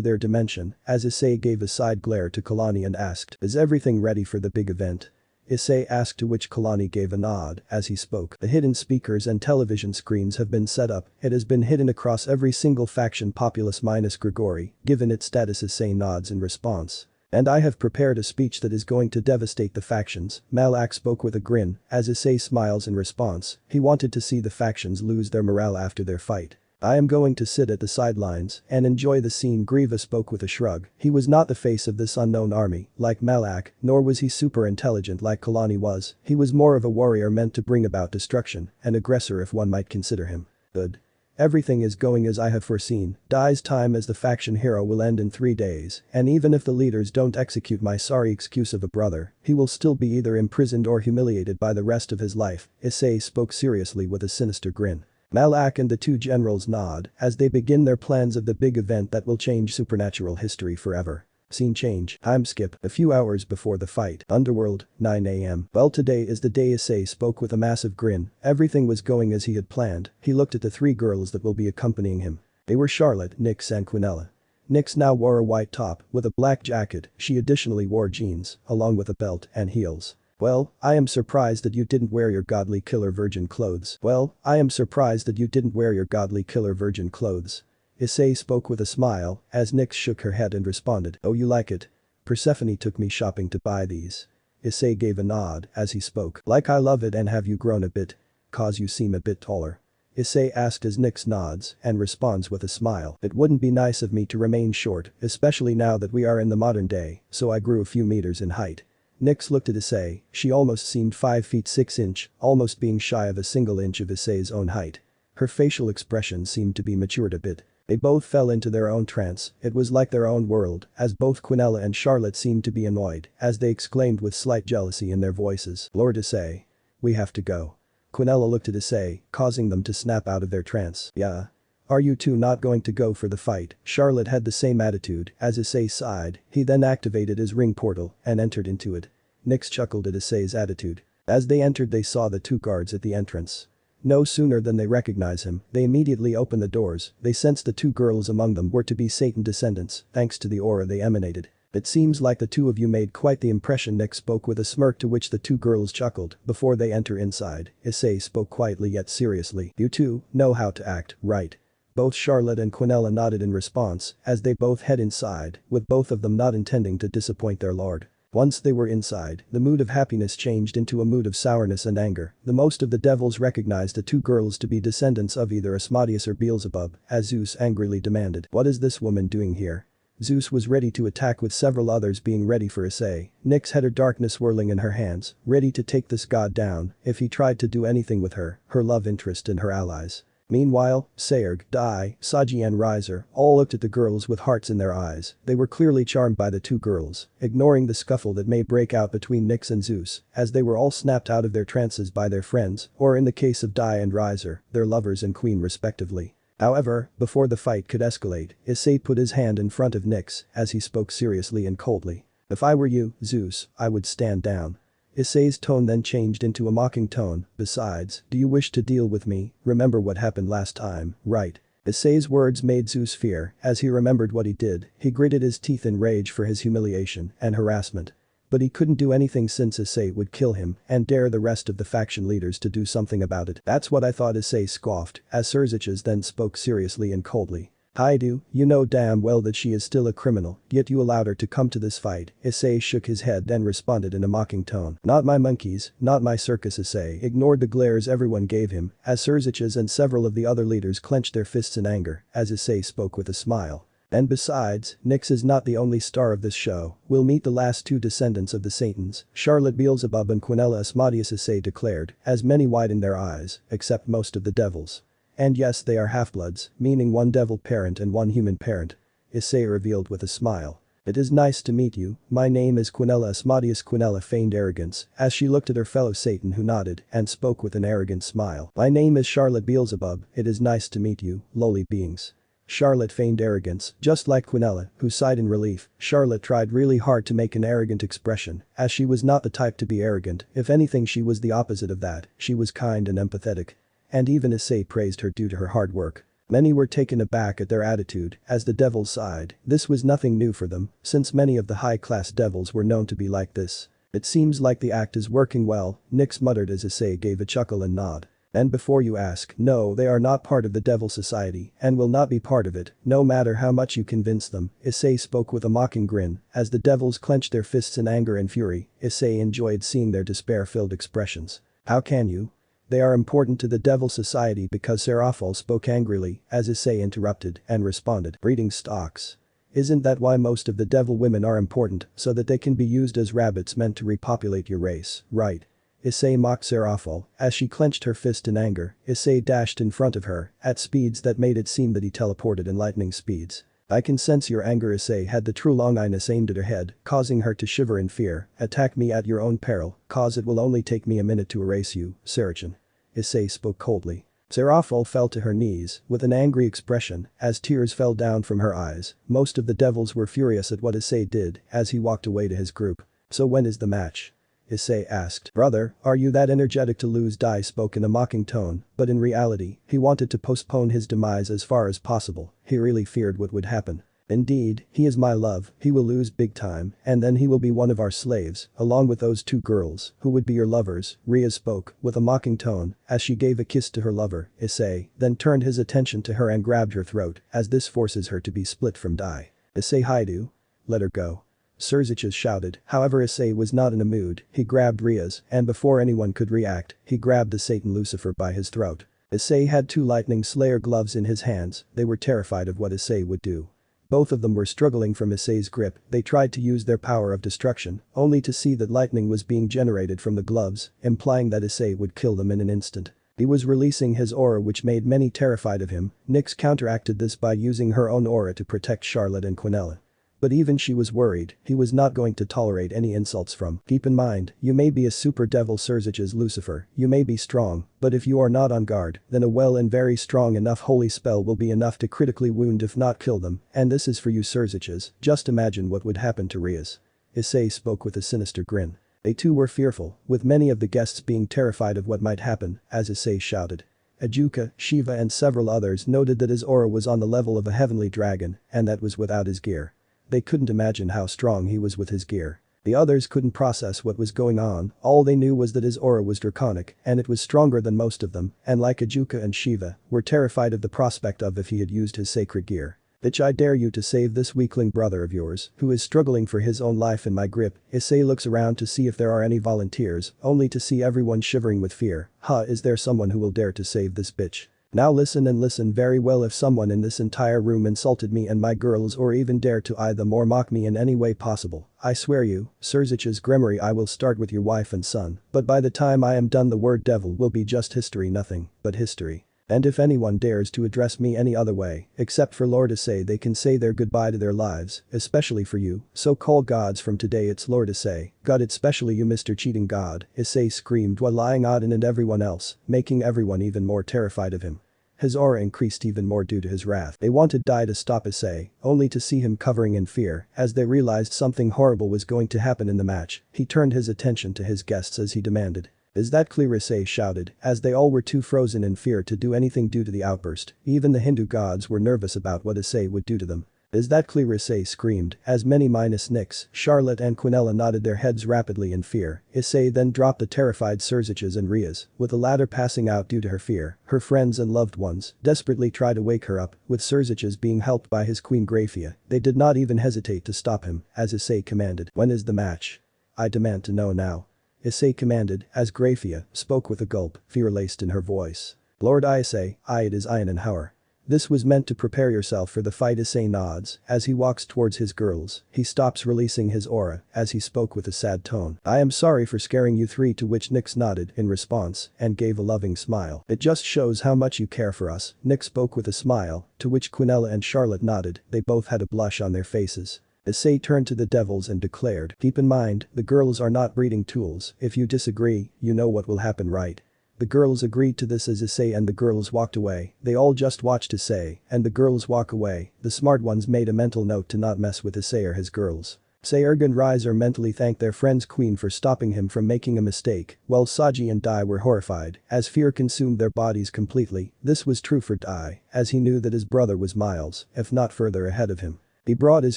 their dimension, as Issei gave a side glare to Kalani and asked, is everything ready for the big event? Issei asked, to which Kalani gave a nod as he spoke. The hidden speakers and television screens have been set up. It has been hidden across every single faction populace minus Grigori, given its status. Issei nods in response. And I have prepared a speech that is going to devastate the factions. Malak spoke with a grin, as Issei smiles in response. He wanted to see the factions lose their morale after their fight. I am going to sit at the sidelines and enjoy the scene. Grievous spoke with a shrug. He was not the face of this unknown army, like Malak, nor was he super intelligent like Kalani was. He was more of a warrior meant to bring about destruction, an aggressor if one might consider him. Good. Everything is going as I have foreseen. Dai's time as the faction hero will end in 3 days, and even if the leaders don't execute my sorry excuse of a brother, he will still be either imprisoned or humiliated by the rest of his life. Issei spoke seriously with a sinister grin. Malak and the 2 generals nod as they begin their plans of the big event that will change supernatural history forever. Scene change. Time skip. A few hours before the fight. Underworld, 9 AM. Well, today is the day. Issei spoke with a massive grin. Everything was going as he had planned. He looked at the 3 girls that will be accompanying him. They were Charlotte, Nyx and Quinella. Nyx now wore a white top with a black jacket. She additionally wore jeans, along with a belt and heels. Well, I am surprised that you didn't wear your godly killer virgin clothes. Well, I am surprised that you didn't wear your godly killer virgin clothes. Issei spoke with a smile, as Nyx shook her head and responded, oh, you like it? Persephone took me shopping to buy these. Issei gave a nod as he spoke. Like I love it. And have you grown a bit? Cause you seem a bit taller. Issei asked as Nyx nods and responds with a smile. It wouldn't be nice of me to remain short, especially now that we are in the modern day, so I grew a few meters in height. Nyx looked at Issei. She almost seemed 5 feet 6 inches, almost being shy of a single inch of Issei's own height. Her facial expression seemed to be matured a bit. They both fell into their own trance. It was like their own world, as both Quinella and Charlotte seemed to be annoyed, as they exclaimed with slight jealousy in their voices. Lord Issei. We have to go. Quinella looked at Issei, causing them to snap out of their trance. Yeah. Are you 2 not going to go for the fight? Charlotte had the same attitude as Issei sighed. He then activated his ring portal and entered into it. Nyx chuckled at Issei's attitude. As they entered, they saw the 2 guards at the entrance. No sooner than they recognized him, they immediately opened the doors. They sensed the 2 girls among them were to be Satan descendants, thanks to the aura they emanated. It seems like the two of you made quite the impression. Nick spoke with a smirk, to which the two girls chuckled. Before they enter inside, Issei spoke quietly yet seriously. You two know how to act, right? Both Charlotte and Quinella nodded in response as they both head inside, with both of them not intending to disappoint their lord. Once they were inside, the mood of happiness changed into a mood of sourness and anger. The most of the devils recognized the two girls to be descendants of either Asmodeus or Beelzebub, as Zeus angrily demanded, "What is this woman doing here?" Zeus was ready to attack, with several others being ready for Issei. Nyx had her darkness swirling in her hands, ready to take this god down if he tried to do anything with her love interest and her allies. Meanwhile, Seirg, Dai, Saji and Riser all looked at the girls with hearts in their eyes. They were clearly charmed by the two girls, ignoring the scuffle that may break out between Nyx and Zeus, as they were all snapped out of their trances by their friends, or in the case of Dai and Riser, their lovers and queen respectively. However, before the fight could escalate, Issei put his hand in front of Nyx as he spoke seriously and coldly. "If I were you, Zeus, I would stand down." Issei's tone then changed into a mocking tone. "Besides, do you wish to deal with me? Remember what happened last time, right?" Issei's words made Zeus fear. As he remembered what he did, he gritted his teeth in rage for his humiliation and harassment. But he couldn't do anything since Issei would kill him and dare the rest of the faction leaders to do something about it. "That's what I thought," Issei scoffed, as Serzic's then spoke seriously and coldly. "Haidu, you know damn well that she is still a criminal, yet you allowed her to come to this fight." Issei shook his head and responded in a mocking tone. "Not my monkeys, not my circus." Issei ignored the glares everyone gave him as Serzic's and several of the other leaders clenched their fists in anger as Issei spoke with a smile. "And besides, Nyx is not the only star of this show. We'll meet the last two descendants of the Satans, Charlotte Beelzebub and Quinella Asmodeus," Issei declared, as many widened their eyes, except most of the devils. "And yes, they are half-bloods, meaning one devil parent and one human parent," Issei revealed with a smile. "It is nice to meet you. My name is Quinella Asmodeus." Quinella feigned arrogance as she looked at her fellow Satan, who nodded and spoke with an arrogant smile. "My name is Charlotte Beelzebub. It is nice to meet you, lowly beings." Charlotte feigned arrogance, just like Quinella, who sighed in relief. Charlotte tried really hard to make an arrogant expression, as she was not the type to be arrogant. If anything, she was the opposite of that. She was kind and empathetic. And even Issei praised her due to her hard work. Many were taken aback at their attitude as the devils sighed. This was nothing new for them, since many of the high-class devils were known to be like this. "It seems like the act is working well," Nyx muttered as Issei gave a chuckle and nod. "And before you ask, no, they are not part of the Devil Society and will not be part of it, no matter how much you convince them." Issei spoke with a mocking grin as the devils clenched their fists in anger and fury. Issei enjoyed seeing their despair-filled expressions. "How can you? They are important to the Devil Society because." Seraphol spoke angrily as Issei interrupted and responded. "Breeding stocks. Isn't that why most of the devil women are important, so that they can be used as rabbits meant to repopulate your race, right?" Issei mocked Seraphol as she clenched her fist in anger. Issei dashed in front of her at speeds that made it seem that he teleported in lightning speeds. "I can sense your anger." Issei had the true longiness aimed at her head, causing her to shiver in fear. "Attack me at your own peril, cause it will only take me a minute to erase you, Serichin." Issei spoke coldly. Seraphol fell to her knees with an angry expression as tears fell down from her eyes. Most of the devils were furious at what Issei did as he walked away to his group. "So when is the match?" Issei asked. "Brother, are you that energetic to lose?" Dai spoke in a mocking tone, but in reality, he wanted to postpone his demise as far as possible. He really feared what would happen. "Indeed, he is my love. He will lose big time, and then he will be one of our slaves, along with those two girls, who would be your lovers." Rhea spoke with a mocking tone as she gave a kiss to her lover. Issei then turned his attention to her and grabbed her throat, as this forces her to be split from Dai. "Issei Haidu. Let her go." Serzic's shouted. However, Issei was not in a mood. He grabbed Rhea's, and before anyone could react, he grabbed the Satan Lucifer by his throat. Issei had two lightning slayer gloves in his hands. They were terrified of what Issei would do. Both of them were struggling from Issei's grip. They tried to use their power of destruction, only to see that lightning was being generated from the gloves, implying that Issei would kill them in an instant. He was releasing his aura, which made many terrified of him. Nyx counteracted this by using her own aura to protect Charlotte and Quinella. But even she was worried. He was not going to tolerate any insults from. "Keep in mind, you may be a super devil," Serzic's Lucifer. "You may be strong, but if you are not on guard, then a well and very strong enough holy spell will be enough to critically wound if not kill them, and this is for you, Serzic's. Just imagine what would happen to Rhea's." Issei spoke with a sinister grin. They too were fearful, with many of the guests being terrified of what might happen, as Issei shouted. Ajuka, Shiva and several others noted that his aura was on the level of a heavenly dragon, and that was without his gear. They couldn't imagine how strong he was with his gear. The others couldn't process what was going on, all they knew was that his aura was draconic and it was stronger than most of them, and like Ajuka and Shiva, were terrified of the prospect of if he had used his sacred gear. Bitch, I dare you to save this weakling brother of yours, who is struggling for his own life in my grip. Issei looks around to see if there are any volunteers, only to see everyone shivering with fear. Is there someone who will dare to save this bitch? Now listen and listen very well. If someone in this entire room insulted me and my girls or even dared to eye them or mock me in any way possible, I swear you, Serzich's Gremory, I will start with your wife and son, but by the time I am done the word devil will be just history, nothing but history. And if anyone dares to address me any other way, except for Lord Issei, they can say their goodbye to their lives, especially for you, so-called gods. From today it's Lord Issei, God, especially you, Mr. Cheating God, Issei screamed while lying Odin and everyone else, making everyone even more terrified of him. His aura increased even more due to his wrath. They wanted Dai to stop Issei, only to see him covering in fear as they realized something horrible was going to happen in the match. He turned his attention to his guests as he demanded. Is that clear? Issei shouted, as they all were too frozen in fear to do anything due to the outburst. Even the Hindu gods were nervous about what Issei would do to them. Is that clear? Issei screamed, as many minus Nyx, Charlotte and Quinella nodded their heads rapidly in fear. Issei then dropped the terrified Serziches and Rias, with the latter passing out due to her fear. Her friends and loved ones desperately tried to wake her up, with Serziches being helped by his queen Graphia. They did not even hesitate to stop him, as Issei commanded. When is the match? I demand to know now. Issei commanded, as Graphia spoke with a gulp, fear laced in her voice. Lord Isay, it is Ian and Hauer. This was meant to prepare yourself for the fight. Issei nods, as he walks towards his girls. He stops releasing his aura, as he spoke with a sad tone. I am sorry for scaring you three, to which Nyx nodded in response, and gave a loving smile. It just shows how much you care for us. Nyx spoke with a smile, to which Quinella and Charlotte nodded. They both had a blush on their faces. Issei turned to the devils and declared, keep in mind, the girls are not breeding tools. If you disagree, you know what will happen, right? The girls agreed to this as Issei and the girls walked away. They all just watched Issei and the girls walk away. The smart ones made a mental note to not mess with Issei or his girls. Seirg and Riser mentally thanked their friend's queen for stopping him from making a mistake, while Saji and Dai were horrified, as fear consumed their bodies completely. This was true for Dai, as he knew that his brother was miles, if not further ahead of him. He brought his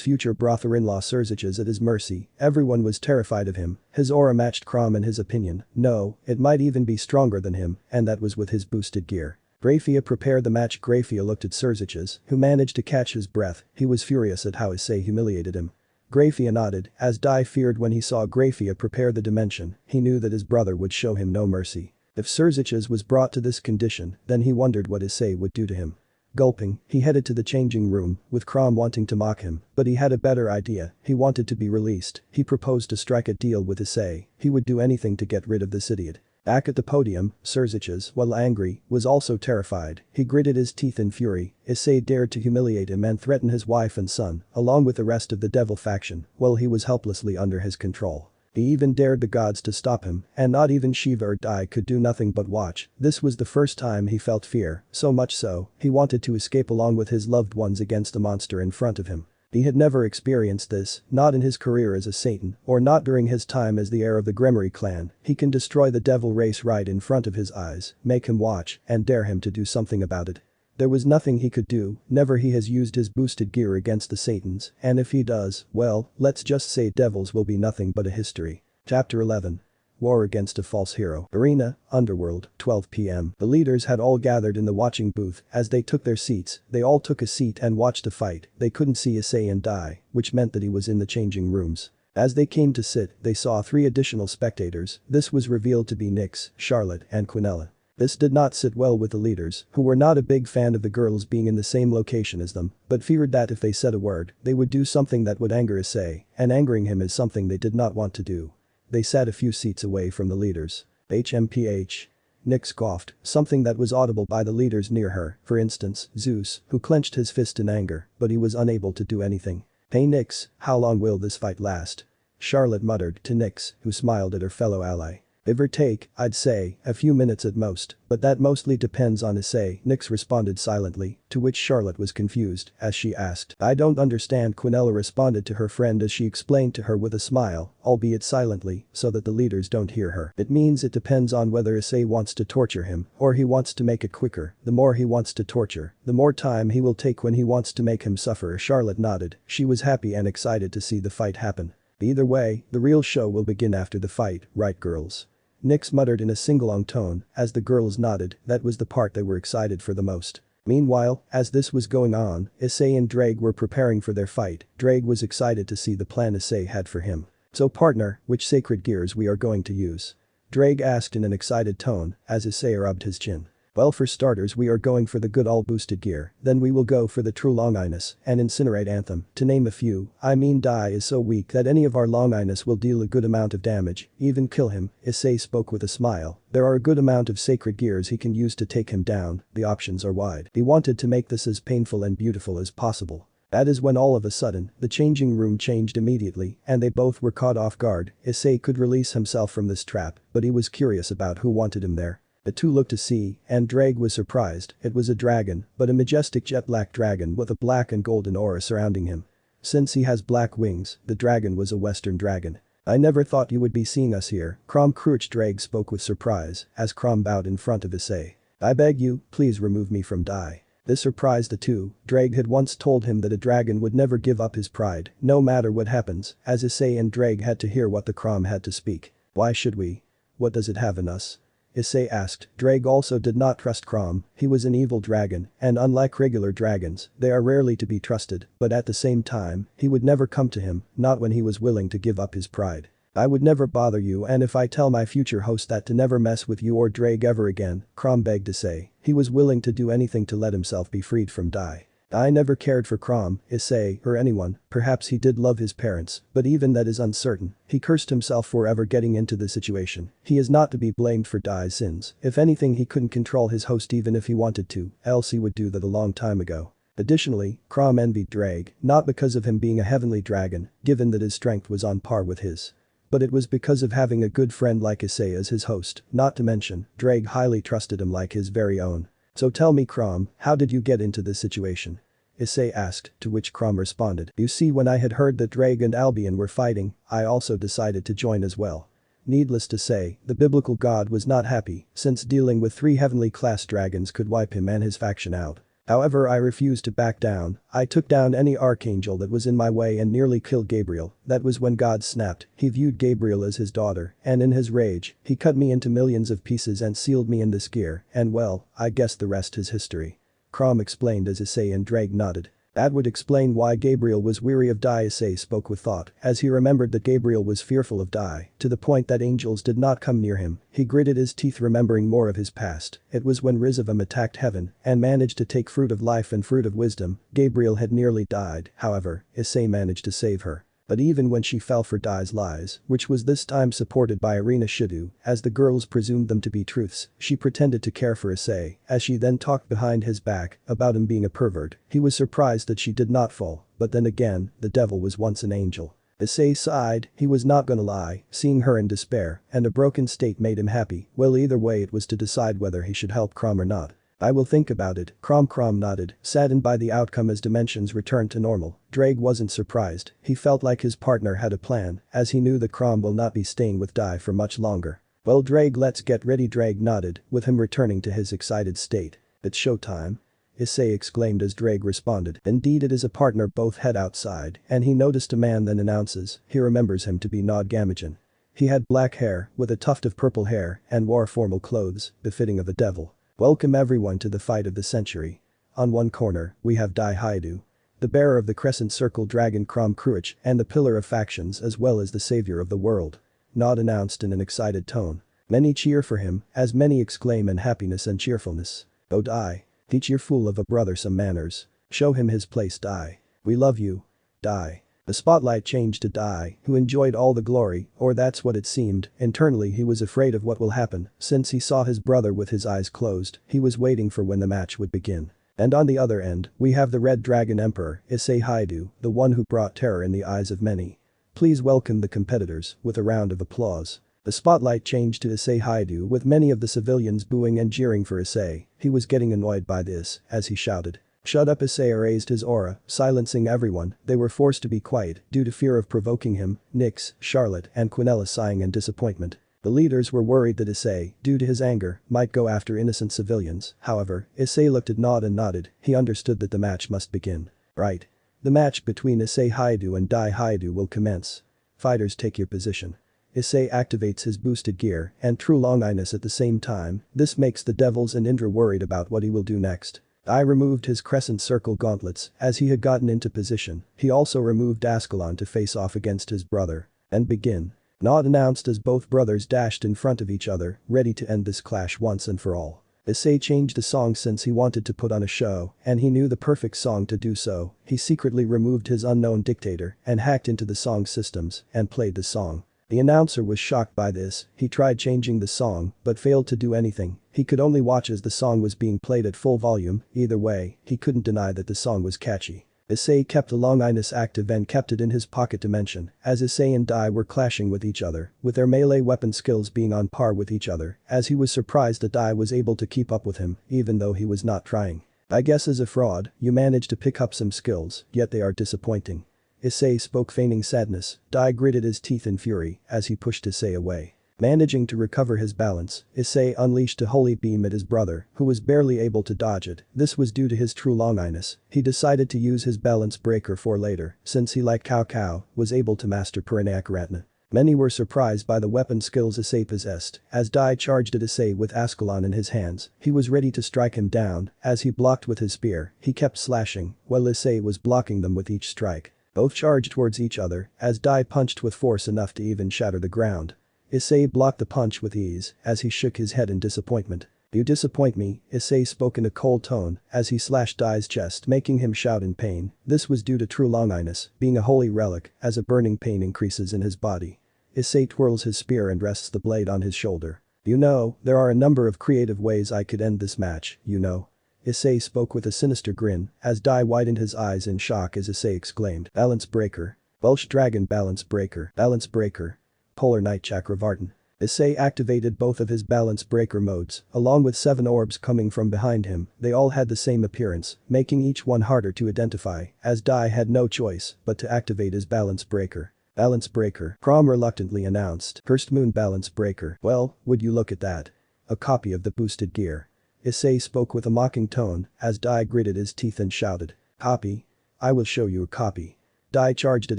future brother-in-law Serziches at his mercy. Everyone was terrified of him. His aura matched Crom in his opinion. No, it might even be stronger than him, and that was with his boosted gear. Graphia prepared the match. Graphia looked at Serziches, who managed to catch his breath. He was furious at how Issei humiliated him. Graphia nodded, as Dai feared when he saw Graphia prepare the dimension. He knew that his brother would show him no mercy. If Serziches was brought to this condition, then he wondered what Issei would do to him. Gulping, he headed to the changing room, with Crom wanting to mock him, but he had a better idea. He wanted to be released. He proposed to strike a deal with Issei. He would do anything to get rid of this idiot. Back at the podium, Serziches, while angry, was also terrified. He gritted his teeth in fury. Issei dared to humiliate him and threaten his wife and son, along with the rest of the devil faction, while he was helplessly under his control. He even dared the gods to stop him, and not even Shiva or Dai could do nothing but watch. This was the first time he felt fear, so much so, he wanted to escape along with his loved ones against the monster in front of him. He had never experienced this, not in his career as a Satan, or not during his time as the heir of the Gremory clan. He can destroy the devil race right in front of his eyes, make him watch, and dare him to do something about it. There was nothing he could do. Never he has used his boosted gear against the Satans, and if he does, well, let's just say devils will be nothing but a history. Chapter 11. War against a false hero. Arena, Underworld, 12 p.m. The leaders had all gathered in the watching booth. As they took their seats, they all took a seat and watched the fight. They couldn't see Issei and Dai, which meant that he was in the changing rooms. As they came to sit, they saw 3 additional spectators. This was revealed to be Nyx, Charlotte, and Quinella. This did not sit well with the leaders, who were not a big fan of the girls being in the same location as them, but feared that if they said a word, they would do something that would anger Issei, and angering him is something they did not want to do. They sat a few seats away from the leaders. HMPH. Nyx scoffed, something that was audible by the leaders near her, for instance, Zeus, who clenched his fist in anger, but he was unable to do anything. Hey Nyx, how long will this fight last? Charlotte muttered to Nyx, who smiled at her fellow ally. Give or take, I'd say, a few minutes at most, but that mostly depends on Issei, Nyx responded silently, to which Charlotte was confused, as she asked. I don't understand. Quinella responded to her friend as she explained to her with a smile, albeit silently, so that the leaders don't hear her. It means it depends on whether Issei wants to torture him, or he wants to make it quicker. The more he wants to torture, the more time he will take when he wants to make him suffer. Charlotte nodded, she was happy and excited to see the fight happen. Either way, the real show will begin after the fight, right girls? Nyx muttered in a sing-along tone, as the girls nodded, that was the part they were excited for the most. Meanwhile, as this was going on, Issei and Drake were preparing for their fight. Drake was excited to see the plan Issei had for him. So partner, which sacred gears we are going to use? Drake asked in an excited tone, as Issei rubbed his chin. Well, for starters we are going for the good all boosted gear, then we will go for the true Longinus and incinerate anthem, to name a few. I mean Dai is so weak that any of our Longinus will deal a good amount of damage, even kill him. Issei spoke with a smile. There are a good amount of sacred gears he can use to take him down, the options are wide. He wanted to make this as painful and beautiful as possible. That is when all of a sudden, the changing room changed immediately and they both were caught off guard. Issei could release himself from this trap, but he was curious about who wanted him there. The two looked to see, and Drake was surprised. It was a dragon, but a majestic jet black dragon with a black and golden aura surrounding him. Since he has black wings, the dragon was a western dragon. I never thought you would be seeing us here. Crom Crouch. Drake spoke with surprise, as Crom bowed in front of Issei. I beg you, please remove me from Dai. This surprised the two. Drake had once told him that a dragon would never give up his pride, no matter what happens, as Issei and Drake had to hear what the Crom had to speak. Why should we? What does it have in us? Issei asked. Drake also did not trust Crom, he was an evil dragon, and unlike regular dragons, they are rarely to be trusted, but at the same time, he would never come to him, not when he was willing to give up his pride. I would never bother you, and if I tell my future host that to never mess with you or Drake ever again, Crom begged Issei. He was willing to do anything to let himself be freed from Dai. I never cared for Crom, Issei, or anyone. Perhaps he did love his parents, but even that is uncertain. He cursed himself for ever getting into the situation. He is not to be blamed for Dai's sins. If anything, he couldn't control his host even if he wanted to, else he would do that a long time ago. Additionally, Crom envied Drake, not because of him being a heavenly dragon, given that his strength was on par with his. But it was because of having a good friend like Issei as his host, not to mention, Drake highly trusted him like his very own. So tell me Crom, how did you get into this situation? Issei asked, to which Crom responded. You see, when I had heard that Drake and Albion were fighting, I also decided to join as well. Needless to say, the biblical god was not happy, since dealing with 3 heavenly class dragons could wipe him and his faction out. However, I refused to back down. I took down any archangel that was in my way and nearly killed Gabriel. That was when God snapped. He viewed Gabriel as his daughter, and in his rage, he cut me into millions of pieces and sealed me in this gear, and well, I guess the rest is history. Crom explained as Issei and Drake nodded. That would explain why Gabriel was weary of Dai. Issei spoke with thought, as he remembered that Gabriel was fearful of Dai, to the point that angels did not come near him. He gritted his teeth remembering more of his past. It was when RageRevan attacked heaven and managed to take fruit of life and fruit of wisdom. Gabriel had nearly died, however, Issei managed to save her. But even when she fell for Dai's lies, which was this time supported by Irina Shidu, as the girls presumed them to be truths, she pretended to care for Issei, as she then talked behind his back about him being a pervert. He was surprised that she did not fall, but then again, the devil was once an angel. Issei sighed, he was not gonna lie, seeing her in despair and a broken state made him happy. Well, either way it was to decide whether he should help Crom or not. I will think about it. Crom nodded, saddened by the outcome as dimensions returned to normal. Drake wasn't surprised, he felt like his partner had a plan, as he knew that Crom will not be staying with Dai for much longer. Well Drake, let's get ready. Drake nodded, with him returning to his excited state. It's showtime. Issei exclaimed as Drake responded. Indeed it is a partner. Both head outside, and he noticed a man then announces, he remembers him to be Nod Gamajan. He had black hair, with a tuft of purple hair, and wore formal clothes, befitting of a devil. Welcome everyone to the fight of the century. On one corner, we have Dai Haidu, the bearer of the crescent circle dragon Crom Crouch and the pillar of factions as well as the savior of the world. Nod announced in an excited tone. Many cheer for him, as many exclaim in happiness and cheerfulness. Oh Dai. Teach your fool of a brother some manners. Show him his place Dai. We love you. Dai. The spotlight changed to Dai, who enjoyed all the glory, or that's what it seemed. Internally he was afraid of what will happen, since he saw his brother with his eyes closed. He was waiting for when the match would begin. And on the other end, we have the Red Dragon Emperor, Issei Haidu, the one who brought terror in the eyes of many. Please welcome the competitors, with a round of applause. The spotlight changed to Issei Haidu with many of the civilians booing and jeering for Issei. He was getting annoyed by this, as he shouted. "Shut up!" Issei raised his aura, silencing everyone. They were forced to be quiet due to fear of provoking him. Nyx, Charlotte, and Quinella sighing in disappointment. The leaders were worried that Issei, due to his anger, might go after innocent civilians. However, Issei looked at Nod and nodded. He understood that the match must begin. Right. The match between Issei Haidu and Dai Haidu will commence. Fighters, take your position. Issei activates his boosted gear and true long-eyeness at the same time. This makes the Devils and Indra worried about what he will do next. Dai removed his crescent circle gauntlets as he had gotten into position. He also removed Ascalon to face off against his brother. And begin. Nod announced as both brothers dashed in front of each other, ready to end this clash once and for all. Issei changed the song since he wanted to put on a show, and he knew the perfect song to do so. He secretly removed his unknown dictator and hacked into the song systems and played the song. The announcer was shocked by this. He tried changing the song but failed to do anything. He could only watch as the song was being played at full volume. Either way, he couldn't deny that the song was catchy. Issei kept the long-eyeness active and kept it in his pocket dimension as Issei and Dai were clashing with each other, with their melee weapon skills being on par with each other, as he was surprised that Dai was able to keep up with him even though he was not trying. "I guess as a fraud, you managed to pick up some skills, yet they are disappointing." Issei spoke, feigning sadness. Dai gritted his teeth in fury as he pushed Issei away. Managing to recover his balance, Issei unleashed a holy beam at his brother, who was barely able to dodge it. This was due to his true long-eyeness. He decided to use his balance breaker for later, since he, like Cao Cao, was able to master Piranha. Many were surprised by the weapon skills Issei possessed, as Dai charged at Issei with Ascalon in his hands. He was ready to strike him down. As he blocked with his spear, he kept slashing, while Issei was blocking them with each strike. Both charged towards each other, as Dai punched with force enough to even shatter the ground. Issei blocked the punch with ease, as he shook his head in disappointment. "You disappoint me," Issei spoke in a cold tone, as he slashed Dai's chest, making him shout in pain. This was due to true long-eyeness, being a holy relic, as a burning pain increases in his body. Issei twirls his spear and rests the blade on his shoulder. "You know, there are a number of creative ways I could end this match, you know." Issei spoke with a sinister grin, as Dai widened his eyes in shock as Issei exclaimed, "Balance breaker. Welsh dragon balance breaker. Balance breaker. Polar night Chakravartin." Issei activated both of his balance breaker modes, along with 7 orbs coming from behind him. They all had the same appearance, making each one harder to identify, as Dai had no choice but to activate his balance breaker. "Balance breaker," Prom reluctantly announced. "Cursed moon balance breaker. Well, would you look at that. A copy of the boosted gear." Issei spoke with a mocking tone, as Dai gritted his teeth and shouted, "Copy? I will show you a copy." Dai charged at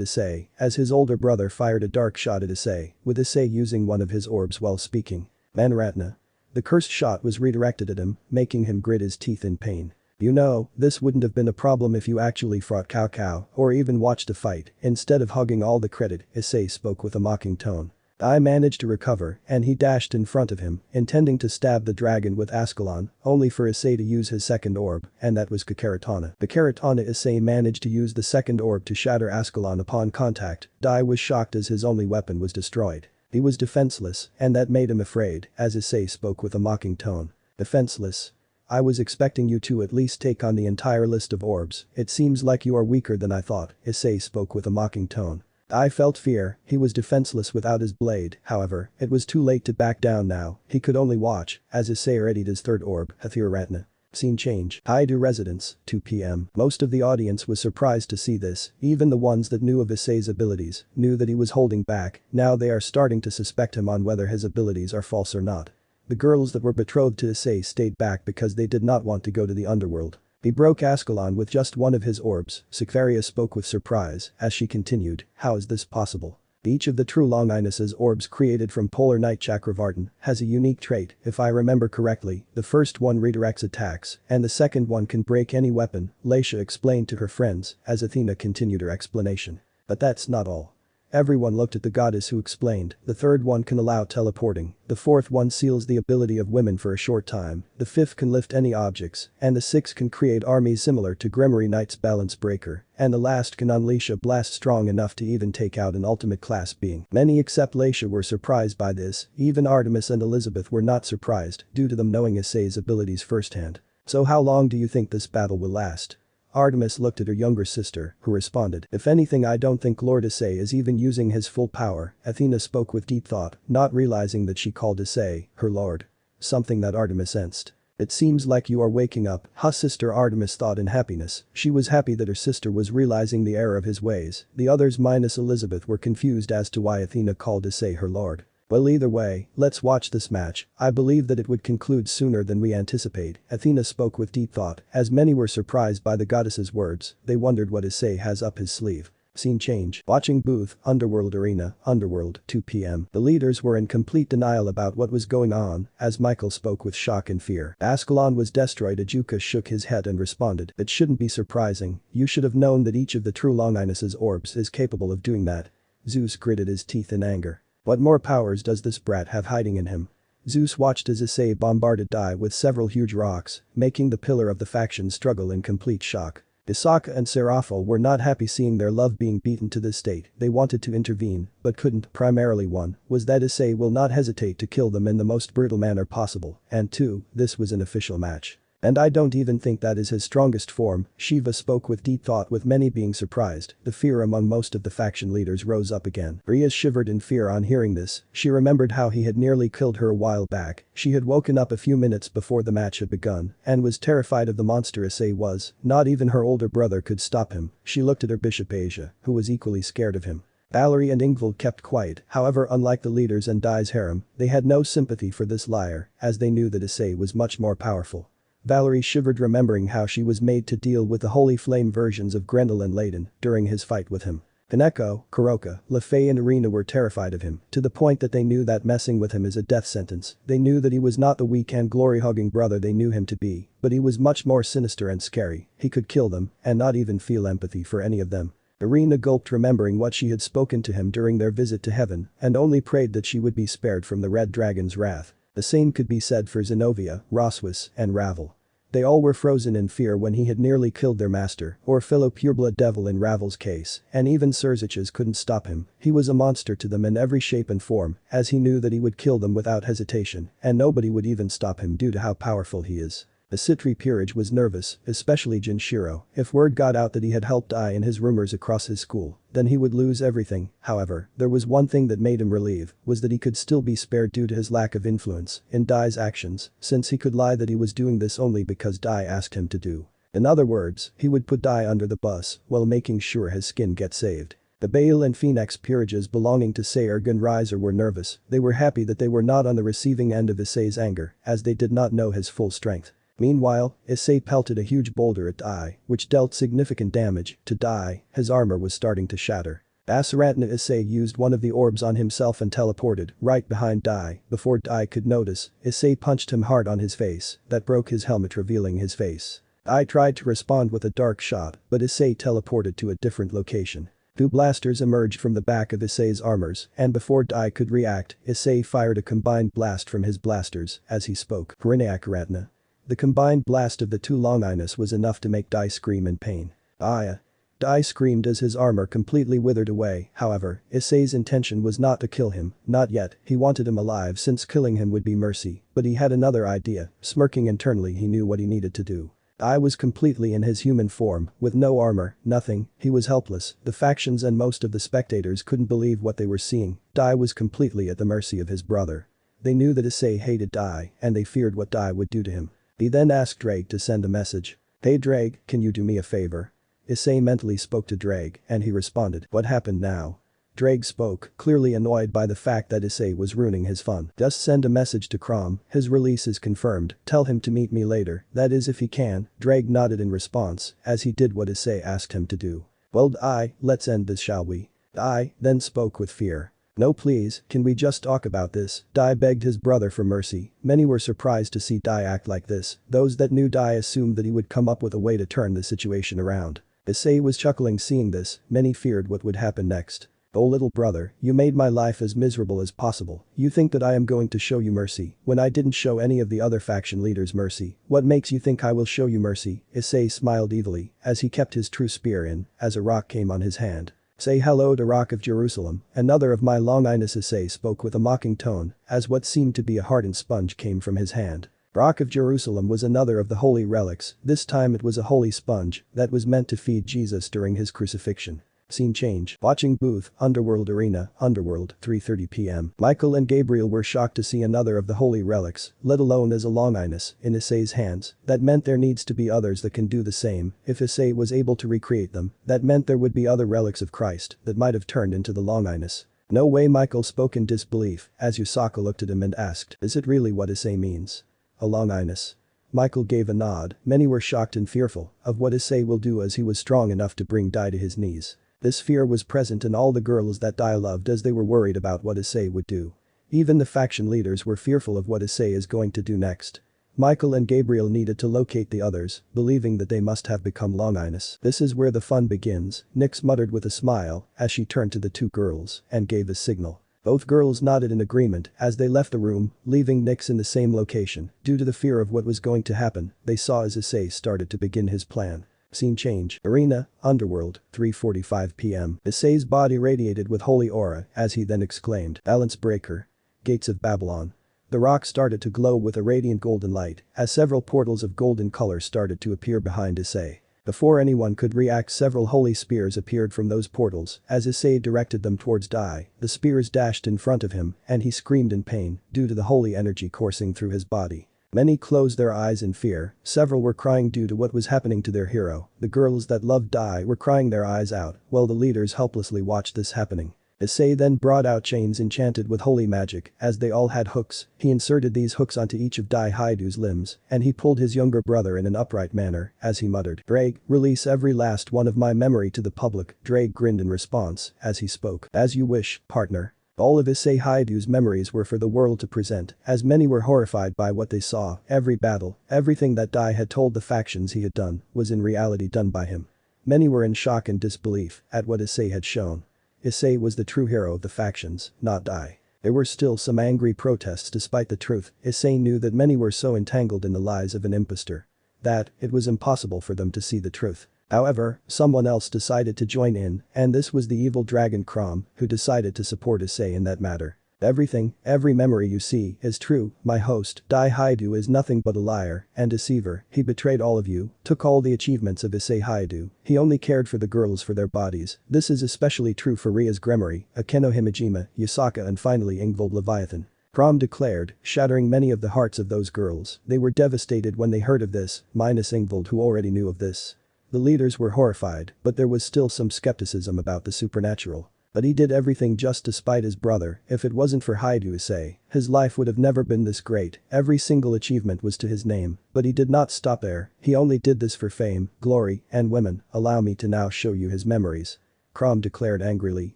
Issei, as his older brother fired a dark shot at Issei, with Issei using one of his orbs while speaking. "Manratna." The cursed shot was redirected at him, making him grit his teeth in pain. "You know, this wouldn't have been a problem if you actually fought Cao Cao, or even watched a fight, instead of hogging all the credit," Issei spoke with a mocking tone. Dai managed to recover, and he dashed in front of him, intending to stab the dragon with Ascalon, only for Issei to use his second orb, and that was Karatana. The Karatana. Issei managed to use the second orb to shatter Ascalon upon contact. Dai was shocked as his only weapon was destroyed. He was defenseless, and that made him afraid, as Issei spoke with a mocking tone. "Defenseless? I was expecting you to at least take on the entire list of orbs. It seems like you are weaker than I thought," Issei spoke with a mocking tone. Dai felt fear. He was defenseless without his blade. However, it was too late to back down now. He could only watch as Issei readied his third orb, Hathiratna. Scene change. Haidu residence, 2 p.m. Most of the audience was surprised to see this. Even the ones that knew of Issei's abilities knew that he was holding back. Now they are starting to suspect him on whether his abilities are false or not. The girls that were betrothed to Issei stayed back because they did not want to go to the Underworld. He broke Ascalon with just one of his orbs. Sekiruuyetei spoke with surprise as she continued, "How is this possible? Each of the true long-eyenesses orbs created from Polar Night Chakravartin has a unique trait. If I remember correctly, the first one redirects attacks, and the second one can break any weapon," Leisha explained to her friends as Athena continued her explanation. "But that's not all." Everyone looked at the goddess, who explained, "The third one can allow teleporting, the fourth one seals the ability of women for a short time, the fifth can lift any objects, and the sixth can create armies similar to Grimory Knight's balance breaker, and the last can unleash a blast strong enough to even take out an ultimate class being." Many except Leisha were surprised by this. Even Artemis and Elizabeth were not surprised due to them knowing Issei's abilities firsthand. "So how long do you think this battle will last?" Artemis looked at her younger sister, who responded, "If anything, I don't think Lord Issei is even using his full power." Athena spoke with deep thought, not realizing that she called Issei her lord. Something that Artemis sensed. "It seems like you are waking up, huh, sister?" Artemis thought in happiness. She was happy that her sister was realizing the error of his ways. The others minus Elizabeth were confused as to why Athena called Issei her lord. "Well, either way, let's watch this match. I believe that it would conclude sooner than we anticipate." Athena spoke with deep thought, as many were surprised by the goddess's words. They wondered what Issei has up his sleeve. Scene change. Watching booth, Underworld Arena, Underworld, 2 p.m. The leaders were in complete denial about what was going on, as Michael spoke with shock and fear. Ascalon was destroyed. Ajuka shook his head and responded, "It shouldn't be surprising. You should have known that each of the true Longinus's orbs is capable of doing that." Zeus gritted his teeth in anger. "What more powers does this brat have hiding in him?" Zeus watched as Issei bombarded Dai with several huge rocks, making the pillar of the faction struggle in complete shock. Isaka and Seraphil were not happy seeing their love being beaten to this state. They wanted to intervene, but couldn't. Primarily one, was that Issei will not hesitate to kill them in the most brutal manner possible, and two, this was an official match. "And I don't even think that is his strongest form." Shiva spoke with deep thought, with many being surprised. The fear among most of the faction leaders rose up again. Rhea shivered in fear on hearing this. She remembered how he had nearly killed her a while back. She had woken up a few minutes before the match had begun and was terrified of the monster Issei was. Not even her older brother could stop him. She looked at her Bishop Asia, who was equally scared of him. Valerie and Inold kept quiet. However, unlike the leaders and Dai's harem, they had no sympathy for this liar, as they knew that Issei was much more powerful. Valerie shivered, remembering how she was made to deal with the holy flame versions of Grendel and Layden during his fight with him. Kaneko, Kuroka, Lefay and Irina were terrified of him, to the point that they knew that messing with him is a death sentence. They knew that he was not the weak and glory-hugging brother they knew him to be, but he was much more sinister and scary. He could kill them and not even feel empathy for any of them. Irina gulped, remembering what she had spoken to him during their visit to heaven, and only prayed that she would be spared from the Red Dragon's wrath. The same could be said for Zenobia, Roswis, and Ravel. They all were frozen in fear when he had nearly killed their master, or fellow pureblood devil in Ravel's case, and even Surzich's couldn't stop him. He was a monster to them in every shape and form, as he knew that he would kill them without hesitation, and nobody would even stop him due to how powerful he is. The Citri peerage was nervous, especially Jinshiro. If word got out that he had helped Ai in his rumors across his school, then he would lose everything. However, there was one thing that made him relieve, was that he could still be spared due to his lack of influence in Dai's actions, since he could lie that he was doing this only because Dai asked him to do. In other words, he would put Dai under the bus while making sure his skin gets saved. The Baal and Phoenix peerages belonging to Seirgun Riser were nervous. They were happy that they were not on the receiving end of Issei's anger, as they did not know his full strength. Meanwhile, Issei pelted a huge boulder at Dai, which dealt significant damage to Dai. His armor was starting to shatter. Asaratna Issei used one of the orbs on himself and teleported right behind Dai. Before Dai could notice, Issei punched him hard on his face. That broke his helmet, revealing his face. Dai tried to respond with a dark shot, but Issei teleported to a different location. Two blasters emerged from the back of Issei's armors, and before Dai could react, Issei fired a combined blast from his blasters as he spoke. Parinaakaratna. The combined blast of the two Longinus was enough to make Dai scream in pain. Aya. Dai screamed as his armor completely withered away. However, Issei's intention was not to kill him, not yet. He wanted him alive, since killing him would be mercy, but he had another idea. Smirking internally, he knew what he needed to do. Dai was completely in his human form, with no armor, nothing. He was helpless. The factions and most of the spectators couldn't believe what they were seeing. Dai was completely at the mercy of his brother. They knew that Issei hated Dai, and they feared what Dai would do to him. He then asked Drake to send a message. "Hey Drake, can you do me a favor?" Issei mentally spoke to Drake, and he responded, "What happened now?" Drake spoke, clearly annoyed by the fact that Issei was ruining his fun. "Just send a message to Crom. His release is confirmed. Tell him to meet me later, that is if he can." Drake nodded in response, as he did what Issei asked him to do. "Well Dai, let's end this, shall we?" Dai then spoke with fear. "No please, can we just talk about this?" Dai begged his brother for mercy. Many were surprised to see Dai act like this. Those that knew Dai assumed that he would come up with a way to turn the situation around. Issei was chuckling seeing this. Many feared what would happen next. "Oh little brother, you made my life as miserable as possible. You think that I am going to show you mercy when I didn't show any of the other faction leaders mercy. What makes you think I will show you mercy?" Issei smiled evilly as he kept his true spear in, as a rock came on his hand. "Say hello to Rock of Jerusalem, another of my Longinus." Issei spoke with a mocking tone, as what seemed to be a hardened sponge came from his hand. Rock of Jerusalem was another of the holy relics, this time it was a holy sponge that was meant to feed Jesus during his crucifixion. Scene change. Watching booth, Underworld Arena, Underworld, 3:30 p.m. Michael and Gabriel were shocked to see another of the holy relics, let alone as a longinus, in Issei's hands. That meant there needs to be others that can do the same. If Issei was able to recreate them, that meant there would be other relics of Christ that might have turned into the longinus. No way, Michael spoke in disbelief as Yusaka looked at him and asked, is it really what Issei means? A longinus? Michael gave a nod. Many were shocked and fearful of what Issei will do as he was strong enough to bring Dai to his knees. This fear was present in all the girls that Dai loved as they were worried about what Issei would do. Even the faction leaders were fearful of what Issei is going to do next. Michael and Gabriel needed to locate the others, believing that they must have become longinus. This is where the fun begins, Nyx muttered with a smile as she turned to the two girls and gave a signal. Both girls nodded in agreement as they left the room, leaving Nyx in the same location. Due to the fear of what was going to happen, they saw as Issei started to begin his plan. Scene change. Arena, Underworld, 3:45 p.m. Issei's body radiated with holy aura as he then exclaimed, Balance breaker. Gates of Babylon. The rock started to glow with a radiant golden light as several portals of golden color started to appear behind Issei. Before anyone could react, several holy spears appeared from those portals as Issei directed them towards Dai. The spears dashed in front of him and he screamed in pain due to the holy energy coursing through his body. Many closed their eyes in fear, several were crying due to what was happening to their hero. The girls that loved Dai were crying their eyes out while the leaders helplessly watched this happening. Issei then brought out chains enchanted with holy magic as they all had hooks. He inserted these hooks onto each of Dai Haidu's limbs and he pulled his younger brother in an upright manner as he muttered, Drake, release every last one of my memory to the public. Drake grinned in response as he spoke, as you wish, partner. All of Issei Haidu's memories were for the world to present, as many were horrified by what they saw. Every battle, everything that Dai had told the factions he had done, was in reality done by him. Many were in shock and disbelief at what Issei had shown. Issei was the true hero of the factions, not Dai. There were still some angry protests despite the truth. Issei knew that many were so entangled in the lies of an impostor that it was impossible for them to see the truth. However, someone else decided to join in, and this was the evil dragon Crom, who decided to support Issei in that matter. Everything, every memory you see, is true, my host. Dai Haidu is nothing but a liar and deceiver. He betrayed all of you, took all the achievements of Issei Haidu. He only cared for the girls for their bodies. This is especially true for Ria's Gremory, Akeno Himejima, Yusaka and finally Ingvold Leviathan. Crom declared, shattering many of the hearts of those girls. They were devastated when they heard of this, minus Ingvold who already knew of this. The leaders were horrified, but there was still some skepticism about the supernatural. But he did everything just to spite his brother. If it wasn't for Haidu Issei, his life would have never been this great. Every single achievement was to his name, but he did not stop there. He only did this for fame, glory, and women. Allow me to now show you his memories. Crom declared angrily,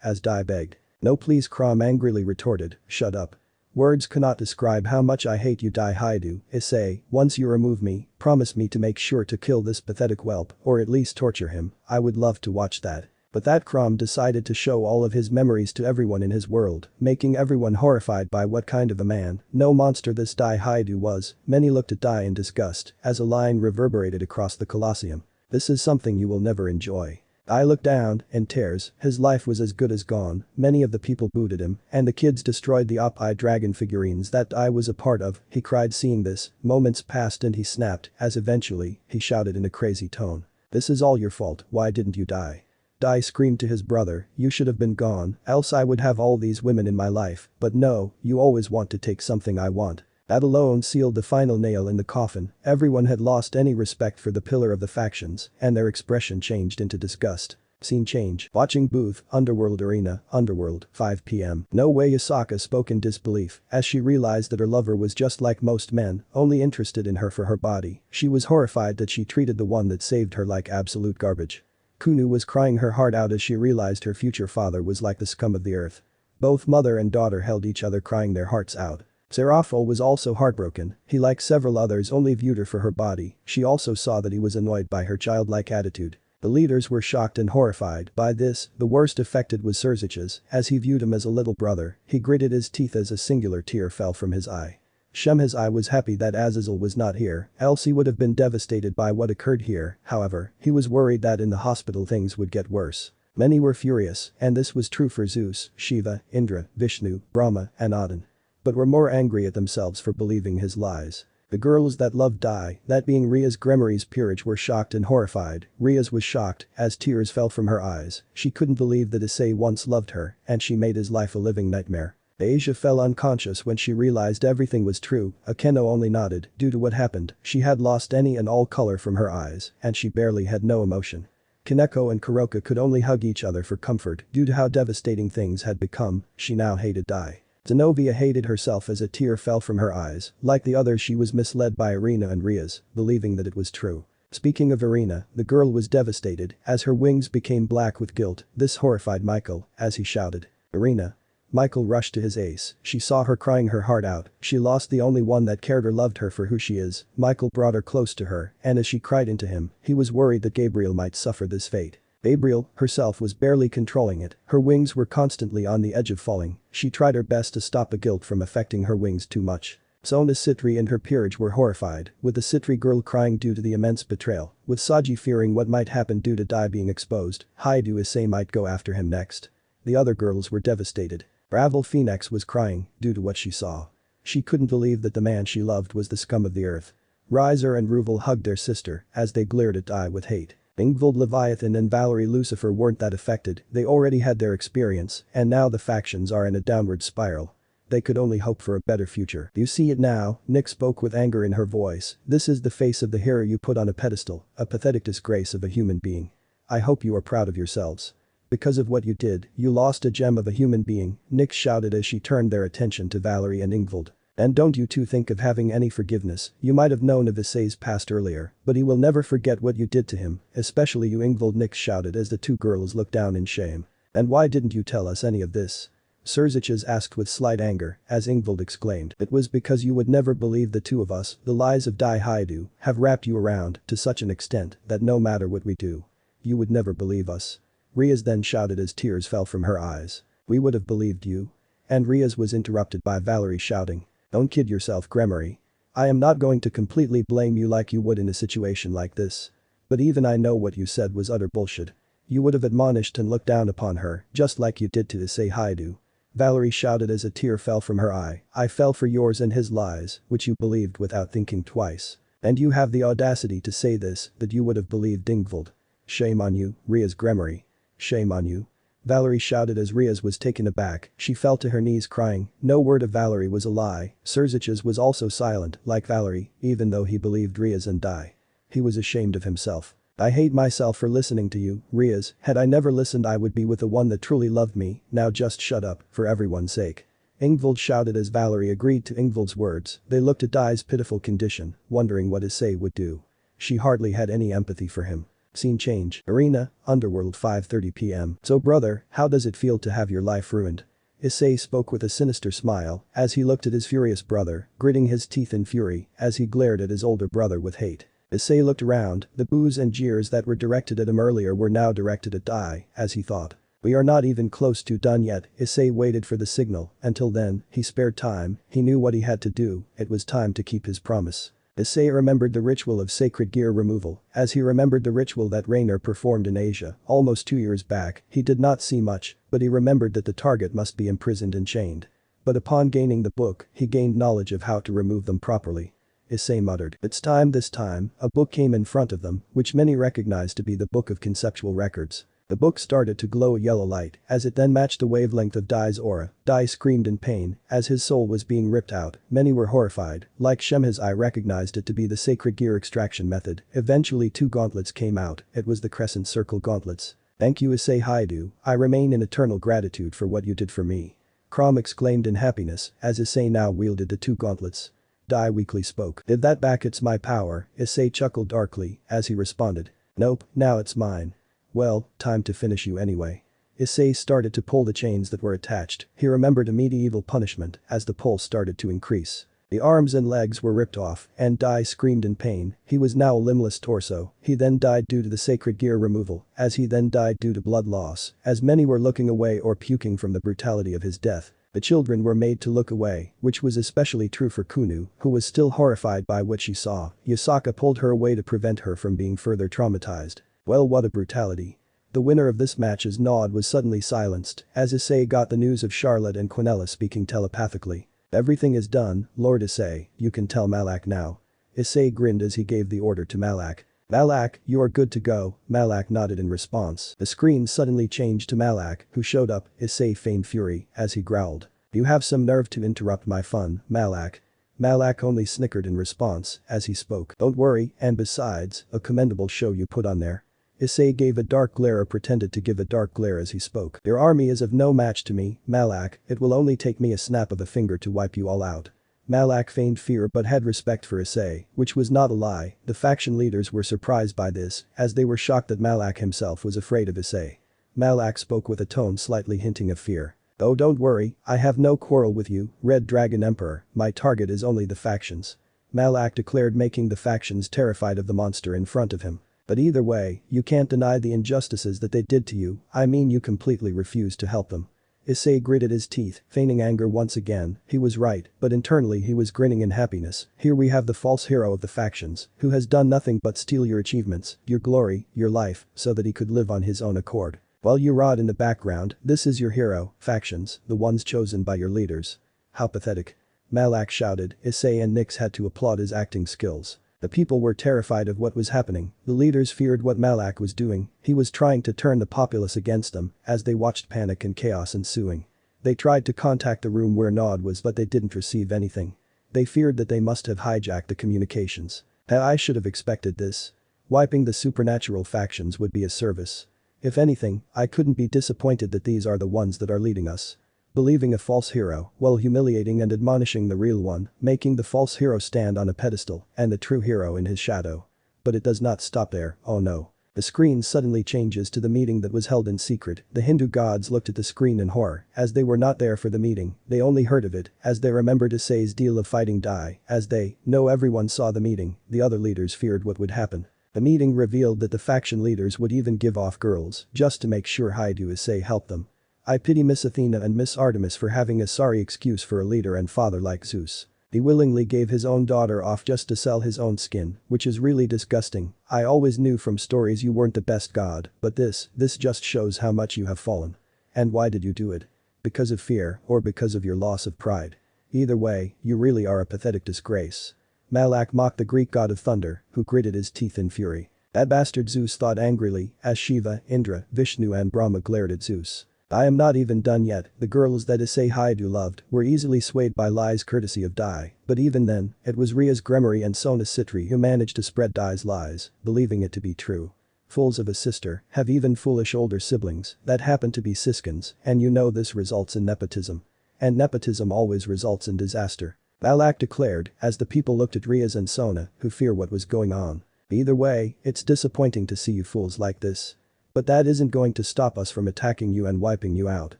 as Dai begged. No please, Crom angrily retorted, shut up. Words cannot describe how much I hate you, Dai Haidu. Issei, once you remove me, promise me to make sure to kill this pathetic whelp, or at least torture him. I would love to watch that. But that Crom decided to show all of his memories to everyone in his world, making everyone horrified by what kind of a man, no monster this Dai Haidu was. Many looked at Dai in disgust as a line reverberated across the Colosseum. This is something you will never enjoy. I looked down, in tears, his life was as good as gone. Many of the people booted him, and the kids destroyed the op-eye dragon figurines that I was a part of. He cried seeing this. Moments passed and he snapped, as eventually, he shouted in a crazy tone. This is all your fault, why didn't you die? Dai screamed to his brother, you should have been gone, else I would have all these women in my life, but no, you always want to take something I want. That alone sealed the final nail in the coffin. Everyone had lost any respect for the pillar of the factions, and their expression changed into disgust. Scene change. Watching booth, Underworld Arena, Underworld, 5 p.m. No way, Yusaka spoke in disbelief as she realized that her lover was just like most men, only interested in her for her body. She was horrified that she treated the one that saved her like absolute garbage. Kunu was crying her heart out as she realized her future father was like the scum of the earth. Both mother and daughter held each other crying their hearts out. Seraphil was also heartbroken. He, like several others, only viewed her for her body. She also saw that he was annoyed by her childlike attitude. The leaders were shocked and horrified by this. The worst affected was Serzich's, as he viewed him as a little brother. He gritted his teeth as a singular tear fell from his eye. Shemhazai was happy that Azazel was not here, else he would have been devastated by what occurred here. However, he was worried that in the hospital things would get worse. Many were furious, and this was true for Zeus, Shiva, Indra, Vishnu, Brahma, and Odin. But were more angry at themselves for believing his lies. The girls that loved Dai, that being Ria's Gremory's peerage, were shocked and horrified. Ria's was shocked as tears fell from her eyes. She couldn't believe that Issei once loved her and she made his life a living nightmare. Asia fell unconscious when she realized everything was true. Akeno only nodded. Due to what happened, she had lost any and all color from her eyes and she barely had no emotion. Kaneko and Kuroka could only hug each other for comfort. Due to how devastating things had become, she now hated Dai. Zenobia hated herself as a tear fell from her eyes. Like the others, she was misled by Irina and Riaz, believing that it was true. Speaking of Irina, the girl was devastated as her wings became black with guilt. This horrified Michael as he shouted, "Irina." Michael rushed to his ace. She saw her crying her heart out. She lost the only one that cared or loved her for who she is. Michael brought her close to her, and as she cried into him, he was worried that Gabriel might suffer this fate. Gabriel herself was barely controlling it. Her wings were constantly on the edge of falling. She tried her best to stop the guilt from affecting her wings too much. Sona Citri and her peerage were horrified, with the Citri girl crying due to the immense betrayal, with Saji fearing what might happen due to Dai being exposed. Haidu Issei might go after him next. The other girls were devastated. Ravel Phoenix was crying due to what she saw. She couldn't believe that the man she loved was the scum of the earth. Riser and Ruvel hugged their sister as they glared at Dai with hate. Ingvild Leviathan and Valerie Lucifer weren't that affected. They already had their experience and now the factions are in a downward spiral. They could only hope for a better future. "You see it now?" Nick spoke with anger in her voice. "This is the face of the hero you put on a pedestal, a pathetic disgrace of a human being. I hope you are proud of yourselves. Because of what you did, you lost a gem of a human being," Nick shouted as she turned their attention to Valerie and Ingvild. "And don't you two think of having any forgiveness. You might have known of Issei's past earlier, but he will never forget what you did to him, especially you Ingvild," Nick shouted as the two girls looked down in shame. "And why didn't you tell us any of this?" Serziches asked with slight anger as Ingvild exclaimed, "It was because you would never believe the two of us. The lies of Dai Haidu have wrapped you around to such an extent that no matter what we do, you would never believe us." Riaz then shouted as tears fell from her eyes. "We would have believed you." And Riaz was interrupted by Valerie shouting, "Don't kid yourself, Gremory. I am not going to completely blame you like you would in a situation like this. But even I know what you said was utter bullshit. You would have admonished and looked down upon her, just like you did to Issei Haidu." Valerie shouted as a tear fell from her eye. "I fell for yours and his lies, which you believed without thinking twice. And you have the audacity to say this, that you would have believed Ingvild. Shame on you, Riaz Gremory. Shame on you." Valerie shouted as Riaz was taken aback. She fell to her knees crying. No word of Valerie was a lie. Serziches was also silent, like Valerie, even though he believed Riaz and Dai. He was ashamed of himself. "I hate myself for listening to you, Riaz. Had I never listened I would be with the one that truly loved me. Now just shut up, for everyone's sake." Ingvild shouted as Valerie agreed to Ingvild's words. They looked at Dai's pitiful condition, wondering what Issei would do. She hardly had any empathy for him. Scene change. Arena, Underworld 5:30 p.m. "So brother, how does it feel to have your life ruined?" Issei spoke with a sinister smile as he looked at his furious brother, gritting his teeth in fury as he glared at his older brother with hate. Issei looked around. The boos and jeers that were directed at him earlier were now directed at Dai, as he thought. "We are not even close to done yet." Issei waited for the signal. Until then, he spared time. He knew what he had to do. It was time to keep his promise. Issei remembered the ritual of sacred gear removal, as he remembered the ritual that Raynor performed in Asia almost 2 years back. He did not see much, but he remembered that the target must be imprisoned and chained. But upon gaining the book, he gained knowledge of how to remove them properly. Issei muttered, "It's time this time." A book came in front of them, which many recognized to be the Book of Conceptual Records. The book started to glow a yellow light as it then matched the wavelength of Dai's aura. Dai screamed in pain as his soul was being ripped out. Many were horrified. Like Shem, his eye recognized it to be the sacred gear extraction method. Eventually 2 gauntlets came out. It was the crescent circle gauntlets. "Thank you Issei Haidu. I remain in eternal gratitude for what you did for me." Crom exclaimed in happiness as Issei now wielded the 2 gauntlets. Dai weakly spoke. "Did that back it's my power?" Issei chuckled darkly as he responded. "Nope, now it's mine." "Well, time to finish you anyway." Issei started to pull the chains that were attached. He remembered a medieval punishment as the pull started to increase. The arms and legs were ripped off and Dai screamed in pain. He was now a limbless torso. He then died due to the sacred gear removal, as he then died due to blood loss, as many were looking away or puking from the brutality of his death. The children were made to look away, which was especially true for Kunu, who was still horrified by what she saw. Yasaka pulled her away to prevent her from being further traumatized. Well, what a brutality. The winner of this match's nod was suddenly silenced as Issei got the news of Charlotte and Quinella speaking telepathically. "Everything is done, Lord Issei, you can tell Malak now." Issei grinned as he gave the order to Malak. Malak, you are good to go, Malak nodded in response. The screen suddenly changed to Malak, who showed up, Issei feigned fury, as he growled. You have some nerve to interrupt my fun, Malak. Malak only snickered in response, as he spoke. Don't worry, and besides, a commendable show you put on there. Issei gave a dark glare or pretended to give a dark glare as he spoke. Your army is of no match to me, Malak, it will only take me a snap of a finger to wipe you all out. Malak feigned fear but had respect for Issei, which was not a lie. The faction leaders were surprised by this, as they were shocked that Malak himself was afraid of Issei. Malak spoke with a tone slightly hinting of fear. Oh, don't worry, I have no quarrel with you, Red Dragon Emperor, my target is only the factions. Malak declared, making the factions terrified of the monster in front of him. But either way, you can't deny the injustices that they did to you, I mean you completely refused to help them. Issei gritted his teeth, feigning anger once again. He was right, but internally he was grinning in happiness. Here we have the false hero of the factions, who has done nothing but steal your achievements, your glory, your life, so that he could live on his own accord. While you rot in the background, this is your hero, factions, the ones chosen by your leaders. How pathetic. Malak shouted. Issei and Nyx had to applaud his acting skills. The people were terrified of what was happening. The leaders feared what Malak was doing. He was trying to turn the populace against them, as they watched panic and chaos ensuing. They tried to contact the room where Inold was, but they didn't receive anything. They feared that they must have hijacked the communications. I should have expected this. Wiping the supernatural factions would be a service. If anything, I couldn't be disappointed that these are the ones that are leading us. Believing a false hero, while humiliating and admonishing the real one, making the false hero stand on a pedestal, and the true hero in his shadow. But it does not stop there, oh no. The screen suddenly changes to the meeting that was held in secret. The Hindu gods looked at the screen in horror, as they were not there for the meeting, they only heard of it, as they remembered Issei's deal of fighting Dai, as they, no everyone saw the meeting, the other leaders feared what would happen. The meeting revealed that the faction leaders would even give off girls, just to make sure Issei helped them. I pity Miss Athena and Miss Artemis for having a sorry excuse for a leader and father like Zeus. He willingly gave his own daughter off just to sell his own skin, which is really disgusting. I always knew from stories you weren't the best god, but this just shows how much you have fallen. And why did you do it? Because of fear, or because of your loss of pride? Either way, you really are a pathetic disgrace. Malak mocked the Greek god of thunder, who gritted his teeth in fury. That bastard, Zeus thought angrily, as Shiva, Indra, Vishnu and Brahma glared at Zeus. I am not even done yet. The girls that Issei loved were easily swayed by lies courtesy of Dai, but even then, it was Ria's Gremory and Sona Citri who managed to spread Dai's lies, believing it to be true. Fools of a sister, have even foolish older siblings that happen to be siskins, and you know this results in nepotism. And nepotism always results in disaster. Malak declared, as the people looked at Riaz and Sona, who fear what was going on. Either way, it's disappointing to see you fools like this. But that isn't going to stop us from attacking you and wiping you out.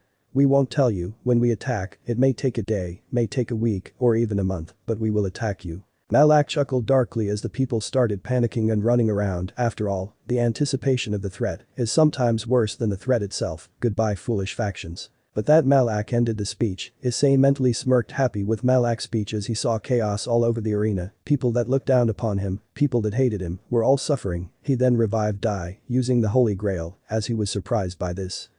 We won't tell you, when we attack, it may take a day, may take a week, or even a month, but we will attack you. Malak chuckled darkly as the people started panicking and running around. After all, the anticipation of the threat is sometimes worse than the threat itself. Goodbye, foolish factions. But that Malak ended the speech. Issei mentally smirked, happy with Malak's speech as he saw chaos all over the arena. People that looked down upon him, people that hated him, were all suffering. He then revived Dai, using the Holy Grail, as he was surprised by this.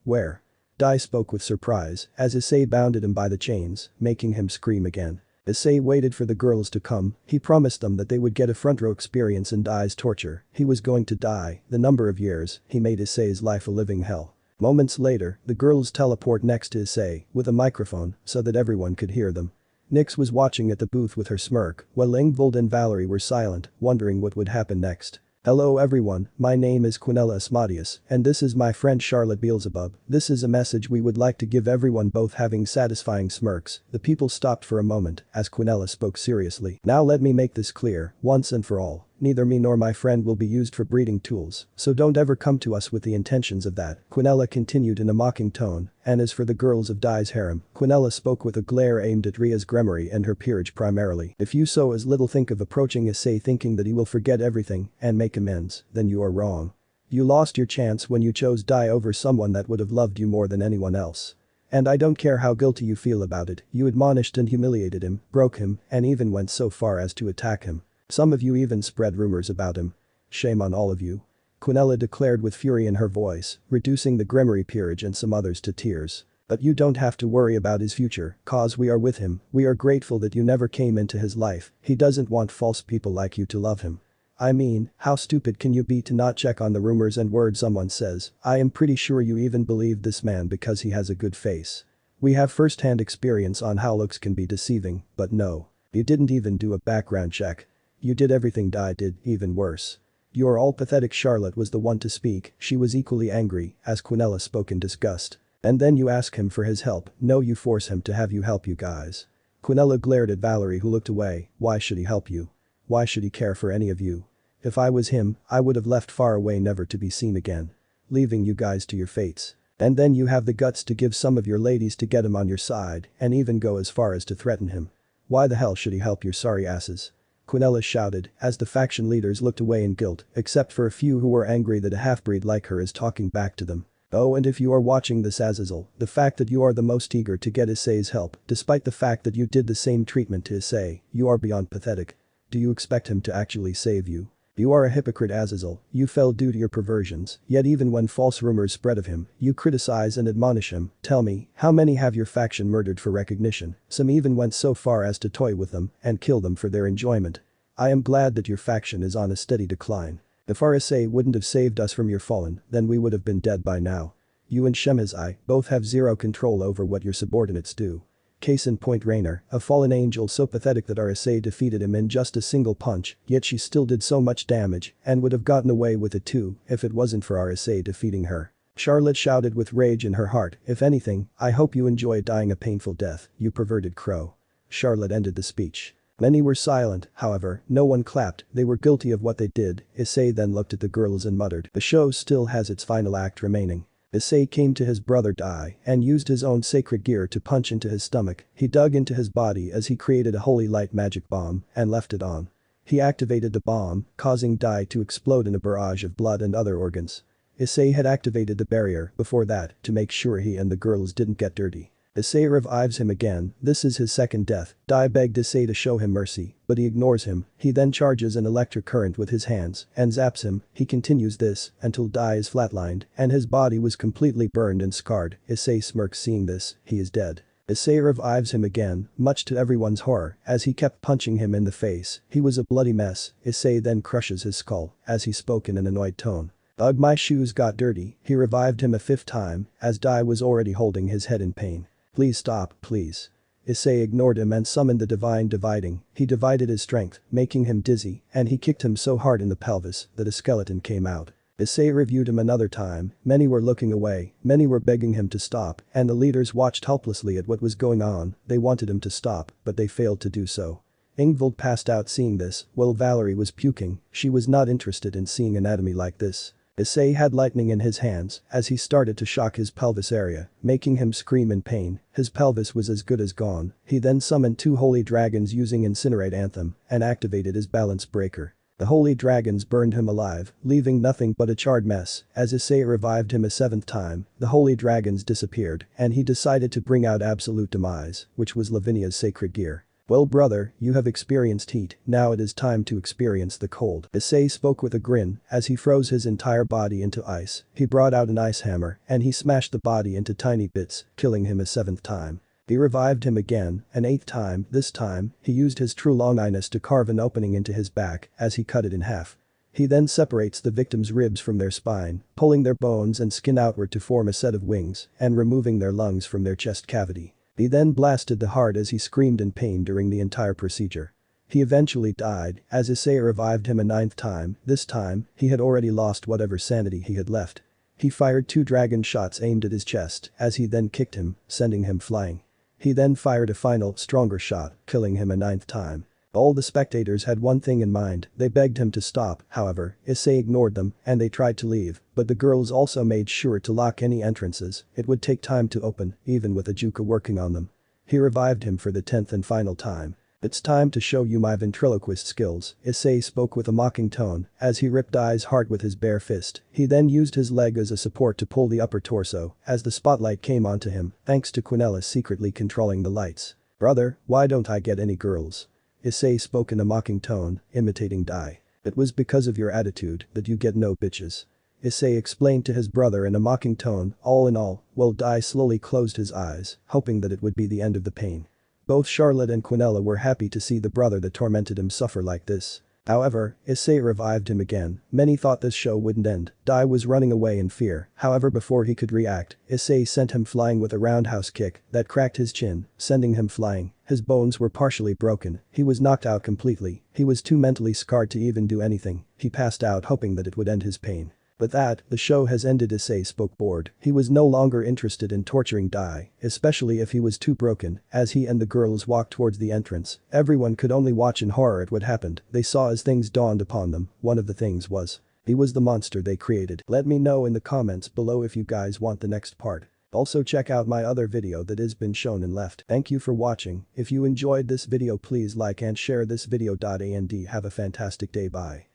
Where? Dai spoke with surprise, as Issei bounded him by the chains, making him scream again. Issei waited for the girls to come. He promised them that they would get a front row experience in Dai's torture. He was going to die. The number of years, he made Issei's life a living hell. Moments later, the girls teleport next to Issei, with a microphone, so that everyone could hear them. Nyx was watching at the booth with her smirk, while Inold and Valerie were silent, wondering what would happen next. Hello everyone, my name is Quinella Asmodeus, and this is my friend Charlotte Beelzebub. This is a message we would like to give everyone, both having satisfying smirks. The people stopped for a moment, as Quinella spoke seriously. Now let me make this clear, once and for all. Neither me nor my friend will be used for breeding tools, so don't ever come to us with the intentions of that. Quinella continued in a mocking tone, and as for the girls of Dai's harem, Quinella spoke with a glare aimed at Ria's Gremory and her peerage primarily. If you so as little think of approaching Issei thinking that he will forget everything and make amends, then you are wrong. You lost your chance when you chose Dai over someone that would have loved you more than anyone else. And I don't care how guilty you feel about it, you admonished and humiliated him, broke him, and even went so far as to attack him. Some of you even spread rumors about him. Shame on all of you. Quinella declared with fury in her voice, reducing the Gremory peerage and some others to tears. But you don't have to worry about his future, cause we are with him, we are grateful that you never came into his life, he doesn't want false people like you to love him. I mean, how stupid can you be to not check on the rumors and words someone says, I am pretty sure you even believe this man because he has a good face. We have first-hand experience on how looks can be deceiving, but no. You didn't even do a background check. You did everything Di did, even worse. You're all pathetic. Charlotte was the one to speak, she was equally angry, as Quinella spoke in disgust. And then you ask him for his help, no you force him to have you help you guys. Quinella glared at Valerie who looked away, why should he help you? Why should he care for any of you? If I was him, I would have left far away never to be seen again. Leaving you guys to your fates. And then you have the guts to give some of your ladies to get him on your side and even go as far as to threaten him. Why the hell should he help your sorry asses? Quinella shouted as the faction leaders looked away in guilt except for a few who were angry that a half-breed like her is talking back to them. Oh, and if you are watching this Azazel, the fact that you are the most eager to get Issei's help despite the fact that you did the same treatment to Issei, you are beyond pathetic. Do you expect him to actually save you? You are a hypocrite Azazel, you fell due to your perversions, yet even when false rumors spread of him, you criticize and admonish him. Tell me, how many have your faction murdered for recognition? Some even went so far as to toy with them and kill them for their enjoyment. I am glad that your faction is on a steady decline. If our Issei wouldn't have saved us from your fallen, then we would have been dead by now. You and Shemazai both have zero control over what your subordinates do. Case in point Rainer, a fallen angel so pathetic that our Issei defeated him in just a single punch, yet she still did so much damage and would have gotten away with it too if it wasn't for our Issei defeating her. Charlotte shouted with rage in her heart, if anything, I hope you enjoy dying a painful death, you perverted crow. Charlotte ended the speech. Many were silent, however, no one clapped, they were guilty of what they did. Issei then looked at the girls and muttered, the show still has its final act remaining. Issei came to his brother Dai and used his own sacred gear to punch into his stomach, he dug into his body as he created a holy light magic bomb and left it on. He activated the bomb, causing Dai to explode in a barrage of blood and other organs. Issei had activated the barrier before that to make sure he and the girls didn't get dirty. Issei revives him again, this is his second death. Dai begged Issei to show him mercy, but he ignores him, he then charges an electric current with his hands and zaps him, he continues this until Dai is flatlined and his body was completely burned and scarred. Issei smirks seeing this, he is dead. Issei revives him again, much to everyone's horror, as he kept punching him in the face, he was a bloody mess. Issei then crushes his skull, as he spoke in an annoyed tone. Ugh, my shoes got dirty, he revived him a fifth time, as Dai was already holding his head in pain. Please stop, please. Issei ignored him and summoned the divine dividing, he divided his strength, making him dizzy, and he kicked him so hard in the pelvis that a skeleton came out. Issei reviewed him another time, many were looking away, many were begging him to stop, and the leaders watched helplessly at what was going on, they wanted him to stop, but they failed to do so. Ingvild passed out seeing this, while Valerie was puking, she was not interested in seeing anatomy like this. Issei had lightning in his hands as he started to shock his pelvis area, making him scream in pain, his pelvis was as good as gone, he then summoned two holy dragons using Incinerate Anthem and activated his balance breaker. The holy dragons burned him alive, leaving nothing but a charred mess. As Issei revived him a seventh time, the holy dragons disappeared and he decided to bring out Absolute Demise, which was Lavinia's sacred gear. Well brother, you have experienced heat, now it is time to experience the cold. Issei spoke with a grin as he froze his entire body into ice, he brought out an ice hammer and he smashed the body into tiny bits, killing him a seventh time. He revived him again, an eighth time, this time, he used his true longinus to carve an opening into his back as he cut it in half. He then separates the victim's ribs from their spine, pulling their bones and skin outward to form a set of wings and removing their lungs from their chest cavity. He then blasted the heart as he screamed in pain during the entire procedure. He eventually died as Issei revived him a ninth time, this time, he had already lost whatever sanity he had left. He fired two dragon shots aimed at his chest as he then kicked him, sending him flying. He then fired a final, stronger shot, killing him a ninth time. All the spectators had one thing in mind, they begged him to stop, however, Issei ignored them and they tried to leave, but the girls also made sure to lock any entrances, it would take time to open, even with a Juka working on them. He revived him for the 10th and final time. It's time to show you my ventriloquist skills, Issei spoke with a mocking tone as he ripped Dai's heart with his bare fist, he then used his leg as a support to pull the upper torso as the spotlight came onto him, thanks to Quinella secretly controlling the lights. Brother, why don't I get any girls? Issei spoke in a mocking tone, imitating Dai. It was because of your attitude that you get no bitches. Issei explained to his brother in a mocking tone, all in all, while Dai slowly closed his eyes, hoping that it would be the end of the pain. Both Charlotte and Quinella were happy to see the brother that tormented him suffer like this. However, Issei revived him again. Many thought this show wouldn't end. Dai was running away in fear. However, before he could react, Issei sent him flying with a roundhouse kick that cracked his chin, sending him flying. His bones were partially broken. He was knocked out completely. He was too mentally scarred to even do anything. He passed out hoping that it would end his pain. But that, the show has ended. Issei spoke bored. He was no longer interested in torturing Dai, especially if he was too broken. As he and the girls walked towards the entrance, everyone could only watch in horror at what happened. They saw as things dawned upon them. One of the things was. He was the monster they created. Let me know in the comments below if you guys want the next part. Also check out my other video that has been shown and left. Thank you for watching. If you enjoyed this video please like and share this video. And have a fantastic day. Bye.